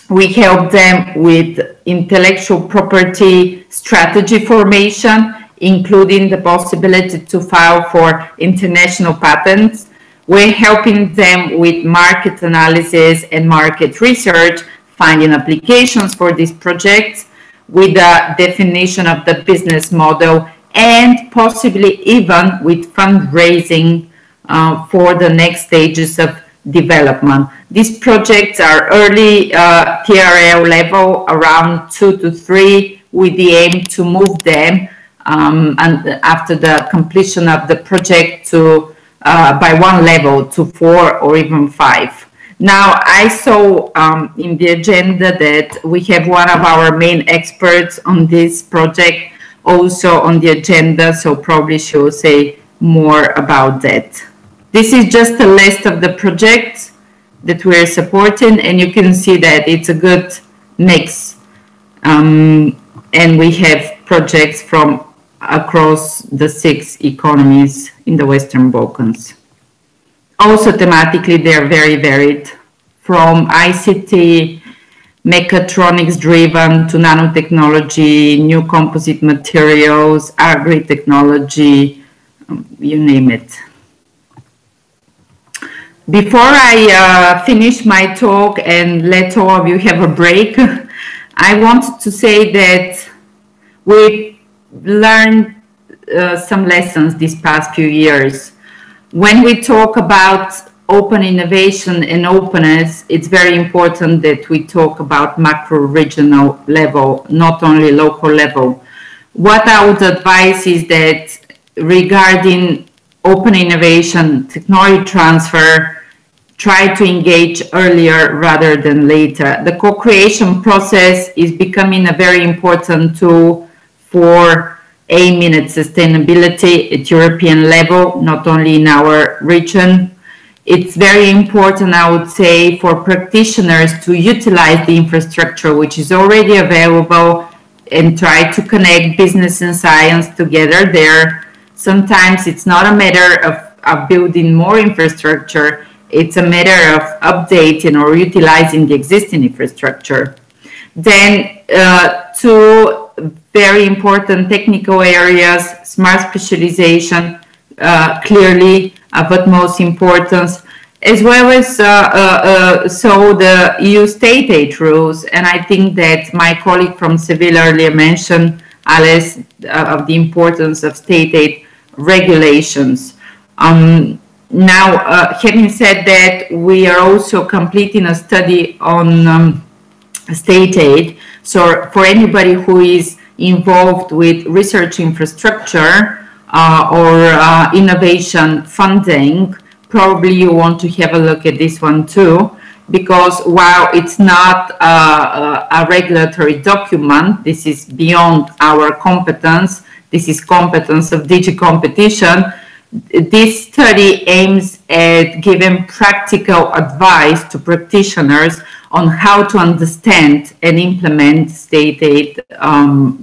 We help them with intellectual property strategy formation, including the possibility to file for international patents. We're helping them with market analysis and market research, finding applications for these projects, with the definition of the business model, and possibly even with fundraising for the next stages of development. These projects are early TRL level, around 2 to 3, with the aim to move them and after the completion of the project to by 1 level to 4 or even 5. Now, I saw in the agenda that we have one of our main experts on this project also on the agenda, so probably she will say more about that. This is just a list of the projects that we're supporting, and you can see that it's a good mix. And we have projects from across the 6 economies in the Western Balkans. Also thematically, they are very varied, from ICT, mechatronics driven to nanotechnology, new composite materials, agri-technology, you name it. Before I finish my talk and let all of you have a break, I want to say that we've learned some lessons these past few years. When we talk about open innovation and openness, it's very important that we talk about macro-regional level, not only local level. What I would advise is that regarding open innovation, technology transfer, try to engage earlier rather than later. The co-creation process is becoming a very important tool for aiming at sustainability at European level, not only in our region. It's very important, I would say, for practitioners to utilize the infrastructure which is already available and try to connect business and science together there. Sometimes it's not a matter of building more infrastructure, it's a matter of updating or utilizing the existing infrastructure. Then 2 very important technical areas, smart specialization, clearly of utmost importance, as well as so the EU state aid rules. And I think that my colleague from Seville earlier mentioned, Alice, of the importance of state aid regulations. Now, having said that, we are also completing a study on state aid. So for anybody who is involved with research infrastructure or innovation funding, probably you want to have a look at this one too, because while it's not a regulatory document, this is beyond our competence, this is competence of DG Competition. This study aims at giving practical advice to practitioners on how to understand and implement state aid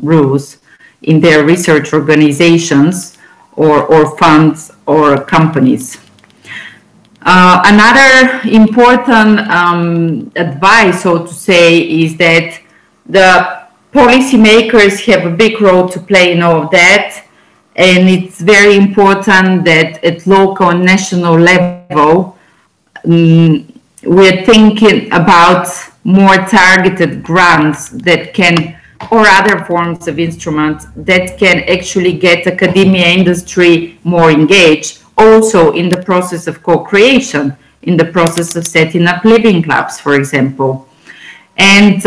rules in their research organizations or funds or companies. Another important advice, so to say, is that the policymakers have a big role to play in all of that. And it's very important that at local and national level, we're thinking about more targeted grants that can, or other forms of instruments that can actually get academia industry more engaged, also in the process of co-creation, in the process of setting up living clubs, for example. And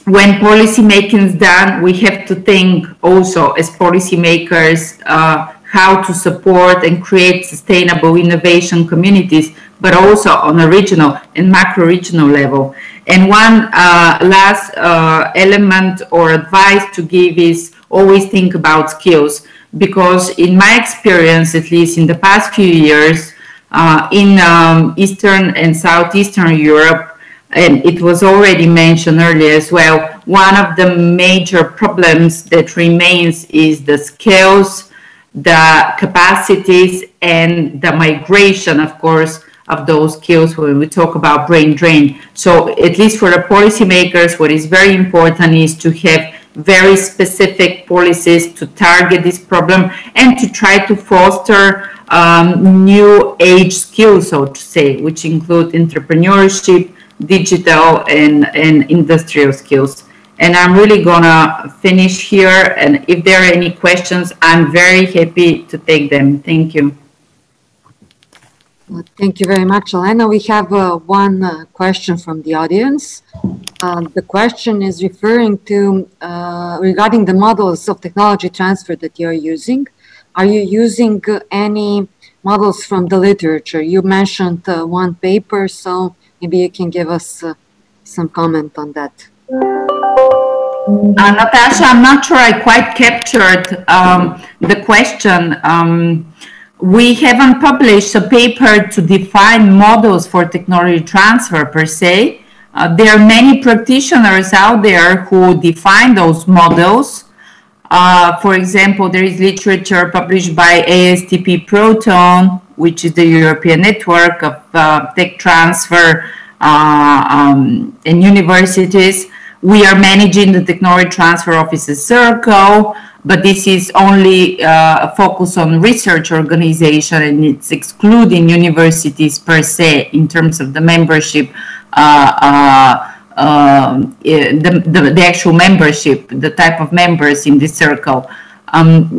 when policy making is done, we have to think also as policymakers how to support and create sustainable innovation communities, but also on a regional and macro-regional level. And one last element or advice to give is always think about skills, because in my experience, at least in the past few years, in Eastern and Southeastern Europe, and it was already mentioned earlier as well, one of the major problems that remains is the skills, the capacities, and the migration, of course, of those skills when we talk about brain drain. So at least for the policymakers, what is very important is to have very specific policies to target this problem and to try to foster new age skills, so to say, which include entrepreneurship, digital and industrial skills. And I'm really gonna finish here, and if there are any questions, I'm very happy to take them. Thank you. Thank you very much, Elena. We have one question from the audience. The question is referring to regarding the models of technology transfer that you're using. Are you using any models from the literature? You mentioned one paper, so maybe you can give us some comment on that. Natasha, I'm not sure I quite captured the question. We haven't published a paper to define models for technology transfer per se. There are many practitioners out there who define those models. For example, there is literature published by ASTP Proton, which is the European network of tech transfer and universities. We are managing the Technology Transfer Offices Circle, but this is only a focus on research organization, and it's excluding universities per se in terms of the membership, the actual membership, the type of members in this circle.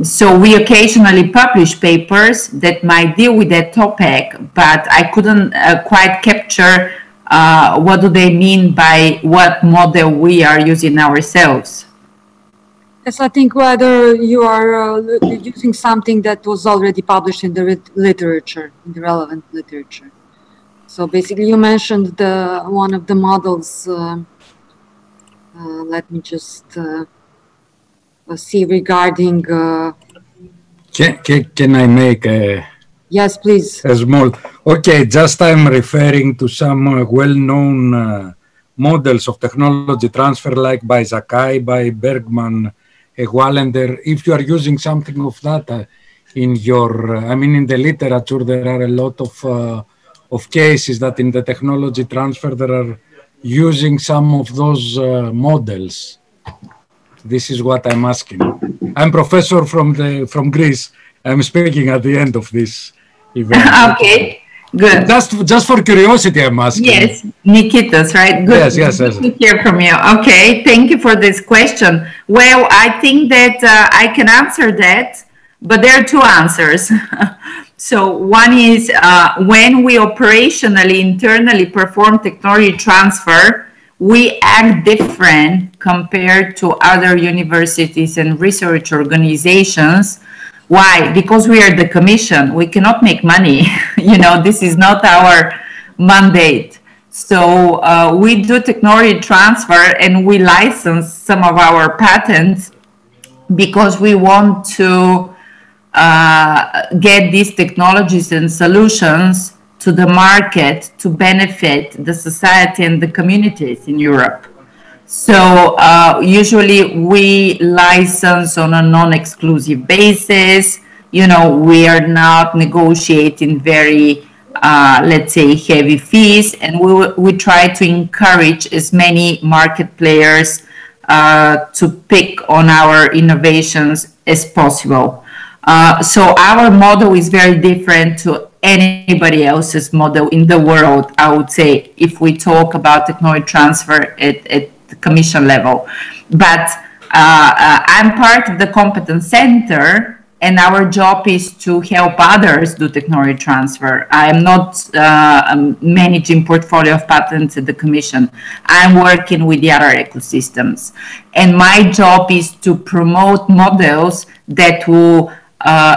So we occasionally publish papers that might deal with that topic, but I couldn't quite capture what do they mean by what model we are using ourselves. Yes, I think whether you are using something that was already published in the literature, in the relevant literature. So basically you mentioned one of the models, let me just see regarding... Can I make a... Yes, please. A small... Okay, just I'm referring to some well-known models of technology transfer, like by Sakai, by Bergman, Wallender. If you are using something of that in your, I mean, in the literature, there are a lot of cases that in the technology transfer, there are using some of those models. This is what I'm asking. I'm professor from Greece. I'm speaking at the end of this event. Okay. Good. Just for curiosity, I'm asking. Yes, Nikitas, right? Good. Yes. Good to hear from you. Okay, thank you for this question. Well, I think that I can answer that, but there are two answers. So one is when we operationally, internally perform technology transfer, we act different compared to other universities and research organizations. Why? Because we are the commission. We cannot make money. You know, this is not our mandate. So we do technology transfer and we license some of our patents because we want to get these technologies and solutions to the market to benefit the society and the communities in Europe. So usually we license on a non-exclusive basis. You know, we are not negotiating very, let's say, heavy fees, and we try to encourage as many market players to pick on our innovations as possible. So our model is very different to anybody else's model in the world, I would say, if we talk about technology transfer at the commission level. But I'm part of the competence center, and our job is to help others do technology transfer. I'm not managing portfolio of patents at the commission. I'm working with the other ecosystems. And my job is to promote models that will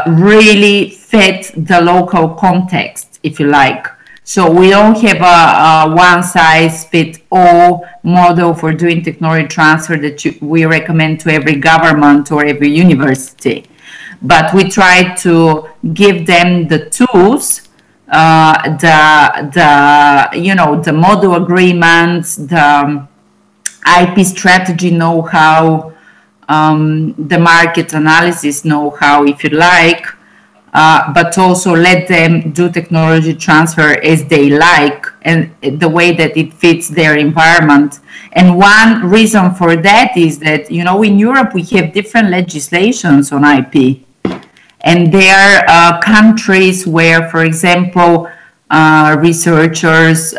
really fit the local context, if you like. So we don't have a one-size-fits-all model for doing technology transfer that we recommend to every government or every university. But we try to give them the tools the model agreements, the IP strategy know-how, the market analysis know-how, if you like, but also let them do technology transfer as they like and the way that it fits their environment. And one reason for that is that, in Europe we have different legislations on IP. And there are countries where, for example, researchers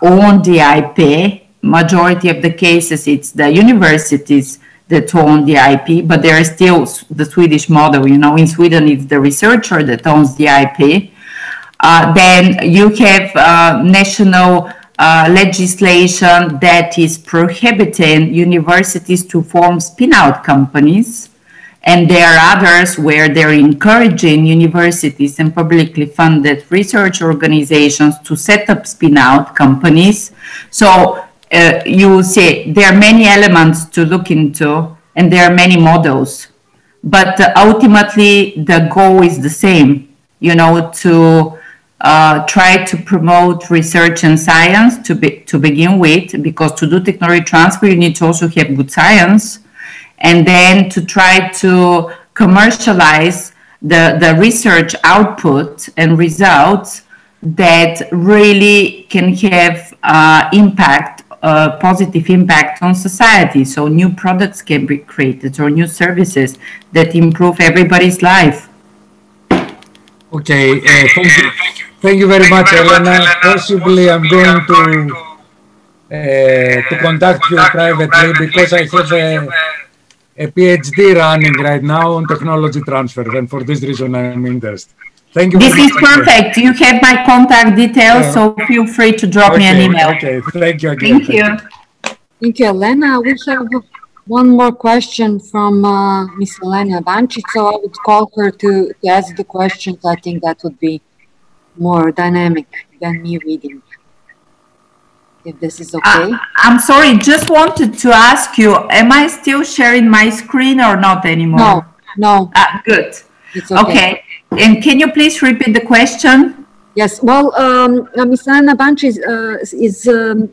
own the IP. Majority of the cases, it's the universities that own the IP, but there is still the Swedish model. In Sweden, it's the researcher that owns the IP. Then you have national legislation that is prohibiting universities to form spin-out companies. And there are others where they're encouraging universities and publicly funded research organizations to set up spin-out companies. So you will see there are many elements to look into, and there are many models. But ultimately, the goal is the same, to try to promote research and science to begin with, because to do technology transfer, you need to also have good science. And then to try to commercialize the research output and results that really can have positive impact on society. So new products can be created or new services that improve everybody's life. Okay, thank you very much, Elena. Possibly I'm going to contact you privately because I have a PhD running right now on technology transfer, and for this reason I'm interested. Thank you. This is perfect. You have my contact details, so feel free to drop me an email. Okay, thank you again. Thank you. Thank you, Elena. We have one more question from Ms. Elena Bancic, so I would call her to ask the questions. I think that would be more dynamic than me reading. If this is okay. I'm sorry, just wanted to ask you, am I still sharing my screen or not anymore? No. Good. It's okay. And can you please repeat the question? Yes. Well, Ms. Elena Bancic is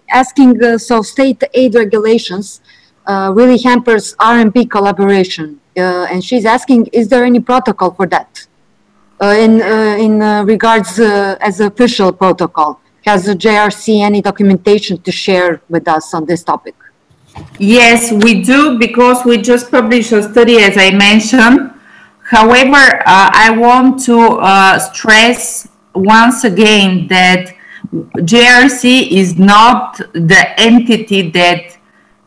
asking, so state aid regulations really hampers R&D collaboration. And she's asking, is there any protocol for that? In regards as official protocol? Has the JRC any documentation to share with us on this topic? Yes, we do, because we just published a study, as I mentioned. However, I want to stress once again that JRC is not the entity that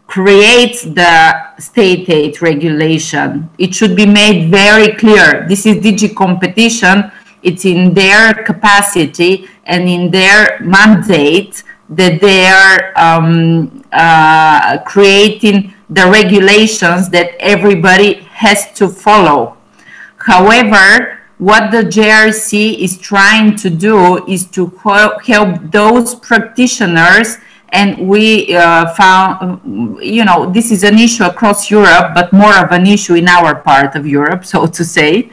creates the state aid regulation. It should be made very clear. This is DG Competition. It's in their capacity and in their mandate that they are creating the regulations that everybody has to follow. However, what the JRC is trying to do is to help those practitioners, and we found, this is an issue across Europe, but more of an issue in our part of Europe, so to say.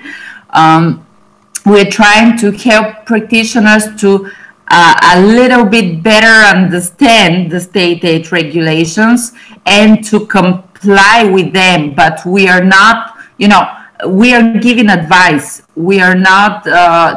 We're trying to help practitioners to a little bit better understand the state aid regulations and to comply with them. But we are not, we are giving advice. We are not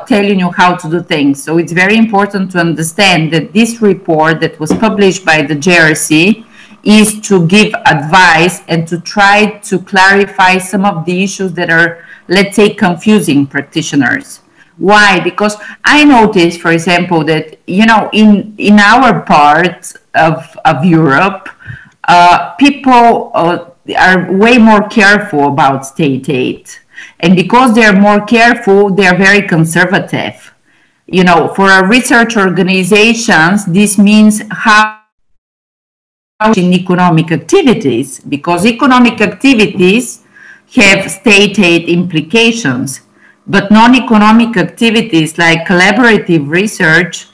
telling you how to do things. So it's very important to understand that this report that was published by the JRC is to give advice and to try to clarify some of the issues that are, let's say, confusing practitioners. Why? Because I noticed, for example, that, in our part of Europe, people are way more careful about state aid. And because they're more careful, they're very conservative. For our research organizations, this means how in economic activities, because economic activities have state aid implications. But non-economic activities like collaborative research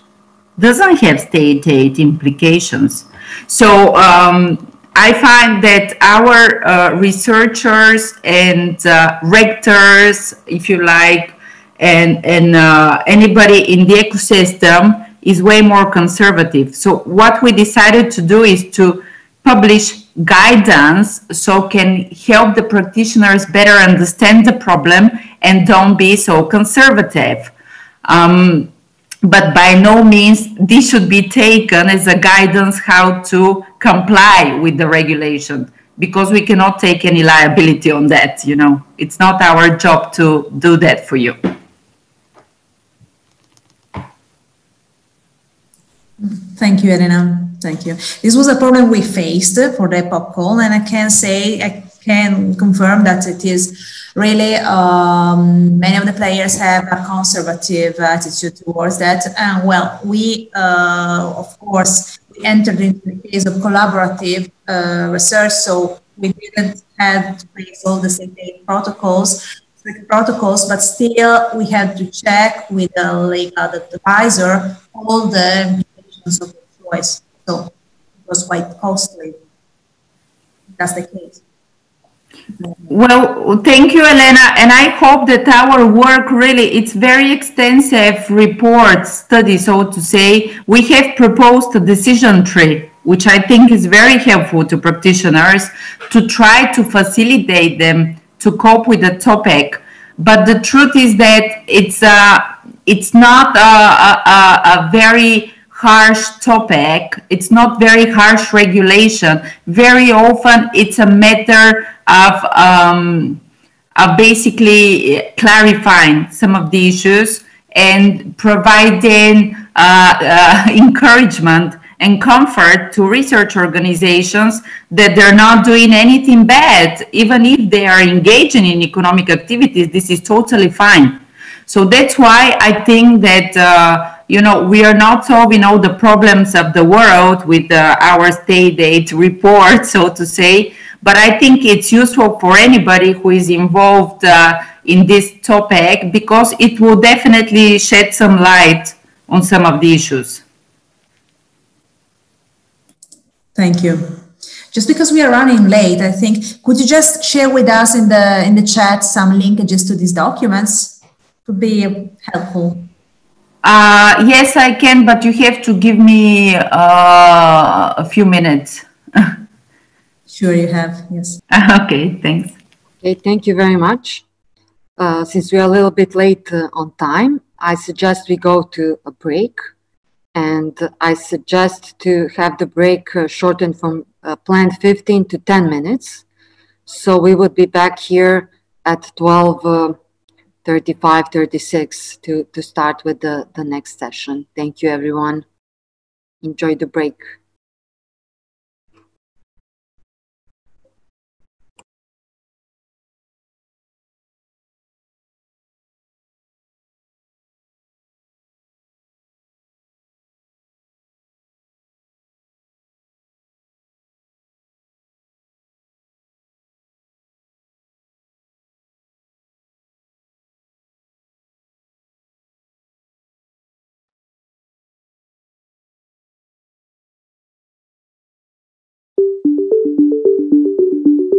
doesn't have state aid implications. So I find that our researchers and rectors, if you like, and anybody in the ecosystem is way more conservative. So what we decided to do is to publish guidance so can help the practitioners better understand the problem and don't be so conservative. But by no means this should be taken as a guidance how to comply with the regulation, because we cannot take any liability on that, you know. It's not our job to do that for you. Thank you, Elena. Thank you. This was a problem we faced for the EPOC call, and I can confirm that it is really, many of the players have a conservative attitude towards that. And well, we, of course, we entered into the case of collaborative research, so we didn't have to face all the same protocols, but still we had to check with the legal advisor all the implications of the choice. So it was quite costly. That's the case. Well, thank you, Elena, and I hope that our work really, it's very extensive report study, so to say. We have proposed a decision tree, which I think is very helpful to practitioners to try to facilitate them to cope with the topic. But the truth is that it's not a very harsh topic. It's not very harsh regulation. Very often it's a matter of basically clarifying some of the issues and providing encouragement and comfort to research organizations that they're not doing anything bad. Even if they are engaging in economic activities, this is totally fine. So that's why I think that you know, we are not solving all the problems of the world with our state aid report, so to say, but I think it's useful for anybody who is involved in this topic, because it will definitely shed some light on some of the issues. Thank you. Just because we are running late, I think, could you just share with us in the chat some linkages to these documents? To be helpful. Yes, I can, but you have to give me a few minutes. Sure, you have, yes. Okay, thanks. Okay, thank you very much. Since we are a little bit late on time, I suggest we go to a break. And I suggest to have the break shortened from planned 15 to 10 minutes. So we would be back here at 12:35, 36 to start with the next session. Thank you, everyone. Enjoy the break.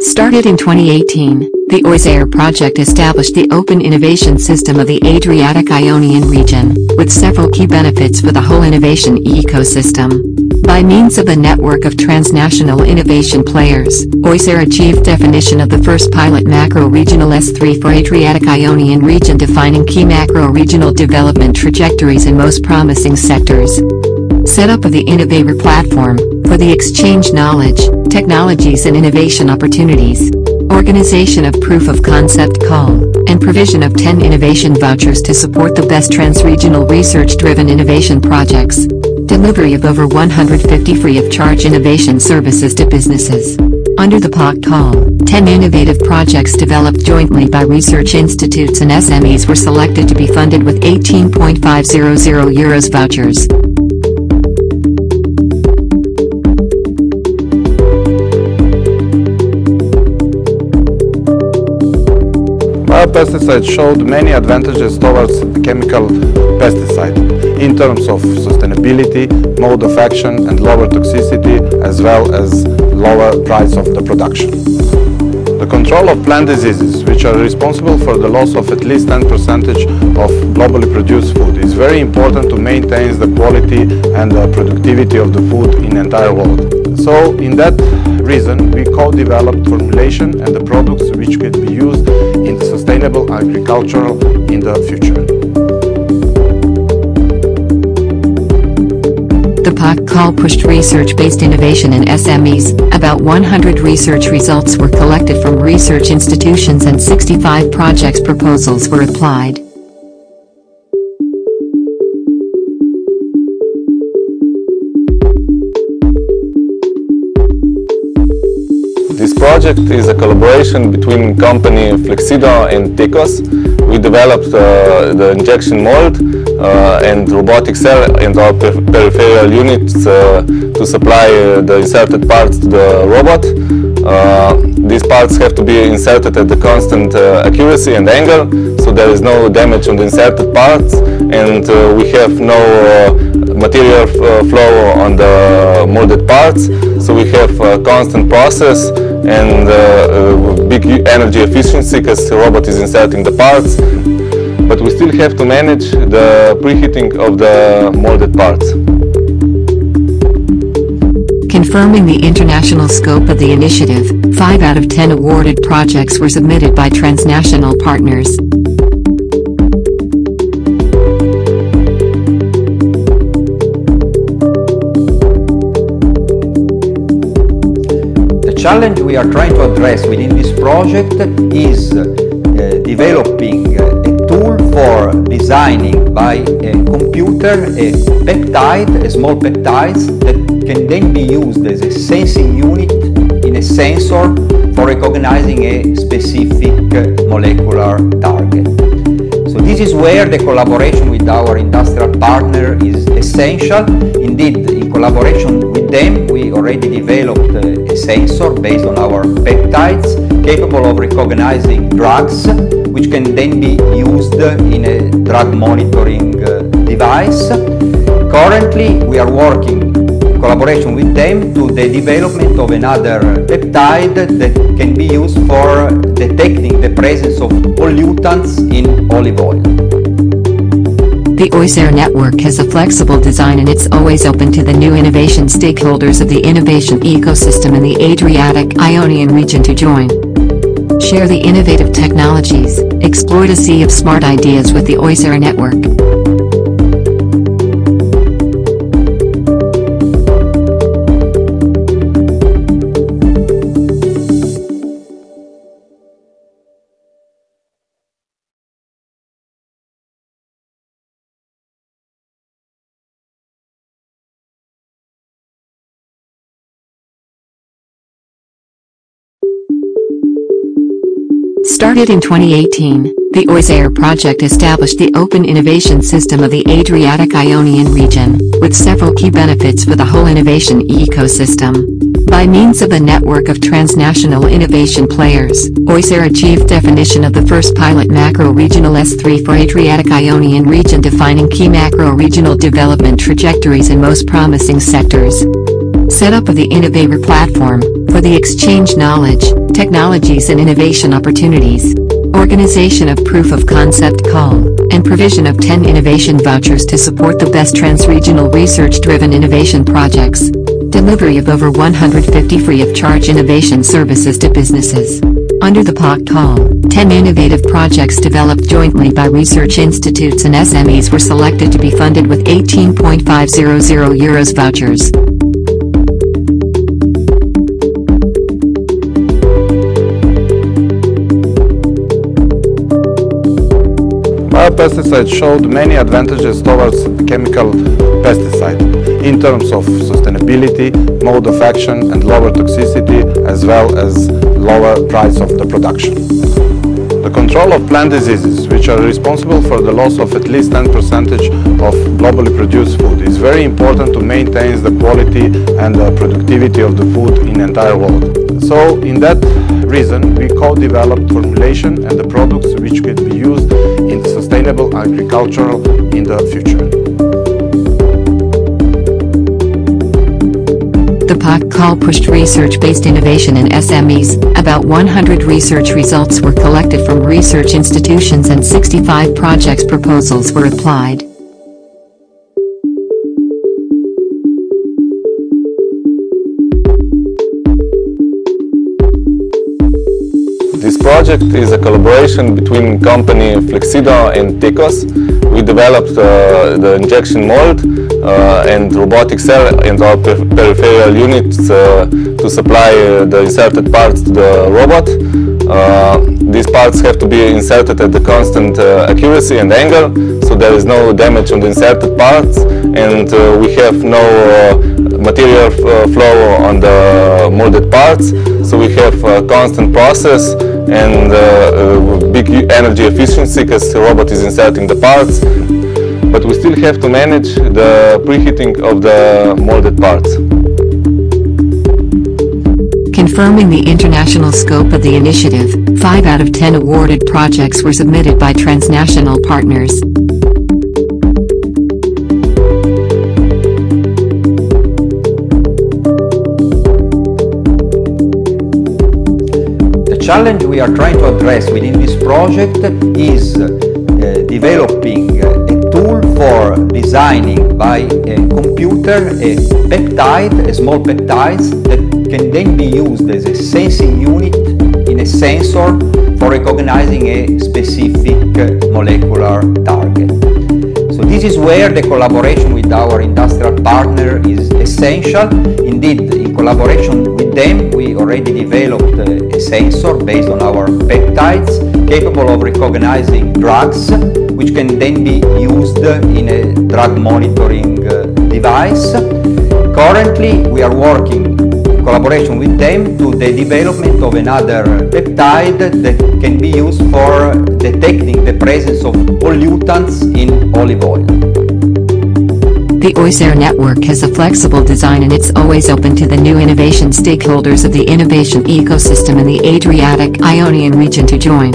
Started in 2018, the OIS-AIR project established the open innovation system of the Adriatic-Ionian region, with several key benefits for the whole innovation ecosystem. By means of the network of transnational innovation players, OIS-AIR achieved definition of the first pilot macro-regional S3 for Adriatic-Ionian region, defining key macro-regional development trajectories in most promising sectors. Setup of the Innovator platform, for the exchange knowledge, technologies and innovation opportunities. Organization of proof of concept call, and provision of 10 innovation vouchers to support the best transregional research-driven innovation projects. Delivery of over 150 free of charge innovation services to businesses. Under the POC call, 10 innovative projects developed jointly by research institutes and SMEs were selected to be funded with 18.500 euros vouchers. Biopesticides showed many advantages towards chemical pesticide in terms of sustainability, mode of action and lower toxicity, as well as lower price of the production. The control of plant diseases, which are responsible for the loss of at least 10% of globally produced food, is very important to maintain the quality and the productivity of the food in the entire world. So, in that reason, we co-developed formulation and the products which could be used in the sustainable agriculture in the future. The POC call pushed research-based innovation in SMEs. About 100 research results were collected from research institutions and 65 projects proposals were applied. This project is a collaboration between company Flexido and Tekos. We developed the injection mold and robotic cell and our peripheral units to supply the inserted parts to the robot. These parts have to be inserted at the constant accuracy and angle, so there is no damage on the inserted parts, and we have no material flow on the molded parts, so we have a constant process and big energy efficiency because the robot is inserting the parts, but we still have to manage the preheating of the molded parts. Confirming the international scope of the initiative, 5 out of 10 awarded projects were submitted by transnational partners. The challenge we are trying to address within this project is developing a tool for designing by a computer a peptide, a small peptides that can then be used as a sensing unit in a sensor for recognizing a specific molecular target. So this is where the collaboration with our industrial partner is essential. Indeed, in collaboration with them, we already developed a sensor based on our peptides capable of recognizing drugs, which can then be used in a drug monitoring device. Currently, we are working in collaboration with them to the development of another peptide that can be used for detecting the presence of pollutants in olive oil. The OIS-AIR network has a flexible design and it's always open to the new innovation stakeholders of the innovation ecosystem in the Adriatic-Ionian region to join. Share the innovative technologies, exploit a sea of smart ideas with the OIS-AIR network. Started in 2018, the OIS-AIR project established the open innovation system of the Adriatic-Ionian region, with several key benefits for the whole innovation ecosystem. By means of a network of transnational innovation players, OIS-AIR achieved definition of the first pilot macro-regional S3 for Adriatic-Ionian region, defining key macro-regional development trajectories in most promising sectors. Setup of the Innovator platform, for the exchange knowledge, technologies and innovation opportunities. Organization of proof of concept call, and provision of 10 innovation vouchers to support the best transregional research-driven innovation projects. Delivery of over 150 free of charge innovation services to businesses. Under the POC call, 10 innovative projects developed jointly by research institutes and SMEs were selected to be funded with 18.500 euros vouchers. Biopesticides showed many advantages towards chemical pesticide in terms of sustainability, mode of action and lower toxicity, as well as lower price of the production. The control of plant diseases, which are responsible for the loss of at least 10% of globally produced food, is very important to maintain the quality and the productivity of the food in the entire world. So, in that reason, we co-developed formulation and the products which could be used in sustainable agriculture in the future. The Hot Call pushed research-based innovation in SMEs. About 100 research results were collected from research institutions and 65 projects proposals were applied. This project is a collaboration between company Flexido and Tekos. We developed the injection mold and robotic cell and our peripheral units to supply the inserted parts to the robot. These parts have to be inserted at the constant accuracy and angle, so there is no damage on the inserted parts, and we have no material flow on the molded parts, so we have a constant process and big energy efficiency because the robot is inserting the parts, but we still have to manage the preheating of the molded parts. Confirming the international scope of the initiative, 5 out of 10 awarded projects were submitted by transnational partners. The challenge we are trying to address within this project is developing a tool for designing by a computer a peptide, a small peptides that can then be used as a sensing unit in a sensor for recognizing a specific molecular target. So this is where the collaboration with our industrial partner is essential. Indeed, in collaboration with them, we already developed a sensor based on our peptides capable of recognizing drugs, which can then be used in a drug monitoring device. Currently, we are working in collaboration with them to the development of another peptide that can be used for detecting the presence of pollutants in olive oil. The OIS-AIR network has a flexible design and it's always open to the new innovation stakeholders of the innovation ecosystem in the Adriatic-Ionian region to join.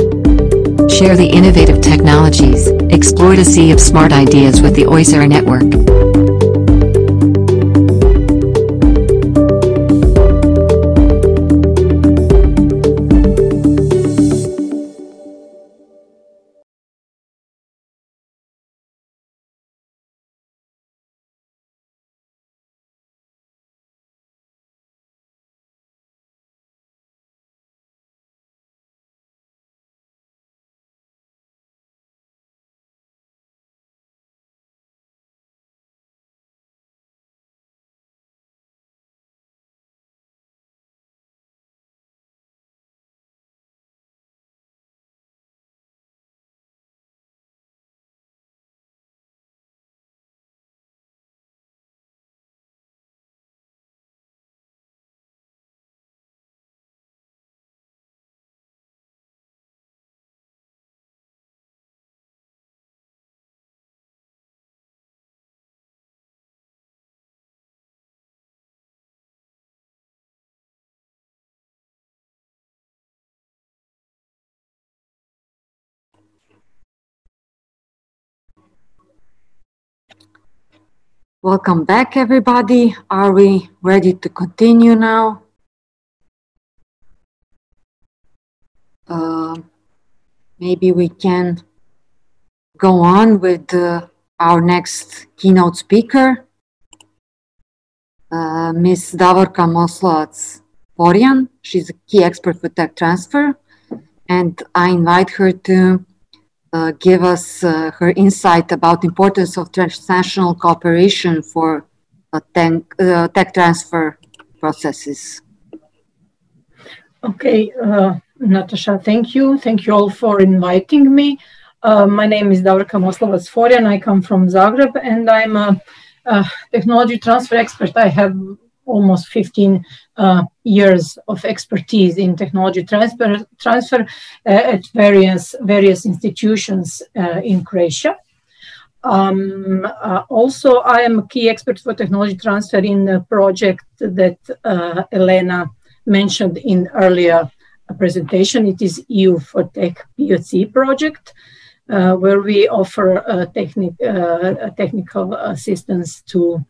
Share the innovative technologies, exploit a sea of smart ideas with the OIS-AIR network. Welcome back, everybody. Are we ready to continue now? Maybe we can go on with our next keynote speaker, Ms. Davorka Moslovac-Forjan. She's a key expert for tech transfer, and I invite her to give us her insight about the importance of transnational cooperation for tech transfer processes. Okay, Natasha, thank you. Thank you all for inviting me. My name is Davorka Moslovac-Forjan. I come from Zagreb, and I'm a technology transfer expert. I have almost 15 years of expertise in technology transfer at various institutions in Croatia. Also, I am a key expert for technology transfer in a project that Elena mentioned in earlier presentation. It is EU for Tech POC project, where we offer technical assistance to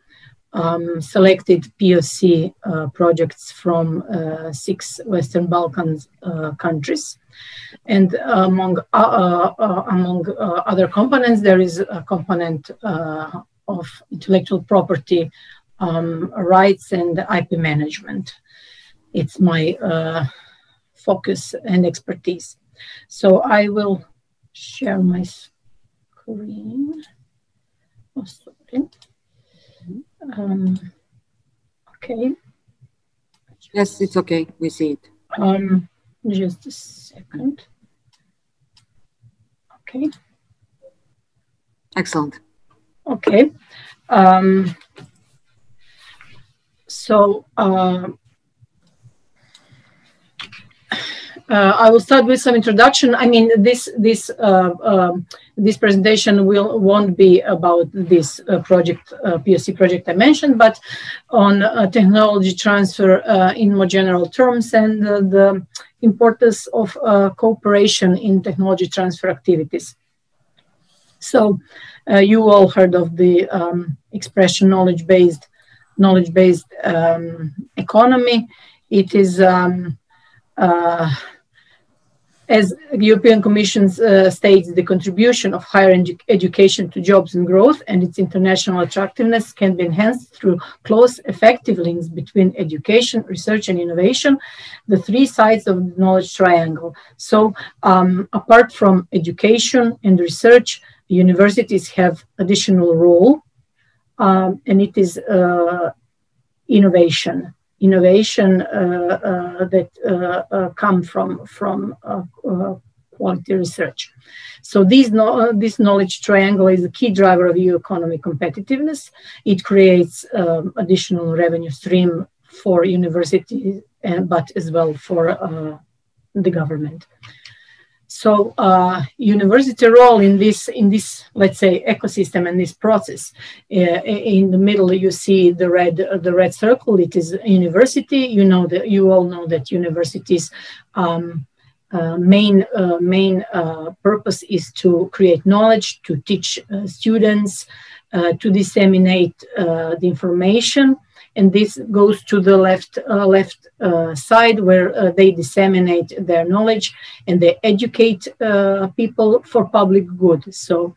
selected POC projects from 6 Western Balkans countries. And among other components, there is a component of intellectual property rights and IP management. It's my focus and expertise. So I will share my screen. Oh, sorry. Okay. Yes, it's okay. We see it. Just a second. Okay. Excellent. Okay. I will start with some introduction. I mean, this presentation won't be about this POC project I mentioned, but on technology transfer in more general terms and the importance of cooperation in technology transfer activities. So you all heard of the expression knowledge-based economy. It is as the European Commission states, the contribution of higher education to jobs and growth and its international attractiveness can be enhanced through close, effective links between education, research, and innovation, the 3 sides of the knowledge triangle. So apart from education and research, universities have additional role, and it is innovation that come from quality research. So this knowledge triangle is a key driver of EU economic competitiveness. It creates additional revenue stream for universities, but as well for the government. So university role in this, let's say, ecosystem and this process. In the middle, you see the red circle. It is university. You all know that universities' main purpose is to create knowledge, to teach students, to disseminate the information. And this goes to the left side, where they disseminate their knowledge and they educate people for public good. So,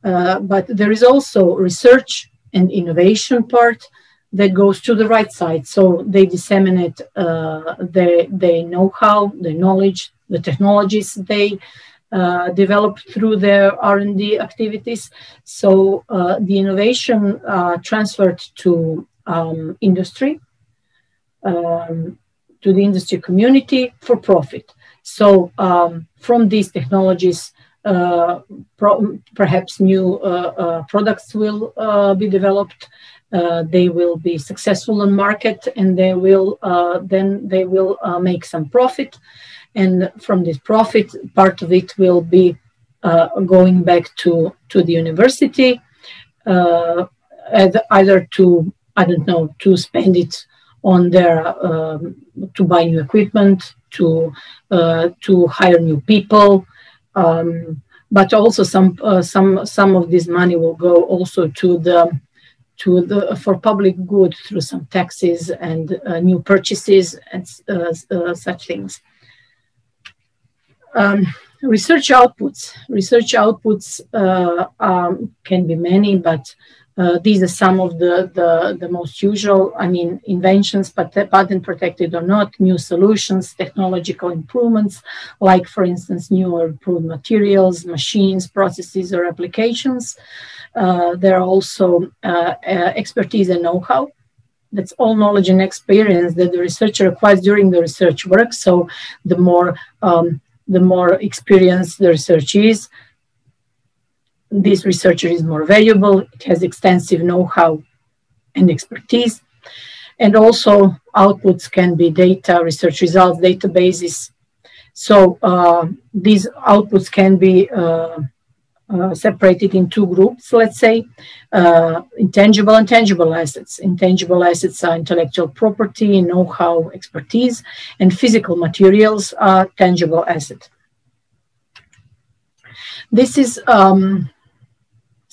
but there is also research and innovation part that goes to the right side. So they disseminate their know-how, their knowledge, the technologies they develop through their R&D activities. So the innovation transferred to industry, to the industry community for profit. So from these technologies, perhaps new products will be developed. They will be successful on market, and they will make some profit. And from this profit, part of it will be going back to the university, either to, I don't know, to spend it on their, to buy new equipment, to hire new people, but also some of this money will go also for public good through some taxes and new purchases and such things. Research outputs can be many, but these are some of the most usual, I mean, inventions, but patent protected or not, new solutions, technological improvements, like, for instance, new or improved materials, machines, processes, or applications. There are also expertise and know-how. That's all knowledge and experience that the researcher acquires during the research work. So the more experienced the research is, this researcher is more valuable. It has extensive know-how and expertise. And also outputs can be data, research results, databases. So these outputs can be separated in 2 groups, let's say, intangible and tangible assets. Intangible assets are intellectual property, know-how, expertise, and physical materials are tangible assets. This is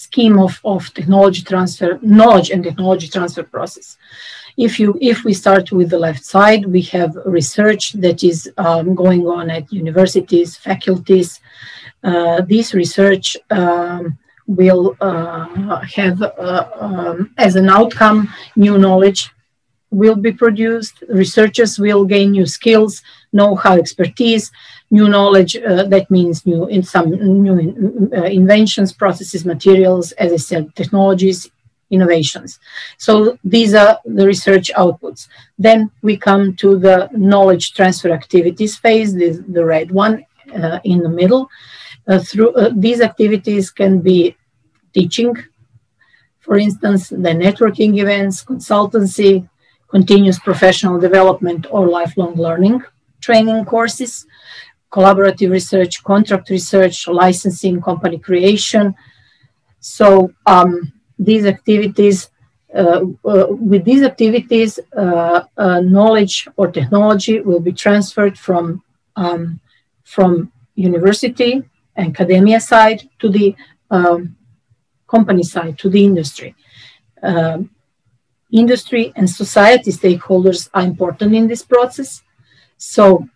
scheme of technology transfer, knowledge and technology transfer process. If we start with the left side, we have research that is going on at universities, faculties. This research will have as an outcome new knowledge will be produced. Researchers will gain new skills, know-how, expertise, new knowledge. That means new inventions, processes, materials, as I said, technologies, innovations. So these are the research outputs. Then we come to the knowledge transfer activities phase, the red one in the middle. These activities can be teaching, for instance, the networking events, consultancy, continuous professional development or lifelong learning, training courses, collaborative research, contract research, licensing, company creation. So these activities, with these activities, knowledge or technology will be transferred from university, academia side to the company side, to the industry. Industry and society stakeholders are important in this process. So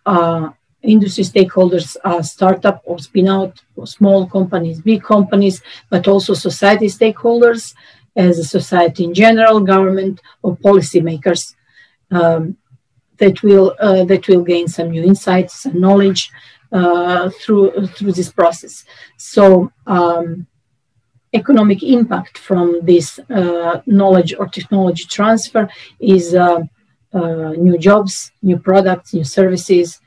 industry stakeholders are startup or spin out, or small companies, big companies, but also society stakeholders as a society in general, government or policymakers that will gain some new insights and knowledge through this process. So economic impact from this knowledge or technology transfer is new jobs, new products, new services,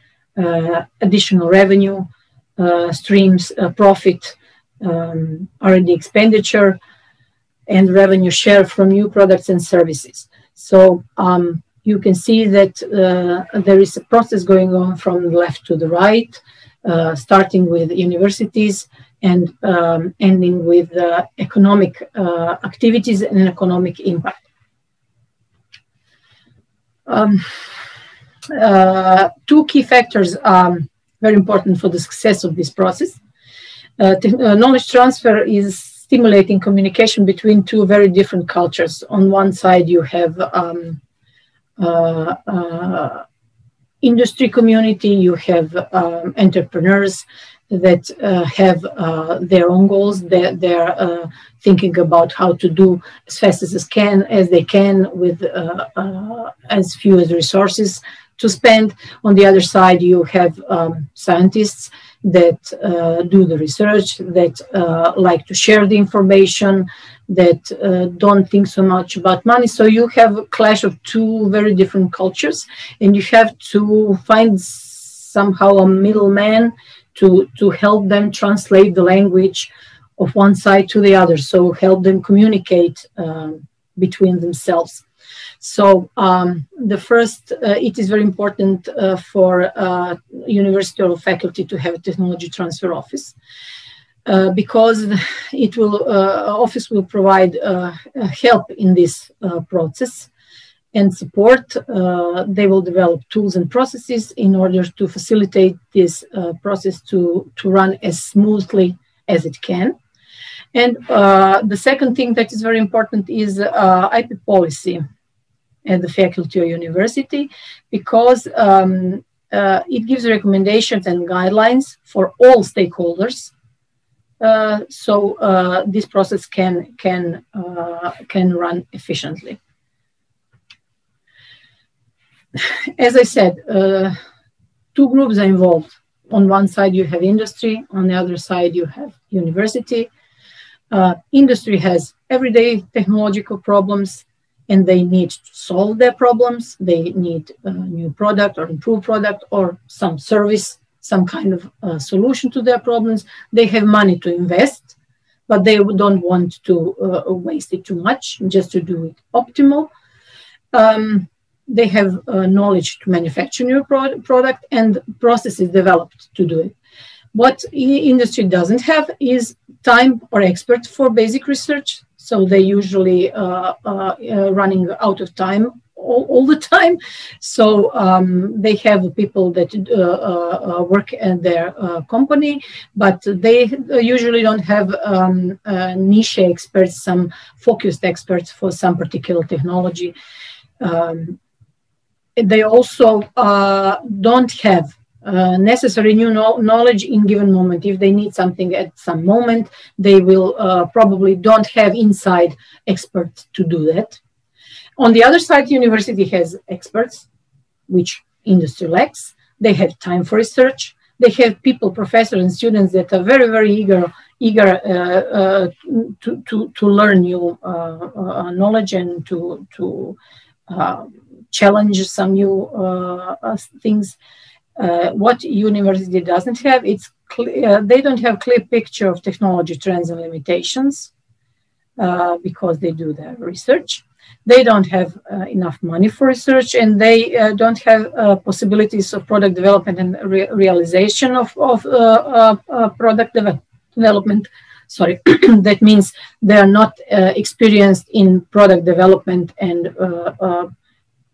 additional revenue streams, profit, R&D expenditure, and revenue share from new products and services. So you can see that there is a process going on from the left to the right, starting with universities and ending with economic activities and economic impact. Two key factors are very important for the success of this process. Knowledge transfer is stimulating communication between two very different cultures. On one side, you have industry community, you have entrepreneurs that have their own goals. They're thinking about how to do as fast as they can with as few as resources to spend. On the other side, you have scientists that do the research, that like to share the information, that don't think so much about money. So you have a clash of two very different cultures, and you have to find somehow a middleman to help them translate the language of one side to the other, so help them communicate between themselves. So the first, it is very important for university or faculty to have a technology transfer office because it will, office will provide help in this process and support. They will develop tools and processes in order to facilitate this process to run as smoothly as it can. And the second thing that is very important is IP policy at the faculty or university, because it gives recommendations and guidelines for all stakeholders. So this process can run efficiently. As I said, two groups are involved. On one side, you have industry. On the other side, you have university. Industry has everyday technological problems, and they need to solve their problems. They need a new product or improved product or some service, some kind of solution to their problems. They have money to invest, but they don't want to waste it too much, just to do it optimal. They have knowledge to manufacture new product and processes developed to do it. What industry doesn't have is time or experts for basic research. So they usually running out of time all the time. So they have people that work in their company, but they usually don't have niche experts, some focused experts for some particular technology. They also don't have necessary new knowledge in given moment. If they need something at some moment, they will probably don't have inside experts to do that. On the other side, the university has experts, which industry lacks. They have time for research. They have people, professors and students that are very, very eager to learn new knowledge and to challenge some new things. What university doesn't have, they don't have clear picture of technology trends and limitations because they do their research. They don't have enough money for research, and they don't have possibilities of product development and realization of product development. Sorry, that means they are not experienced in product development, and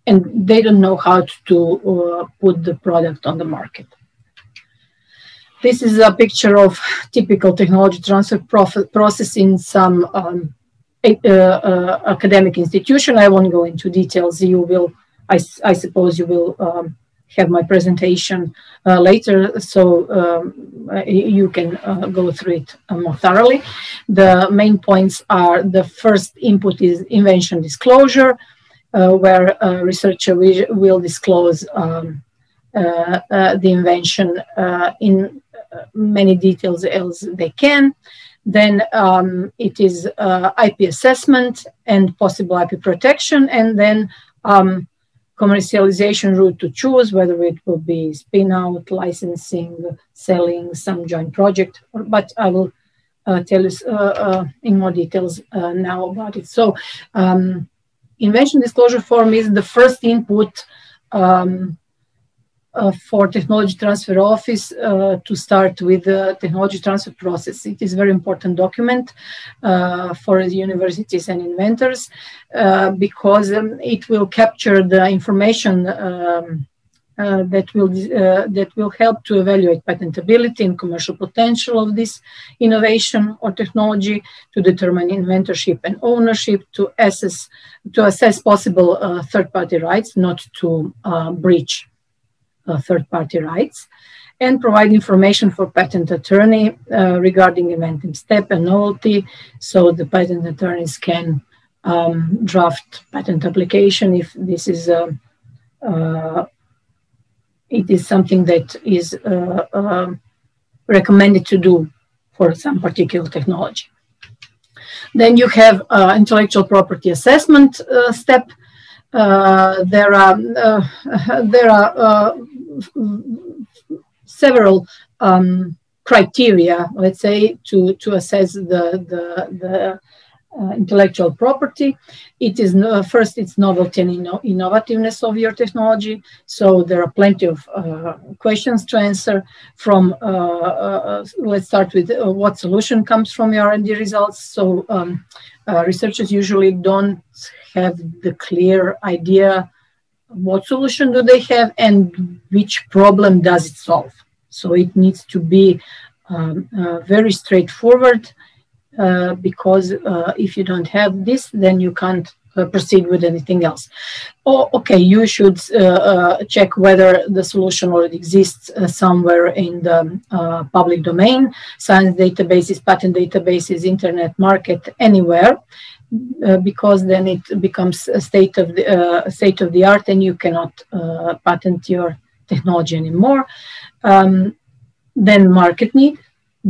they don't know how to put the product on the market. This is a picture of typical technology transfer process in some academic institution. I won't go into details. You will, I suppose you will have my presentation later, so you can go through it more thoroughly. The main points are: the first input is invention disclosure, where a researcher will disclose the invention in many details as they can. Then it is IP assessment and possible IP protection, and then commercialization route to choose, whether it will be spin out, licensing, selling, some joint project, but I will tell you in more details now about it. So invention disclosure form is the first input for technology transfer office to start with the technology transfer process. It is a very important document for the universities and inventors because it will capture the information that will help to evaluate patentability and commercial potential of this innovation or technology, to determine inventorship and ownership, to assess possible third-party rights, not to breach third-party rights, and provide information for patent attorney regarding inventive step and novelty, so the patent attorneys can draft patent application if this is it is something that is recommended to do for some particular technology. Then you have intellectual property assessment step. There are several criteria, let's say, to assess the intellectual property. It is first, it's novelty and innovativeness of your technology. So there are plenty of questions to answer. From let's start with what solution comes from your R&D results. So researchers usually don't have the clear idea what solution do they have and which problem does it solve. So it needs to be very straightforward. Because if you don't have this, then you can't proceed with anything else. Or, okay, you should check whether the solution already exists somewhere in the public domain, science databases, patent databases, internet market, anywhere, because then it becomes a state of the art, and you cannot patent your technology anymore. Then market need.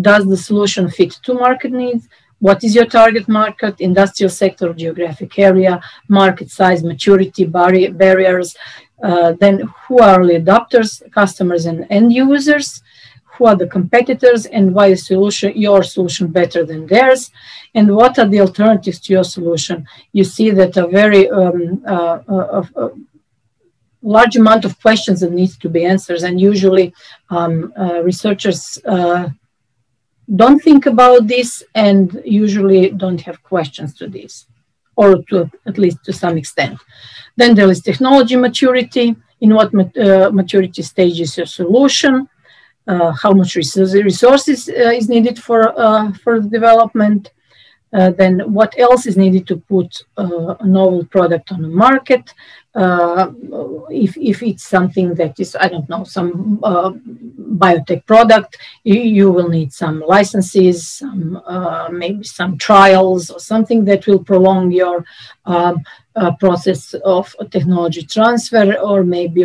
Does the solution fit to market needs? What is your target market, industrial sector, geographic area, market size, maturity, barriers? Then who are early adopters, customers and end users? Who are the competitors, and why is your solution better than theirs? And what are the alternatives to your solution? You see that a very large amount of questions that needs to be answered, and usually researchers don't think about this and usually don't have questions to this. or to at least to some extent. Then there is technology maturity. In what maturity stage is your solution? How much resources is needed for development? Then what else is needed to put a novel product on the market? If it's something that is, I don't know, some biotech product, you will need some licenses, maybe some trials or something that will prolong your process of technology transfer, or maybe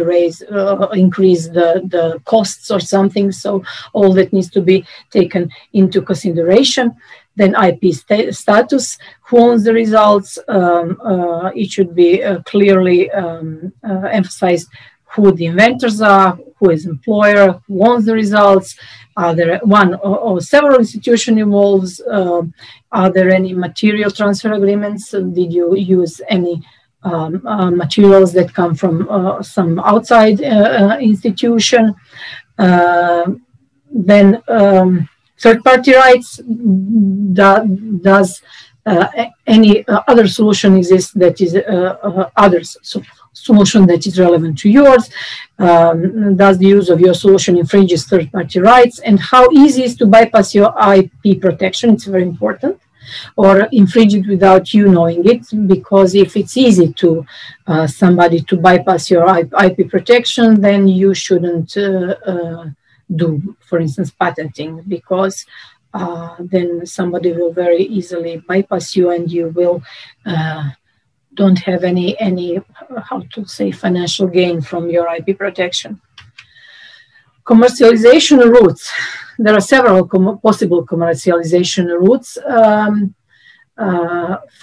increase the costs or something. So all that needs to be taken into consideration. Then IP status, who owns the results? It should be clearly emphasized who the inventors are, who is employer, who owns the results. Are there one or several institutions involved? Are there any material transfer agreements? Did you use any materials that come from some outside institution? Then third-party rights, does any other solution exist that is solution that is relevant to yours? Does the use of your solution infringes third-party rights? And how easy is to bypass your IP protection? It's very important. Or infringe it without you knowing it, because if it's easy to somebody to bypass your IP protection, then you shouldn't do, for instance, patenting, because then somebody will very easily bypass you, and you will don't have any how to say financial gain from your IP protection. Commercialization routes. There are several possible commercialization routes.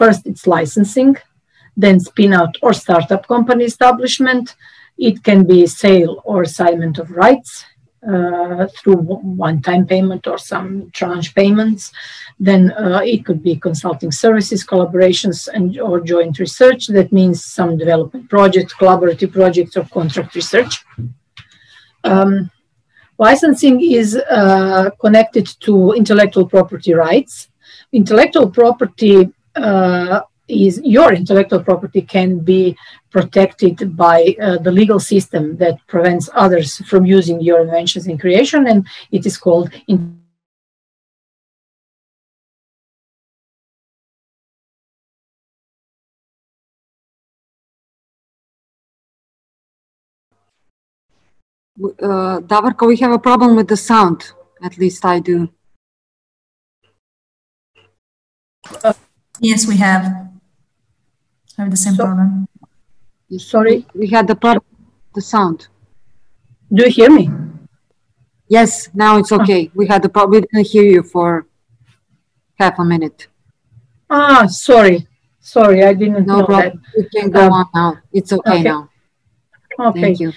First, it's licensing, then spin-out or startup company establishment. It can be sale or assignment of rights through one-time payment or some tranche payments. Then it could be consulting services, collaborations, or joint research. That means some development projects, collaborative projects, or contract research. Licensing is connected to intellectual property rights. Intellectual property your intellectual property can be protected by the legal system that prevents others from using your inventions in creation, and it is called Davorko, we have a problem with the sound. At least I do. Yes, we have the same problem. Sorry, we had the problem with the sound. Do you hear me? Yes, now it's okay. We had the problem. We didn't hear you for half a minute. Ah, sorry, I didn't know that. We can go on now. It's okay now. Okay. Thank you.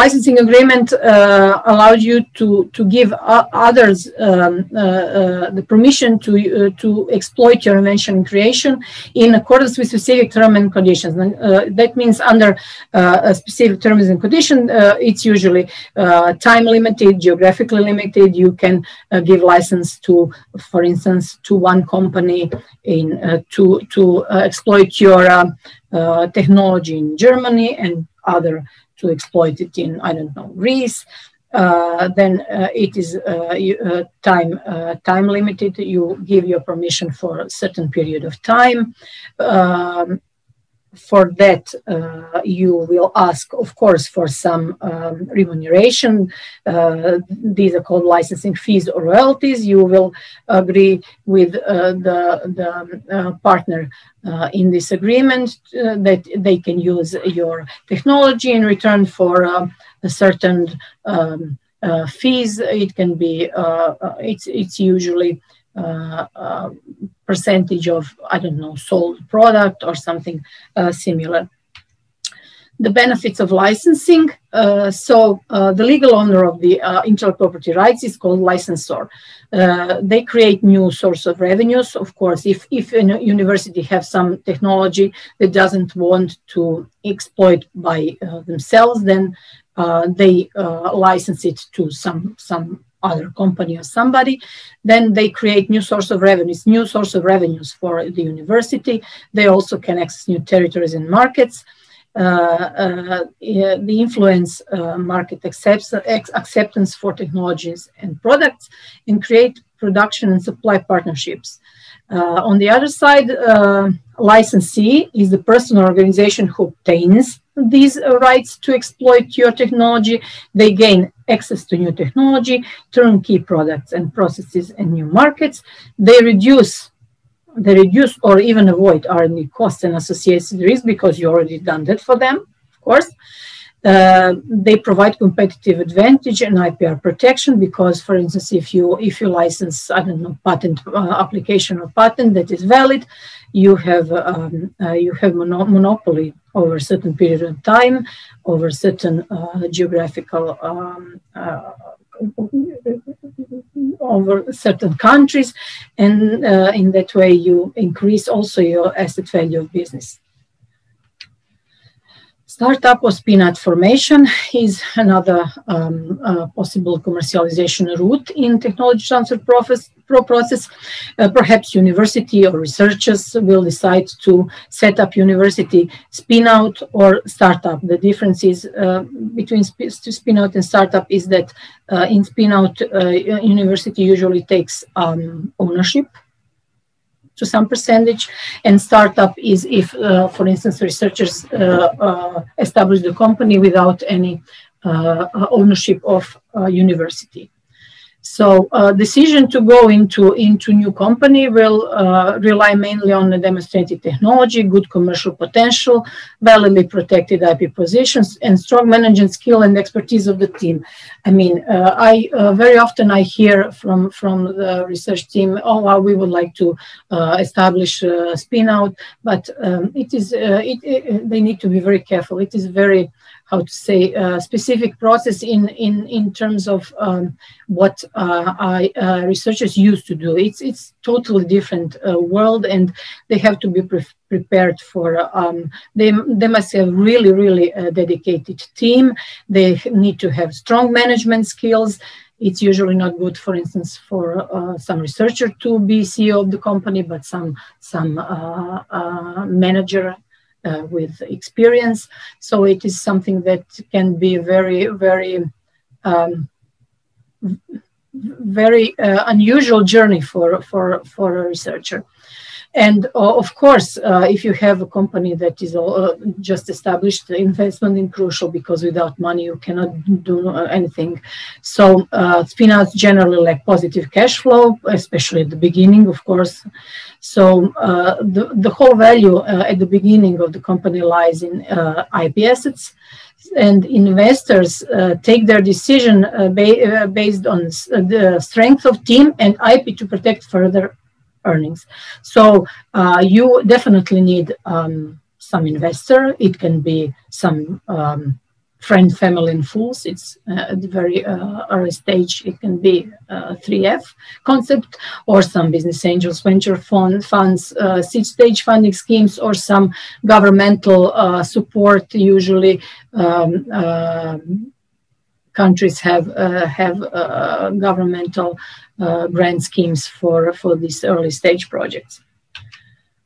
Licensing agreement allows you to give others the permission to exploit your invention and creation in accordance with specific terms and conditions. That means under specific terms and conditions, it's usually time limited, geographically limited. You can give license to, for instance, to one company to exploit your technology in Germany, and other to exploit it in, I don't know, Greece. Then it is time limited. You give your permission for a certain period of time. For that, you will ask, of course, for some remuneration. These are called licensing fees or royalties. You will agree with the partner in this agreement that they can use your technology in return for a certain fees. It can be, it's usually percentage of, I don't know, sold product or something similar. The benefits of licensing. The legal owner of the intellectual property rights is called licensor. They create new source of revenues. Of course, if a university has some technology that doesn't want to exploit by themselves, then they license it to some other company or somebody, then they create new source of revenues for the university. They also can access new territories and markets. The influence market acceptance for technologies and products, and create production and supply partnerships. On the other side, licensee is the person or organization who obtains these rights to exploit your technology. They gain access to new technology, turnkey products and processes and new markets. They reduce or even avoid R&D costs and associated risk because you already done that for them, of course. They provide competitive advantage and IPR protection because, for instance, if you license, I don't know, patent application or patent that is valid, you have monopoly over a certain period of time, over certain geographical, over certain countries, and in that way you increase also your asset value of business. Startup or spin-out formation is another possible commercialization route in technology transfer process. Perhaps university or researchers will decide to set up university spin-out or startup. The difference is between spin-out and startup is that in spin-out, university usually takes ownership to some percentage, and startup is if, for instance, researchers establish the company without any ownership of university. So decision to go into new company will rely mainly on the demonstrated technology, good commercial potential, validly protected IP positions, and strong management skill and expertise of the team. I mean, very often I hear from the research team, oh, well, we would like to establish a spin-out, but they need to be very careful. It is very, how to say, specific process in terms of what researchers used to do. It's totally different world, and they have to be prepared for. They must have really dedicated team. They need to have strong management skills. It's usually not good, for instance, for some researcher to be CEO of the company, but some manager with experience. So it is something that can be very unusual journey for a researcher. And of course, if you have a company that is just established, the investment is crucial because without money you cannot do anything. So spin-outs generally lack positive cash flow, especially at the beginning, of course. So the whole value at the beginning of the company lies in IP assets, and investors take their decision based on the strength of team and IP to protect further earnings. So you definitely need some investor. It can be some friend, family, and fools. It's at the very early stage. It can be 3F concept, or some business angels, venture funds, seed stage funding schemes, or some governmental support. Usually, countries have governmental grant schemes for these early stage projects.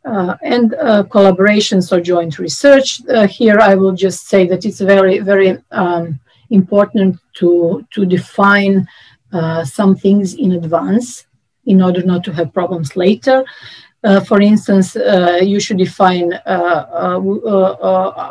And collaborations or joint research. Here I will just say that it's very important to define some things in advance in order not to have problems later. For instance, you should define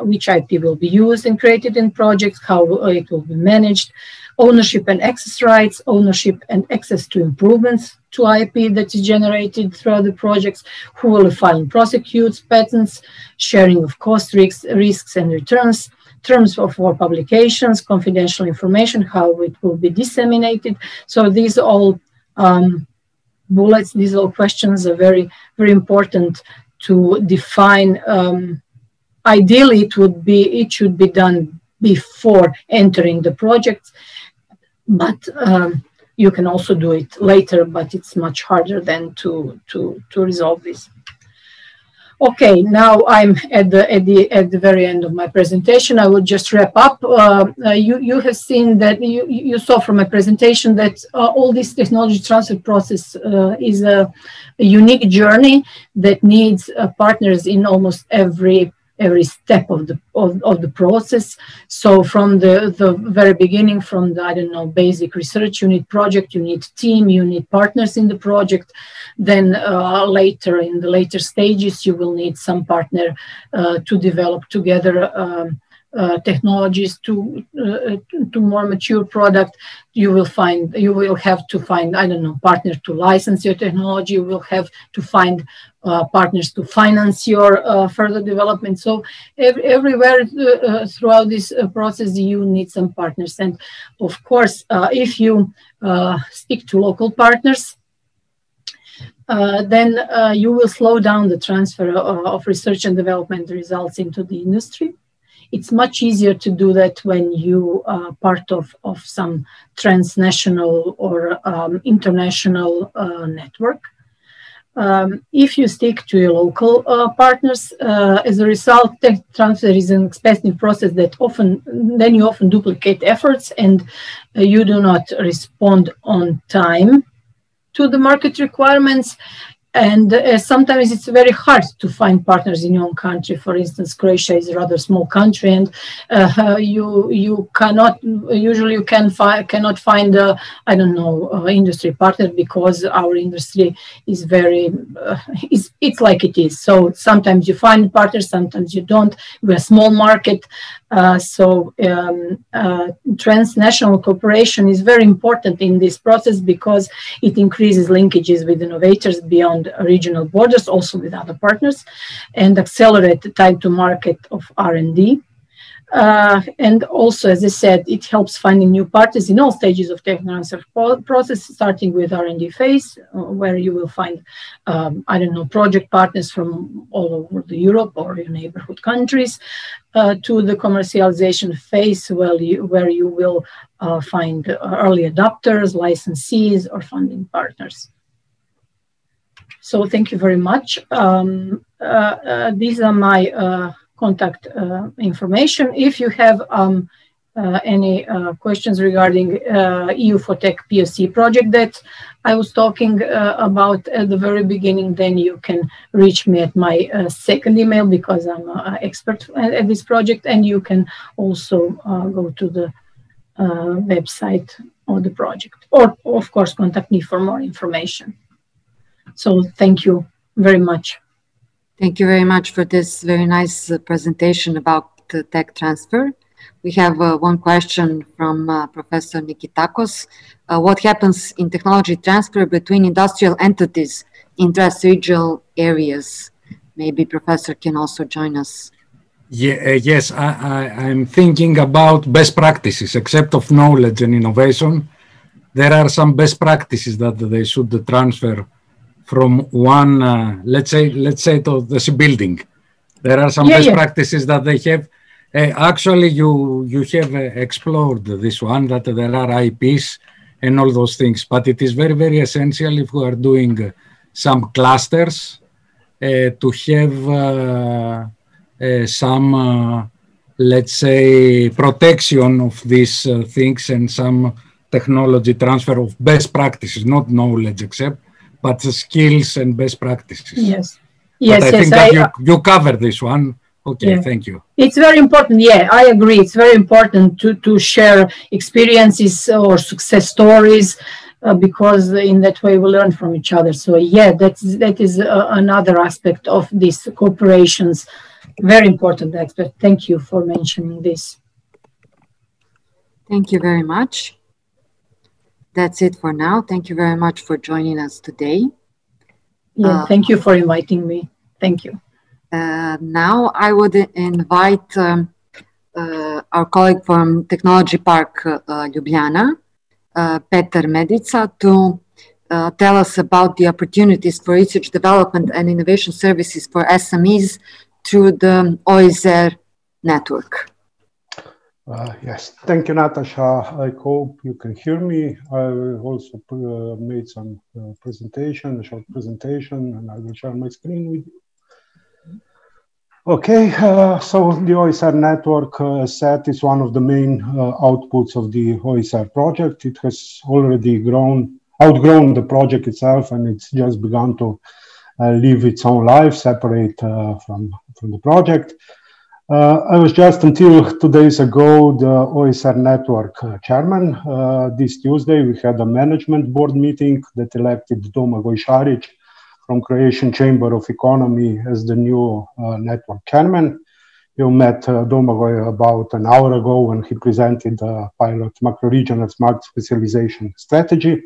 which IP will be used and created in projects, how it will be managed, ownership and access rights, ownership and access to improvements to IP that is generated throughout the projects, who will file and prosecute patents, sharing of cost risks and returns, terms for publications, confidential information, how it will be disseminated. So these all bullets, these all questions are very important to define. Ideally, it should be done before entering the project, but you can also do it later, but it's much harder than to resolve this. Okay, now I'm at the very end of my presentation. I will just wrap up. You have seen that you saw from my presentation that all this technology transfer process is a unique journey that needs partners in almost every step of the process. So from the very beginning, from the, I don't know, basic research, you need project, you need team, you need partners in the project. Then later, in the later stages, you will need some partner to develop together technologies to more mature product. You will have to find, I don't know, partner to license your technology. You will have to find partners to finance your further development. So everywhere throughout this process, you need some partners. And of course, if you stick to local partners, then you will slow down the transfer of research and development results into the industry. It's much easier to do that when you are part of some transnational or international network. If you stick to your local partners, as a result, tech transfer is an expensive process that you often duplicate efforts and you do not respond on time to the market requirements. And sometimes it's very hard to find partners in your own country. For instance, Croatia is a rather small country, and you cannot find I don't know, industry partner, because our industry is very it's like it is. So sometimes you find partners, sometimes you don't. We're a small market, so transnational cooperation is very important in this process because it increases linkages with innovators beyond regional borders, also with other partners, and accelerate the time to market of R&D. And also, as I said, it helps finding new partners in all stages of tech transfer process, starting with R&D phase, where you will find, I don't know, project partners from all over Europe or your neighborhood countries, to the commercialization phase, where you will find early adopters, licensees, or funding partners. So thank you very much. These are my contact information. If you have any questions regarding EU for Tech POC project that I was talking about at the very beginning, then you can reach me at my second email, because I'm an expert at this project, and you can also go to the website of the project, or of course contact me for more information. So thank you very much. Thank you very much for this very nice presentation about tech transfer. We have one question from Professor Nikitakos. What happens in technology transfer between industrial entities in transregional areas? Maybe Professor can also join us. Yeah, yes, I'm thinking about best practices. Except of knowledge and innovation, there are some best practices that they should transfer from one, let's say to the shipbuilding. There are some best practices that they have. Actually, you have explored this one, that there are IPs and all those things, but it is very, very essential, if we are doing some clusters, to have some, let's say, protection of these things, and some technology transfer of best practices, not knowledge except, but the skills and best practices. Yes. Yes, but I think that you covered this one. Okay, thank you. It's very important. Yeah, I agree. It's very important to share experiences or success stories, because in that way we learn from each other. So yeah, that is another aspect of these cooperations. Very important aspect. Thank you for mentioning this. Thank you very much. That's it for now. Thank you very much for joining us today. Yeah, thank you for inviting me. Thank you. Now I would invite our colleague from Technology Park Ljubljana, Petar Medica, to tell us about the opportunities for research development and innovation services for SMEs through the OIS-AIR network. Yes, thank you, Natasha. I hope you can hear me. I also made some presentation, a short presentation, and I will share my screen with you. Okay, so the OIS-AIR network set is one of the main outputs of the OIS-AIR project. It has already outgrown the project itself, and it's just begun to live its own life, separate from the project. I was just until 2 days ago the OIS-AIR network chairman. This Tuesday we had a management board meeting that elected Domagoj Šarić from Croatian Chamber of Economy as the new network chairman. You met Domagoj about an hour ago when he presented the pilot macro-regional smart specialization strategy.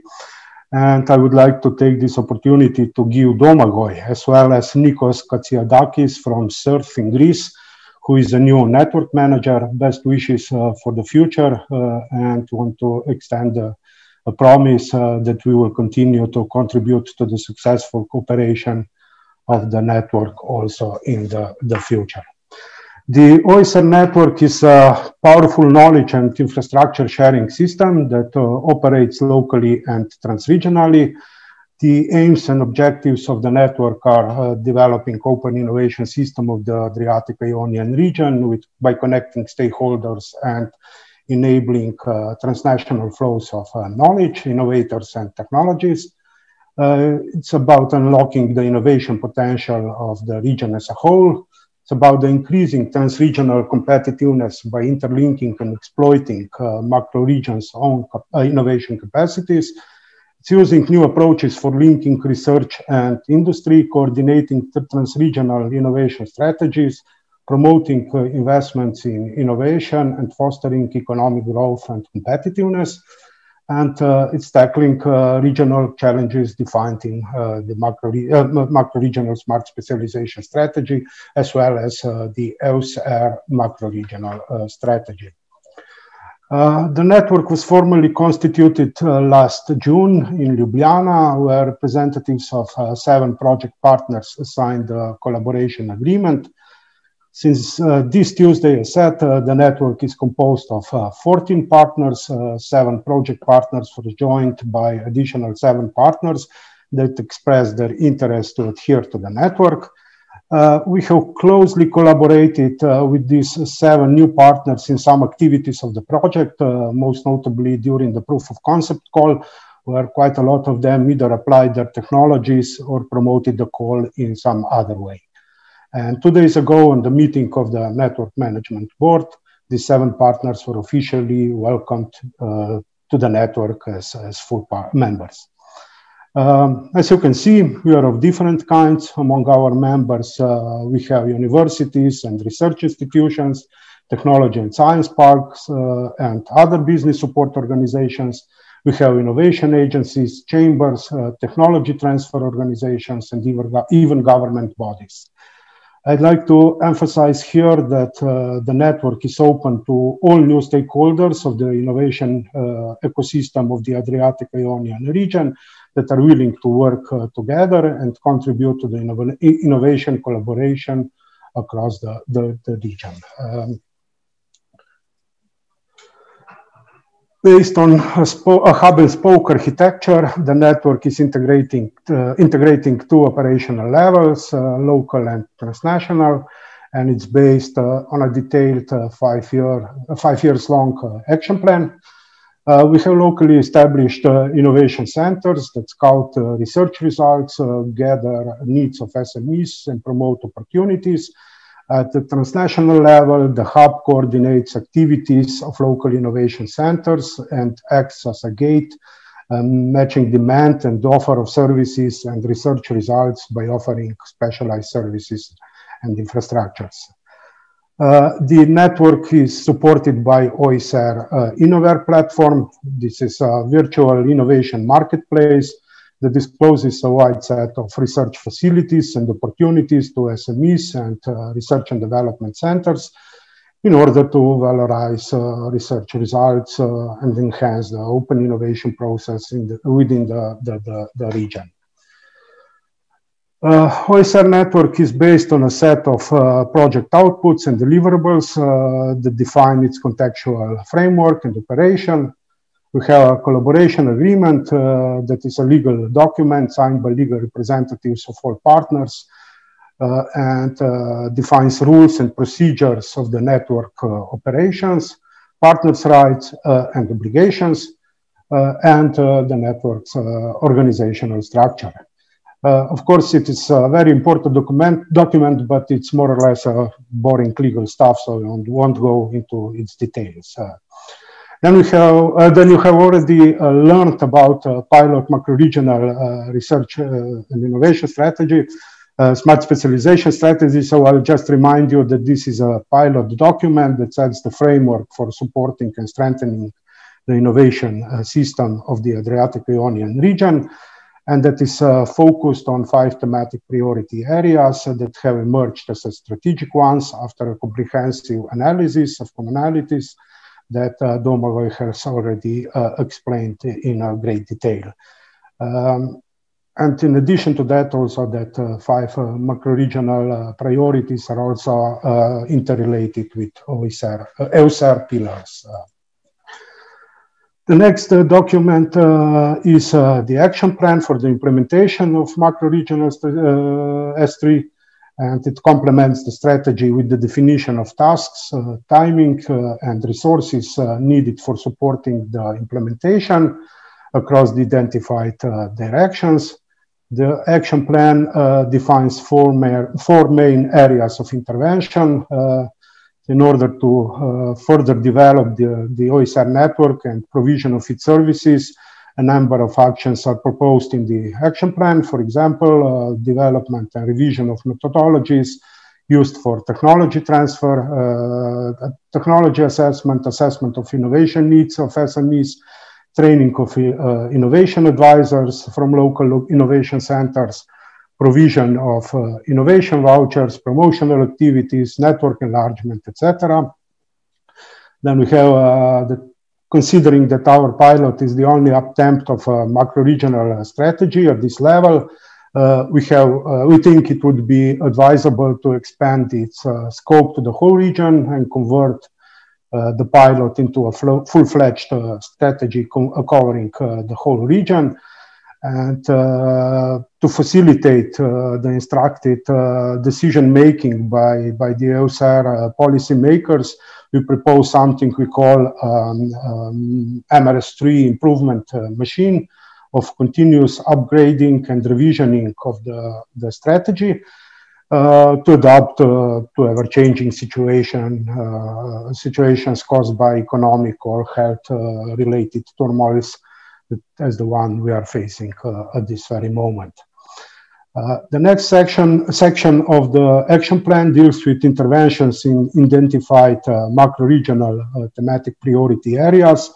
And I would like to take this opportunity to give Domagoj, as well as Nikos Katsiadakis from SURF in Greece, who is a new network manager, best wishes for the future, and want to extend a promise that we will continue to contribute to the successful cooperation of the network also in the future. The OIS-AIR network is a powerful knowledge and infrastructure sharing system that operates locally and transregionally. The aims and objectives of the network are developing open innovation system of the Adriatic-Ionian region by connecting stakeholders and enabling transnational flows of knowledge, innovators, and technologies. It's about unlocking the innovation potential of the region as a whole. It's about the increasing transregional competitiveness by interlinking and exploiting macro regions' own innovation capacities. It's using new approaches for linking research and industry, coordinating the transregional innovation strategies, promoting investments in innovation and fostering economic growth and competitiveness. And it's tackling regional challenges defined in the macro-regional smart specialization strategy, as well as the OIS-AIR macro-regional strategy. The network was formally constituted last June in Ljubljana, where representatives of 7 project partners signed a collaboration agreement. Since this Tuesday, as said, the network is composed of 14 partners, 7 project partners were joined by additional 7 partners that expressed their interest to adhere to the network. We have closely collaborated with these 7 new partners in some activities of the project, most notably during the proof of concept call, where quite a lot of them either applied their technologies or promoted the call in some other way. And 2 days ago, in the meeting of the Network Management Board, the 7 partners were officially welcomed to the network as full members. As you can see, we are of different kinds. Among our members, we have universities and research institutions, technology and science parks, and other business support organizations. We have innovation agencies, chambers, technology transfer organizations, and even government bodies. I'd like to emphasize here that the network is open to all new stakeholders of the innovation ecosystem of the Adriatic-Ionian region that are willing to work together and contribute to the innovation collaboration across the region. Based on a hub-and-spoke architecture, the network is integrating 2 operational levels, local and transnational, and it's based on a detailed 5 years long action plan. We have locally established innovation centers that scout research results, gather needs of SMEs, and promote opportunities. At the transnational level, the hub coordinates activities of local innovation centers and acts as a gate, matching demand and offer of services and research results by offering specialized services and infrastructures. The network is supported by OIS-AIR Innovair platform. This is a virtual innovation marketplace that discloses a wide set of research facilities and opportunities to SMEs and research and development centers in order to valorize research results and enhance the open innovation process within the region. OIS-AIR network is based on a set of project outputs and deliverables that define its contextual framework and operation. We have a collaboration agreement that is a legal document signed by legal representatives of all partners. and defines rules and procedures of the network operations, partners' rights and obligations, and the network's organizational structure. Of course, it is a very important document, but it's more or less boring legal stuff, so I won't go into its details. Then you have already learned about pilot macro-regional research and innovation strategy, smart specialization strategy. So I'll just remind you that this is a pilot document that sets the framework for supporting and strengthening the innovation system of the Adriatic-Ionian region. And that is focused on 5 thematic priority areas that have emerged as strategic ones after a comprehensive analysis of commonalities that Domagoj has already explained in great detail. And in addition to that, also that 5 macro-regional priorities are also interrelated with OIS-AIR pillars. The next document is the action plan for the implementation of macro-regional S3, and it complements the strategy with the definition of tasks, timing, and resources needed for supporting the implementation across the identified directions. The action plan defines four main areas of intervention in order to further develop the OIS-AIR network and provision of its services. A number of actions are proposed in the action plan. For example, development and revision of methodologies used for technology transfer, technology assessment, assessment of innovation needs of SMEs, training of innovation advisors from local innovation centers, provision of innovation vouchers, promotional activities, network enlargement, etc. Then we have considering that our pilot is the only attempt of a macro-regional strategy at this level, we think it would be advisable to expand its scope to the whole region and convert the pilot into a full-fledged strategy covering the whole region. And to facilitate the instructed decision-making by the OIS-AIR policymakers, we propose something we call MRS3 improvement machine of continuous upgrading and revisioning of the strategy to adapt to ever-changing situations caused by economic or health-related turmoils as the one we are facing at this very moment. The next section of the action plan deals with interventions in identified macro-regional thematic priority areas.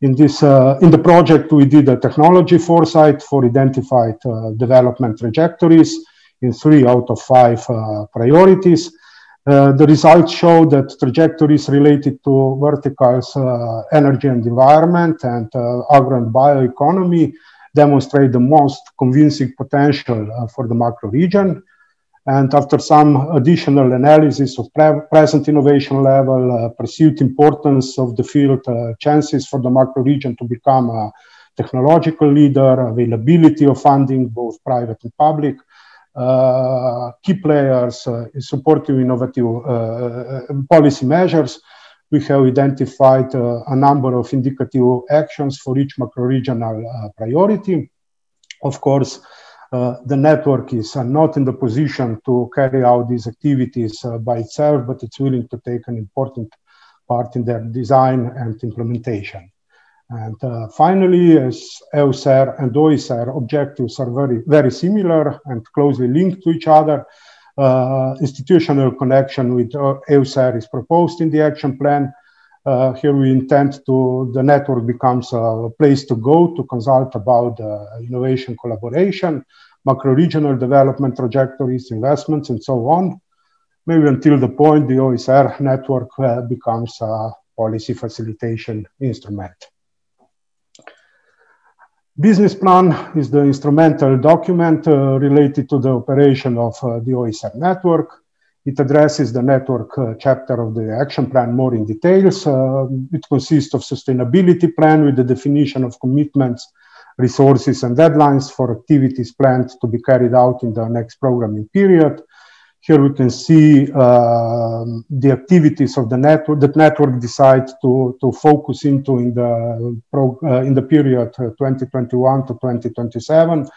In the project, we did a technology foresight for identified development trajectories in 3 out of 5 priorities. The results show that trajectories related to verticals, energy and environment, and agro and bioeconomy demonstrate the most convincing potential for the macro region. And after some additional analysis of present innovation level, perceived importance of the field, chances for the macro region to become a technological leader, availability of funding, both private and public, key players, supportive innovative policy measures, we have identified a number of indicative actions for each macro-regional priority. Of course, the network is not in the position to carry out these activities by itself, but it's willing to take an important part in their design and implementation. And finally, as OIS-AIR and OIS-AIR objectives are very similar and closely linked to each other, institutional connection with OIS-AIR is proposed in the action plan. Here we intend the network becomes a place to go to consult about innovation collaboration, macro-regional development trajectories, investments, and so on. Maybe until the point the OIS-AIR network becomes a policy facilitation instrument. Business plan is the instrumental document related to the operation of the OIS-AIR network. It addresses the network chapter of the action plan more in details. It consists of sustainability plan with the definition of commitments, resources, and deadlines for activities planned to be carried out in the next programming period. Here we can see the activities of the network that network decides to focus into in the period 2021 to 2027.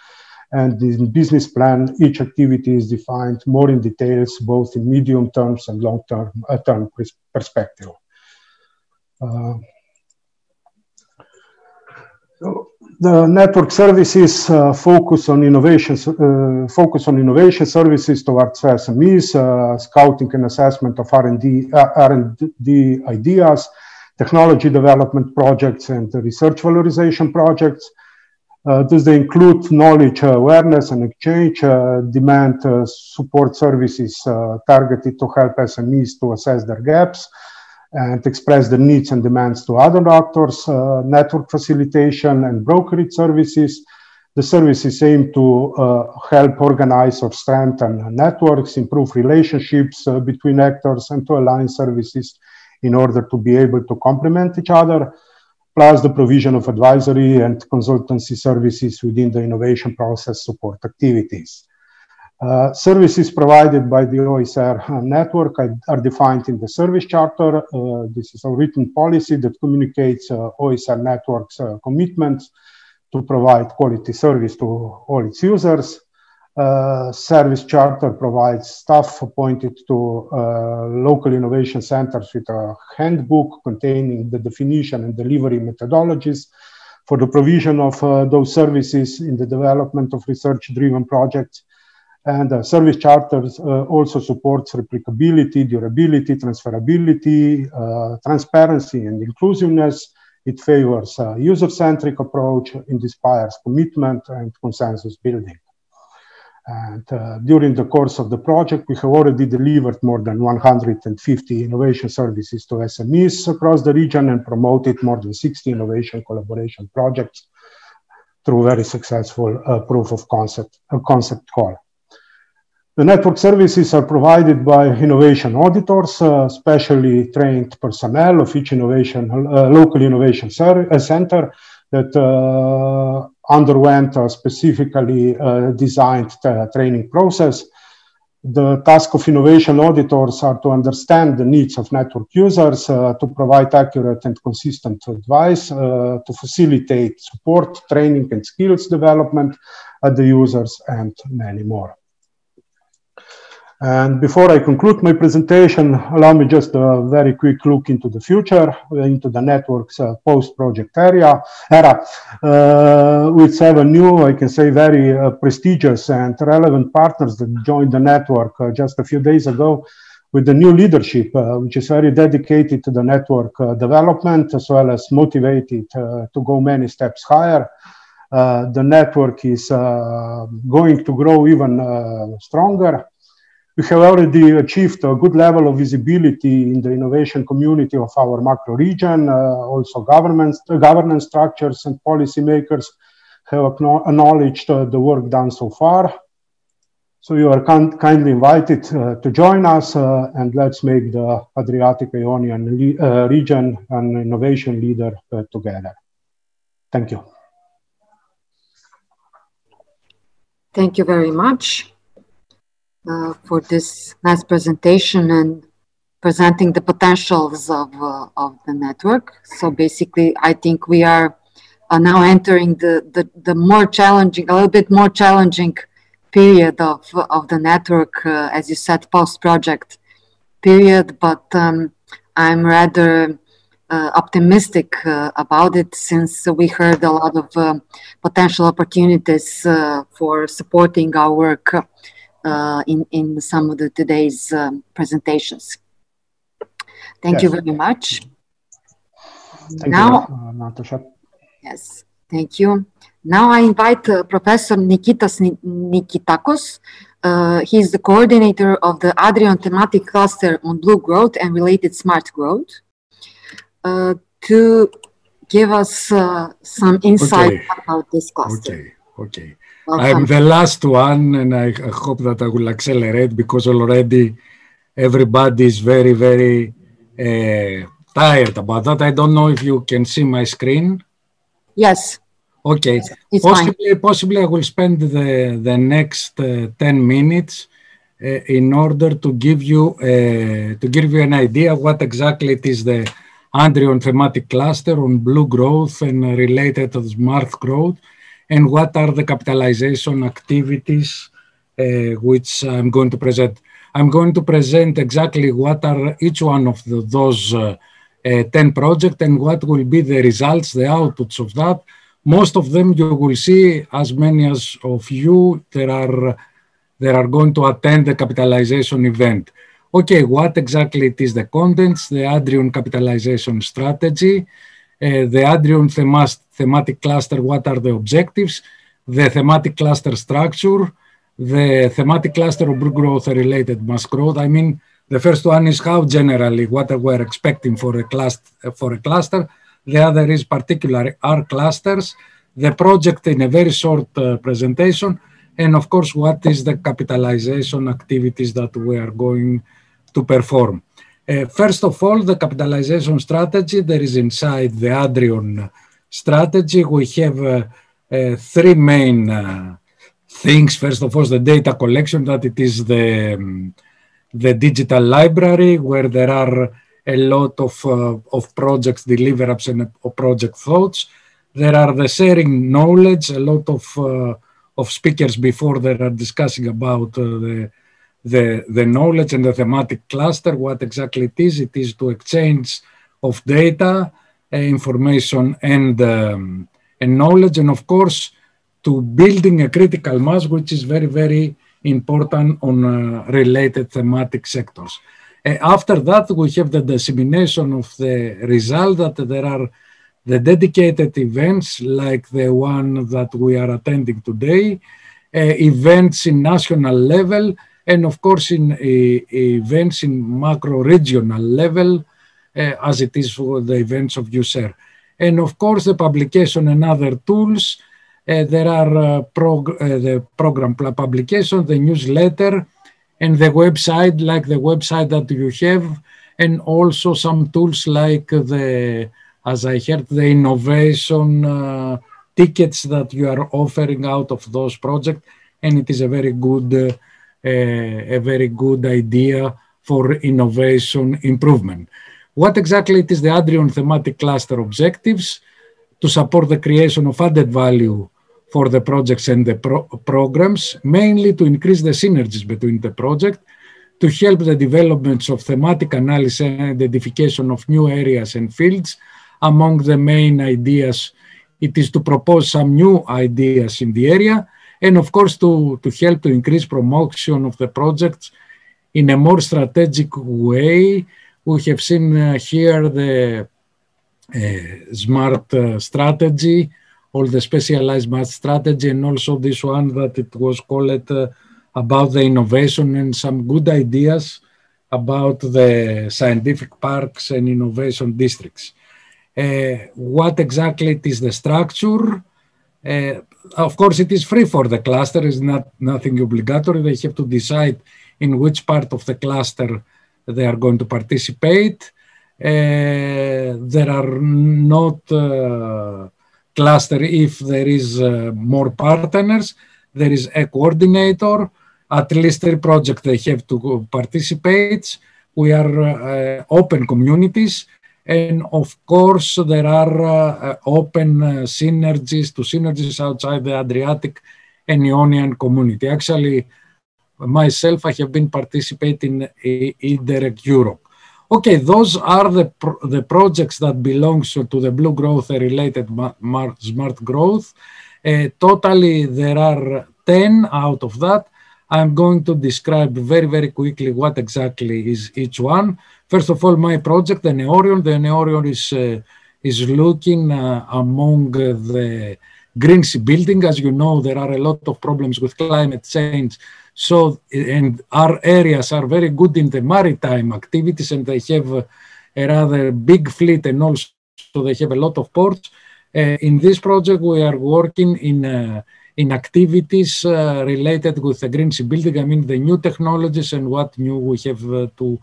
And in business plan, each activity is defined more in details, both in medium terms and long-term perspective. So the network services focus on innovation services towards SMEs, scouting and assessment of R&D ideas, technology development projects, and research valorization projects. Thus, they include knowledge awareness and exchange, demand support services targeted to help SMEs to assess their gaps and express the needs and demands to other actors, network facilitation and brokerage services. The services aim to help organize or strengthen networks, improve relationships between actors, and to align services in order to be able to complement each other, plus the provision of advisory and consultancy services within the innovation process support activities. Services provided by the OIS-AIR network are defined in the service charter. This is a written policy that communicates OIS-AIR network's commitments to provide quality service to all its users. Service charter provides staff appointed to local innovation centers with a handbook containing the definition and delivery methodologies for the provision of those services in the development of research-driven projects. And service charters also supports replicability, durability, transferability, transparency, and inclusiveness. It favors a user-centric approach, it inspires commitment and consensus building. And during the course of the project, we have already delivered more than 150 innovation services to SMEs across the region and promoted more than 60 innovation collaboration projects through very successful proof of concept call. The network services are provided by innovation auditors, specially trained personnel of each local innovation center that underwent a specifically designed training process. The task of innovation auditors are to understand the needs of network users, to provide accurate and consistent advice, to facilitate support, training, and skills development at the users, and many more. And before I conclude my presentation, allow me just a very quick look into the future, into the network's post-project era, with 7 new, I can say, very prestigious and relevant partners that joined the network just a few days ago, with the new leadership, which is very dedicated to the network development, as well as motivated to go many steps higher. The network is going to grow even stronger. We have already achieved a good level of visibility in the innovation community of our macro region. Also, governance structures and policymakers have acknowledged the work done so far. So you are kindly invited to join us, and let's make the Adriatic-Ionian region an innovation leader together. Thank you. Thank you very much for this nice presentation and presenting the potentials of the network. So basically, I think we are now entering the more challenging, a little bit more challenging period of the network, as you said, post-project period, but I'm rather optimistic about it, since we heard a lot of potential opportunities for supporting our work in some of today's presentations. Thank you very much. Thank you, Natasha. Yes, thank you. Now I invite Professor Nikitas Nikitakos. He is the coordinator of the Adrion thematic cluster on Blue Growth and related smart growth, to give us some insight about this cluster. Okay. I'm the last one, and I hope that I will accelerate, because already everybody is very, very tired about that. I don't know if you can see my screen. Yes. Okay. It's possibly I will spend the next 10 minutes in order to give you an idea what exactly it is the Adrion thematic cluster on blue growth and related to smart growth, and what are the capitalization activities which I'm going to present. I'm going to present exactly what are each one of those 10 projects and what will be the results, the outputs of that. Most of them you will see, as many as of you there are going to attend the capitalization event. Okay, what exactly it is the contents, the Adrion capitalization strategy, the Adrion thematic cluster, what are the objectives, the thematic cluster structure, the thematic cluster of blue growth related mass growth. I mean, the first one is how generally what we're expecting for a cluster. The other is particular R clusters, the project in a very short presentation, and of course, what is the capitalization activities that we are going to perform. First of all, the capitalization strategy, there is inside the Adrion strategy, we have three main things. First of all, the data collection, that it is the digital library where there are a lot of projects, deliverables and project thoughts. There are the sharing knowledge, a lot of speakers before that are discussing about the knowledge and the thematic cluster, what exactly it is. It is to exchange of data, information and knowledge, and of course to building a critical mass, which is very, very important on related thematic sectors. After that, we have the dissemination of the result, that there are the dedicated events like the one that we are attending today, events in national level, and of course in events in macro-regional level, as it is for the events of USAIR. And of course the publication and other tools. There are the program publication, the newsletter, and the website, like the website that you have, and also some tools like as I heard, the innovation tickets that you are offering out of those projects, and it is a very good idea for innovation improvement. What exactly it is the Adrion thematic cluster objectives? To support the creation of added value for the projects and the programs, mainly to increase the synergies between the project, to help the developments of thematic analysis and identification of new areas and fields. Among the main ideas, it is to propose some new ideas in the area, and of course to help to increase promotion of the projects in a more strategic way. We have seen here the smart strategy, or the specialized math strategy, and also this one that it was called about the innovation and some good ideas about the scientific parks and innovation districts. What exactly it is the structure? Of course, it is free for the cluster, it's nothing obligatory. They have to decide in which part of the cluster they are going to participate. There are not cluster if there is more partners. There is a coordinator, at least 3 projects they have to participate. We are open communities, and of course there are open synergies outside the Adriatic and Ionian community. Actually, myself, I have been participating in Interreg Europe. Okay, those are the projects that belong to the blue growth related smart growth. Totally, there are 10 out of that. I'm going to describe very, very quickly what exactly is each one. First of all, my project, the Neorion. The Neorion is looking among the green sea building. As you know, there are a lot of problems with climate change. So, and our areas are very good in the maritime activities, and they have a rather big fleet, and also they have a lot of ports. In this project, we are working in activities related with the green sea building. I mean, the new technologies and what new we have to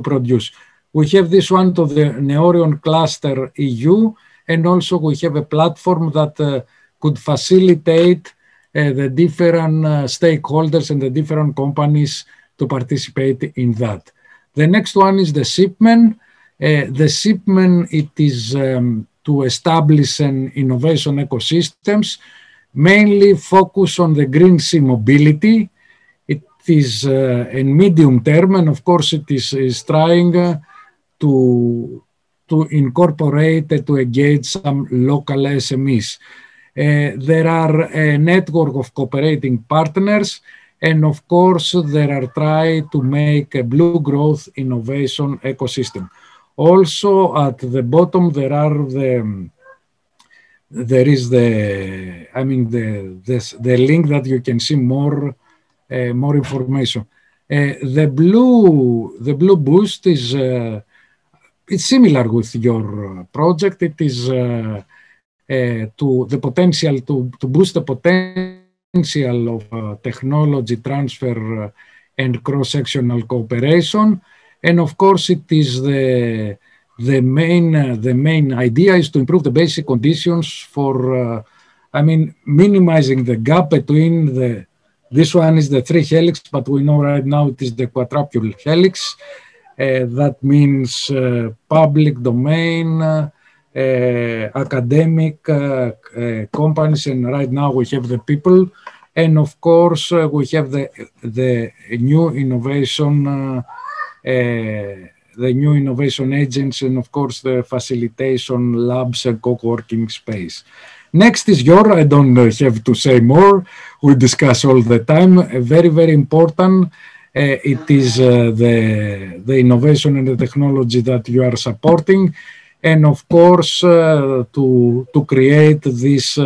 produce. We have this one to the Neorion Cluster EU, and also we have a platform that could facilitate the different stakeholders and the different companies to participate in that. The next one is the shipment. The shipment, it is to establish an innovation ecosystems, mainly focus on the green sea mobility. It is in medium term, and of course it is trying to incorporate, to engage some local SMEs. There are a network of cooperating partners, and of course there are trying to make a blue growth innovation ecosystem. Also at the bottom there is the link that you can see more information. The blue boost is it's similar with your project. It is to the potential to boost the potential of technology transfer and cross-sectional cooperation. And of course, it is the main idea is to improve the basic conditions for, minimizing the gap between this one is the 3 helix, but we know right now it is the quadrupule helix. That means public domain, academic companies, and right now we have the people, and of course we have the new innovation. The new innovation agents, and of course the facilitation labs and co-working space. Next is I don't have to say more, we discuss all the time, very, very important. It is the innovation and the technology that you are supporting, and of course to create this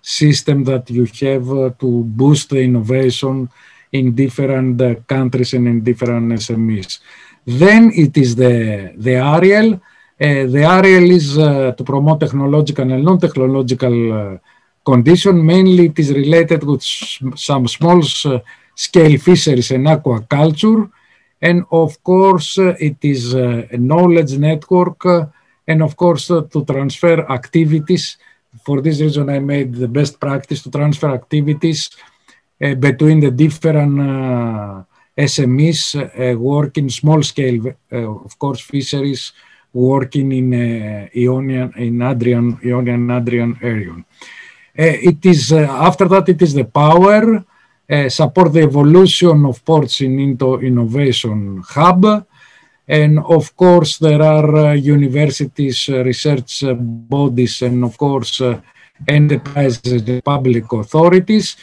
system that you have to boost the innovation in different countries and in different SMEs. Then it is the ARIEL. The ARIEL is to promote technological and non-technological condition. Mainly it is related with some small scale fisheries and aquaculture. And of course it is a knowledge network, and of course to transfer activities. For this reason I made the best practice to transfer activities between the different SMEs working small scale, of course, fisheries, working in Ionian area. It is after that it is the power, support the evolution of ports into innovation hub, and of course there are universities, research bodies, and of course enterprises, public authorities.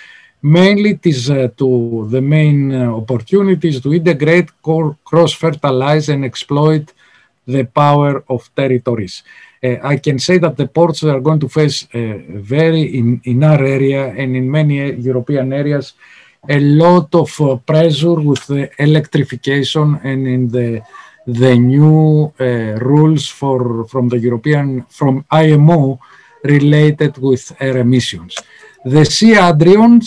Mainly it is to the main opportunities to integrate, cross-fertilize and exploit the power of territories. I can say that the ports are going to face in our area and in many European areas a lot of pressure with the electrification and in the new rules from IMO related with air emissions. The Sea Adrion,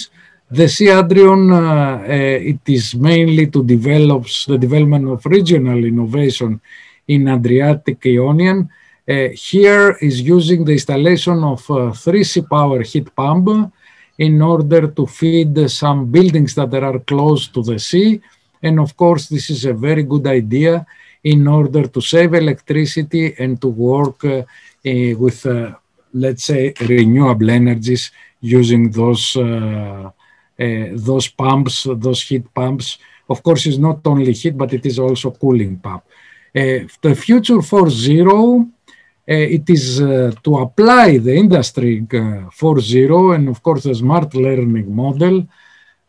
it is mainly to develop the development of regional innovation in Adriatic-Ionian. Here is using the installation of 3 sea power heat pump in order to feed some buildings that are close to the sea. And of course, this is a very good idea in order to save electricity and to work with, let's say, renewable energies using those pumps, those heat pumps. Of course, it's not only heat, but it is also cooling pump. The future 4.0, it is to apply the industry 4.0 and of course the smart learning model.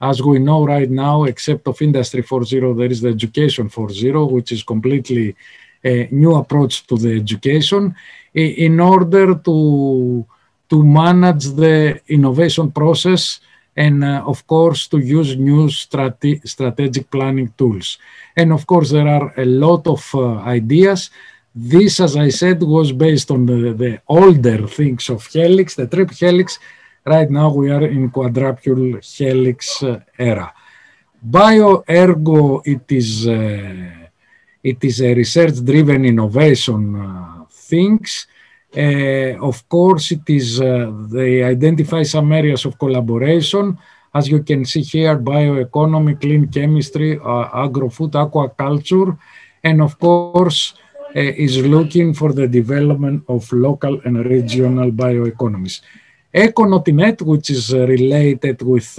As we know right now, except of industry 4.0, there is the education 4.0, which is completely a new approach to the education in order to manage the innovation process and of course to use new strategic planning tools. And of course there are a lot of ideas. This, as I said, was based on the older things of helix, the triple helix. Right now we are in quadrupule helix era. BioErgo, it is a research-driven innovation things. Of course, it is they identify some areas of collaboration. as you can see here, bioeconomy, clean chemistry, agro-food, aquaculture, and of course is looking for the development of local and regional bioeconomies. Eco-Nautinet, which is related with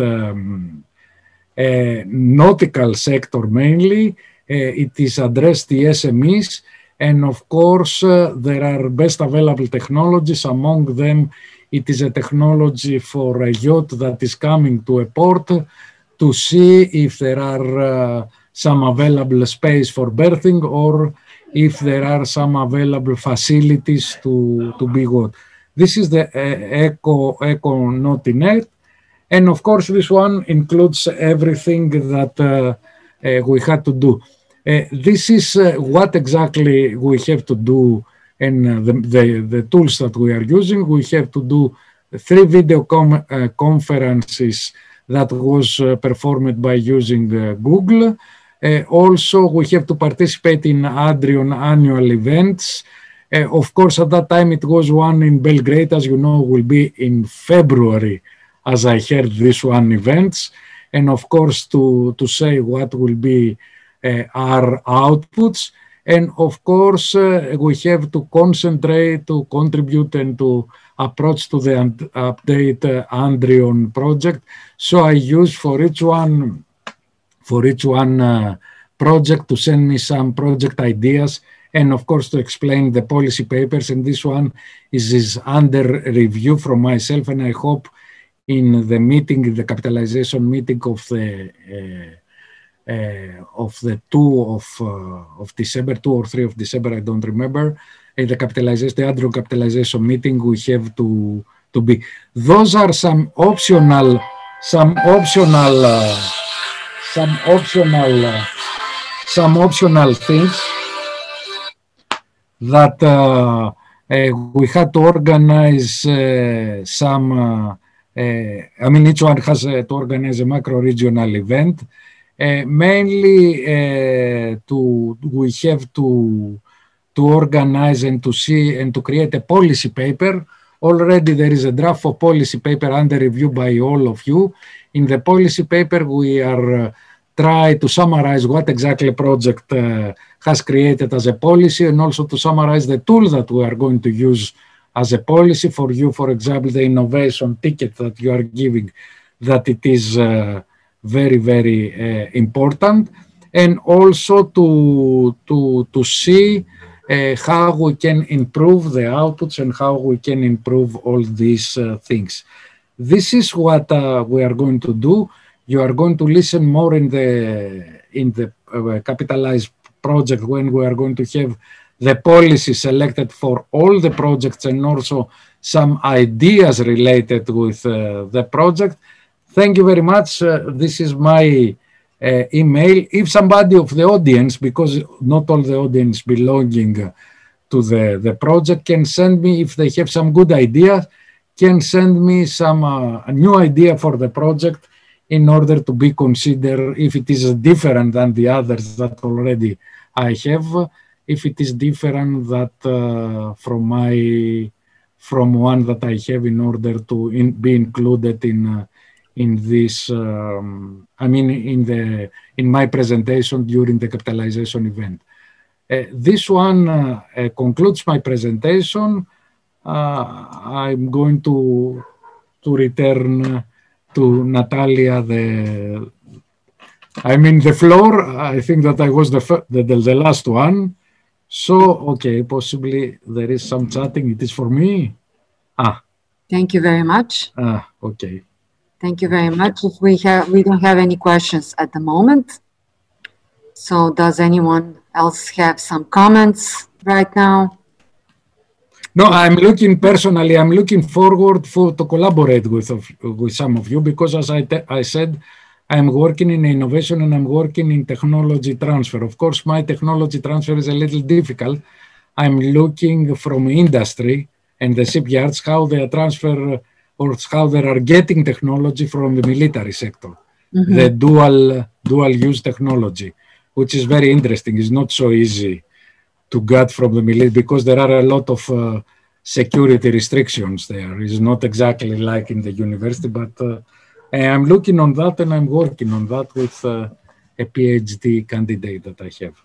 nautical sector mainly, it is addressed the SMEs, and of course there are best available technologies. Among them, it is a technology for a yacht that is coming to a port to see if there are some available space for berthing or if there are some available facilities to be good. This is the Eco-Nautinet, and of course this one includes everything that we had to do. This is what exactly we have to do, and the tools that we are using. We have to do 3 video conferences that was performed by using Google. Also, we have to participate in Adrion annual events. Of course, at that time, it was one in Belgrade, as you know, will be in February, as I heard this one events. And of course, to say what will be our outputs. And of course, we have to concentrate, to contribute, and to approach to the update Adrion project. So I use for each one project to send me some project ideas, and of course to explain the policy papers. And this one is under review from myself, and I hope in the meeting, the capitalization meeting of the 2 of December, 2 or 3 of December, I don't remember, in the capitalization, the Adrion capitalization meeting, we have to be. Those are some optional things that we had to organize I mean, each one has to organize a macro-regional event. Mainly we have to organize and to see and to create a policy paper. Already there is a draft of policy paper under review by all of you. In the policy paper, we are trying to summarize what exactly project has created as a policy, and also to summarize the tool that we are going to use as a policy for you. For example, the innovation ticket that you are giving, that it is very, very important, and also to see how we can improve the outputs and how we can improve all these things. This is what we are going to do. You are going to listen more in the capitalized project when we are going to have the policy selected for all the projects and also some ideas related with the project. Thank you very much. This is my email. If somebody of the audience, because not all the audience belonging to the project, can send me, if they have some good ideas, can send me some a new idea for the project in order to be considered if it is different than the others that already I have, if it is different that from one that I have, in order to be included in this, I mean, in my presentation during the capitalization event. This one concludes my presentation. I'm going to return to Natalia the floor. I think that I was the last one. So, okay, possibly there is some chatting. It is for me. Thank you very much. Okay. Thank you very much. If we don't have any questions at the moment. So does anyone else have some comments right now? No, I'm looking forward to collaborate with some of you, because as I said, I'm working in innovation and I'm working in technology transfer. Of course, my technology transfer is a little difficult. I'm looking from industry and the shipyards, how they transfer or how they are getting technology from the military sector, the dual use technology, which is very interesting. It's not so easy to get from the military because there are a lot of security restrictions there. It's not exactly like in the university, but I'm looking on that and I'm working on that with a PhD candidate that I have.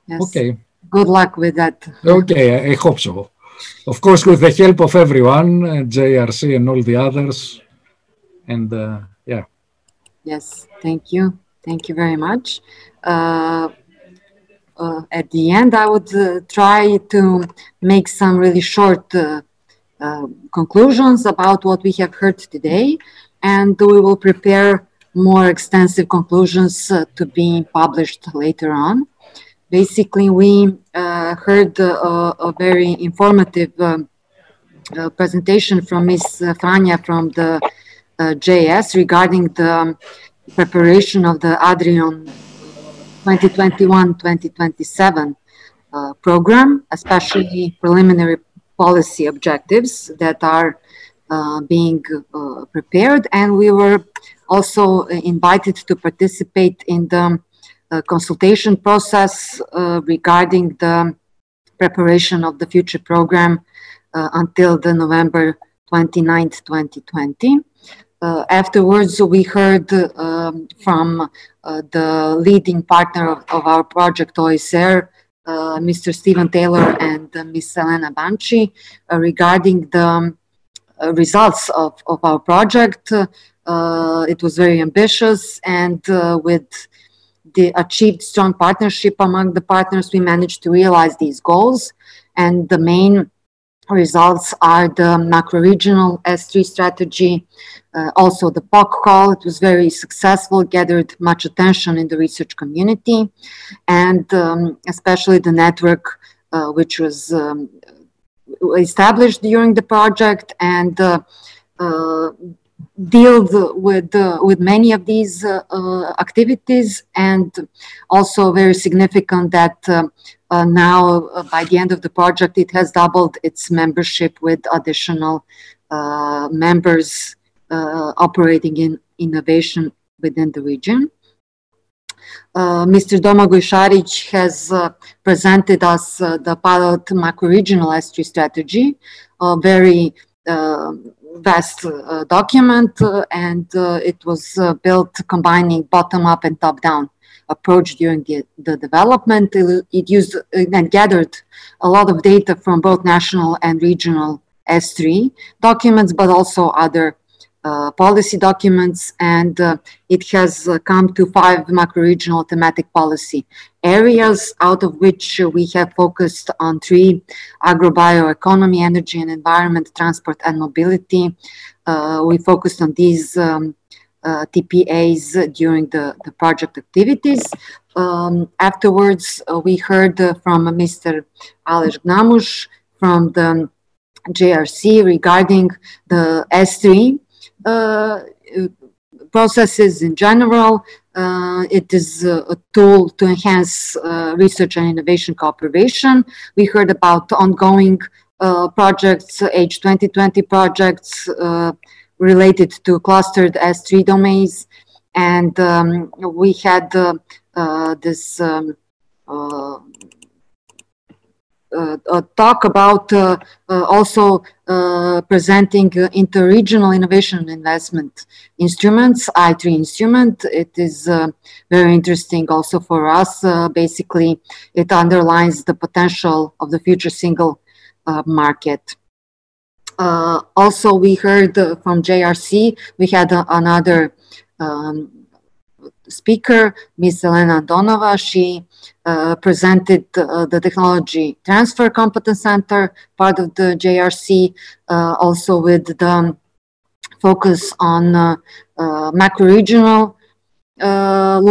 Yes. Okay. Good luck with that. Okay, I hope so. Of course, with the help of everyone, JRC and all the others. And yeah. Yes, thank you. Thank you very much. At the end, I would try to make some really short conclusions about what we have heard today, and we will prepare more extensive conclusions to be published later on. Basically, we heard a very informative presentation from Ms. Franja from the JS regarding the preparation of the Adrion 2021-2027 program, especially preliminary policy objectives that are being prepared. And we were also invited to participate in the consultation process regarding the preparation of the future program until the November 29th, 2020. Afterwards, we heard from the leading partner of our project, OIS-AIR, Mr. Stephen Taylor and Ms. Elena Banci, regarding the results of our project. It was very ambitious, and with the achieved strong partnership among the partners, we managed to realize these goals. And the main results are the macro-regional S3 strategy, also the POC call. It was very successful, gathered much attention in the research community, and especially the network which was established during the project and dealt with many of these activities, and also very significant that now by the end of the project it has doubled its membership with additional members operating in innovation within the region. Mr. Domagoj Šarić has presented us the pilot macro-regional S3 strategy, a very vast document, and it was built combining bottom-up and top-down approach during the development. It used and gathered a lot of data from both national and regional S3 documents, but also other policy documents, and it has come to 5 macro-regional thematic policy areas, out of which we have focused on 3: agro-bioeconomy, energy and environment, transport and mobility. We focused on these TPAs during the project activities. Afterwards, we heard from Mr. Aleš Gnamuš from the JRC regarding the S3 processes in general. It is a tool to enhance research and innovation cooperation. We heard about ongoing projects, H2020 projects related to clustered S3 domains. And we had this talk about also presenting interregional innovation investment instruments, I3 instrument. It is very interesting also for us. Basically, it underlines the potential of the future single market. Also, we heard from JRC, we had another speaker, Ms. Elena Donova. She presented the Technology Transfer Competence Center, part of the JRC, also with the focus on macro-regional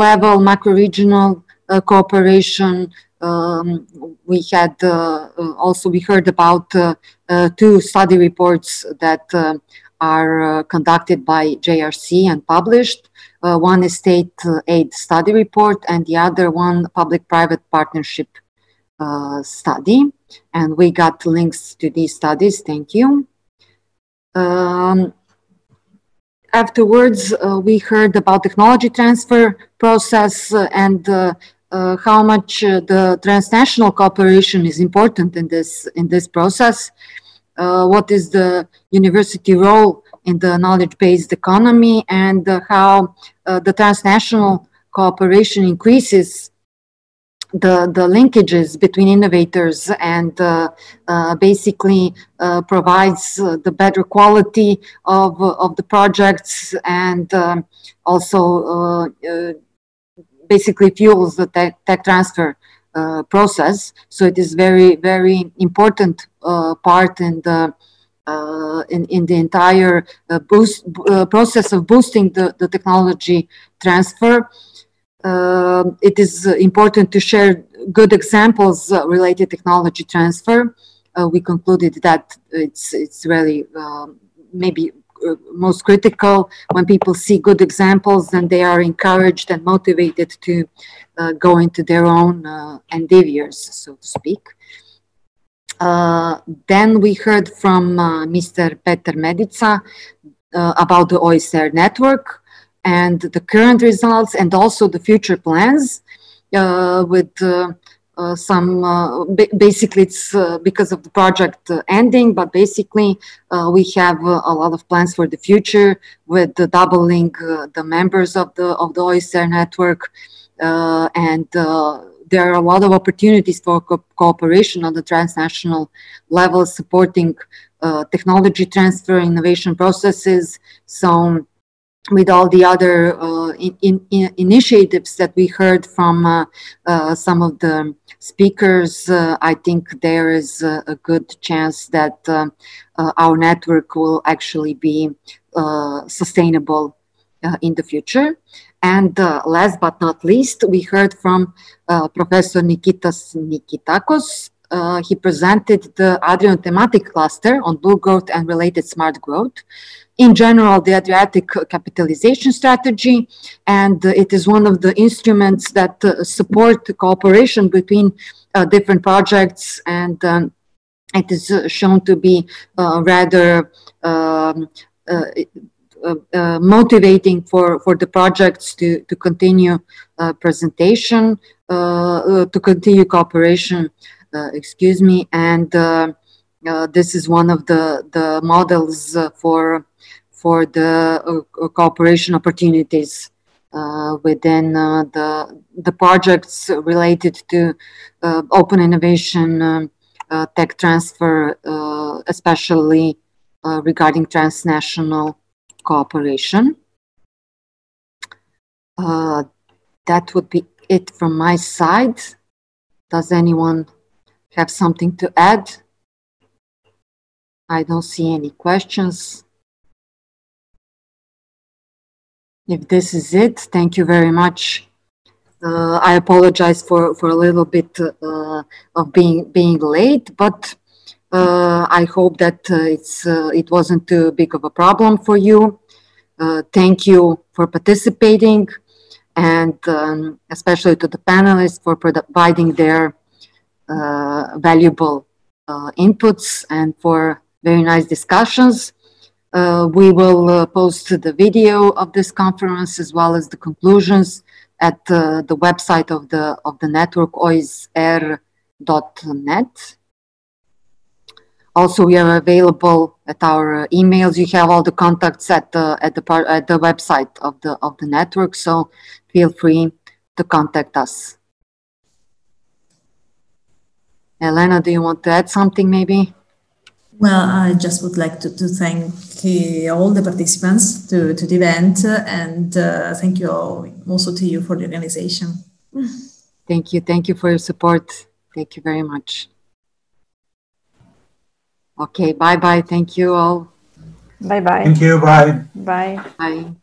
level, macro-regional cooperation. We had also, we heard about 2 study reports that are conducted by JRC and published. One is state aid study report, and the other one public-private partnership study. And we got links to these studies. Thank you. Afterwards, we heard about technology transfer process and how much the transnational cooperation is important in this process. What is the university role in the knowledge-based economy, and how the transnational cooperation increases the linkages between innovators and basically provides the better quality of the projects, and also basically fuels the tech transfer process. So it is very, very important part in the entire process of boosting the technology transfer. It is important to share good examples related technology transfer. We concluded that it's really maybe most critical when people see good examples, then they are encouraged and motivated to go into their own endeavors, so to speak. Then we heard from Mr. Petar Medica about the OIS-AIR network and the current results and also the future plans with some, basically it's because of the project ending, but basically we have a lot of plans for the future with the doubling the members of the OIS-AIR network, and there are a lot of opportunities for cooperation on the transnational level, supporting technology transfer, innovation processes. So with all the other initiatives that we heard from some of the speakers, I think there is a good chance that our network will actually be sustainable in the future. And last but not least, we heard from Professor Nikitas Nikitakos. He presented the Adrion thematic cluster on blue growth and related smart growth. In general, the Adriatic capitalization strategy, and it is one of the instruments that support the cooperation between different projects, and it is shown to be rather motivating for the projects to continue presentation, to continue cooperation, excuse me, and this is one of the models for the cooperation opportunities within the projects related to open innovation, tech transfer, especially regarding transnational cooperation. That would be it from my side. Does anyone have something to add? I don't see any questions. If this is it, thank you very much. I apologize for a little bit of being late, but I hope that it wasn't too big of a problem for you. Thank you for participating, and especially to the panelists for providing their valuable inputs and for very nice discussions. We will post the video of this conference as well as the conclusions at the website of the network, OIS-AIR.net. Also, we are available at our emails. You have all the contacts at the website of the network, so feel free to contact us. Elena, do you want to add something maybe? Well, I just would like to thank all the participants to the event, and thank you also to you for the organization. Thank you for your support. Thank you very much. Okay, bye-bye. Thank you all. Bye-bye. Thank you, bye. Bye. Bye.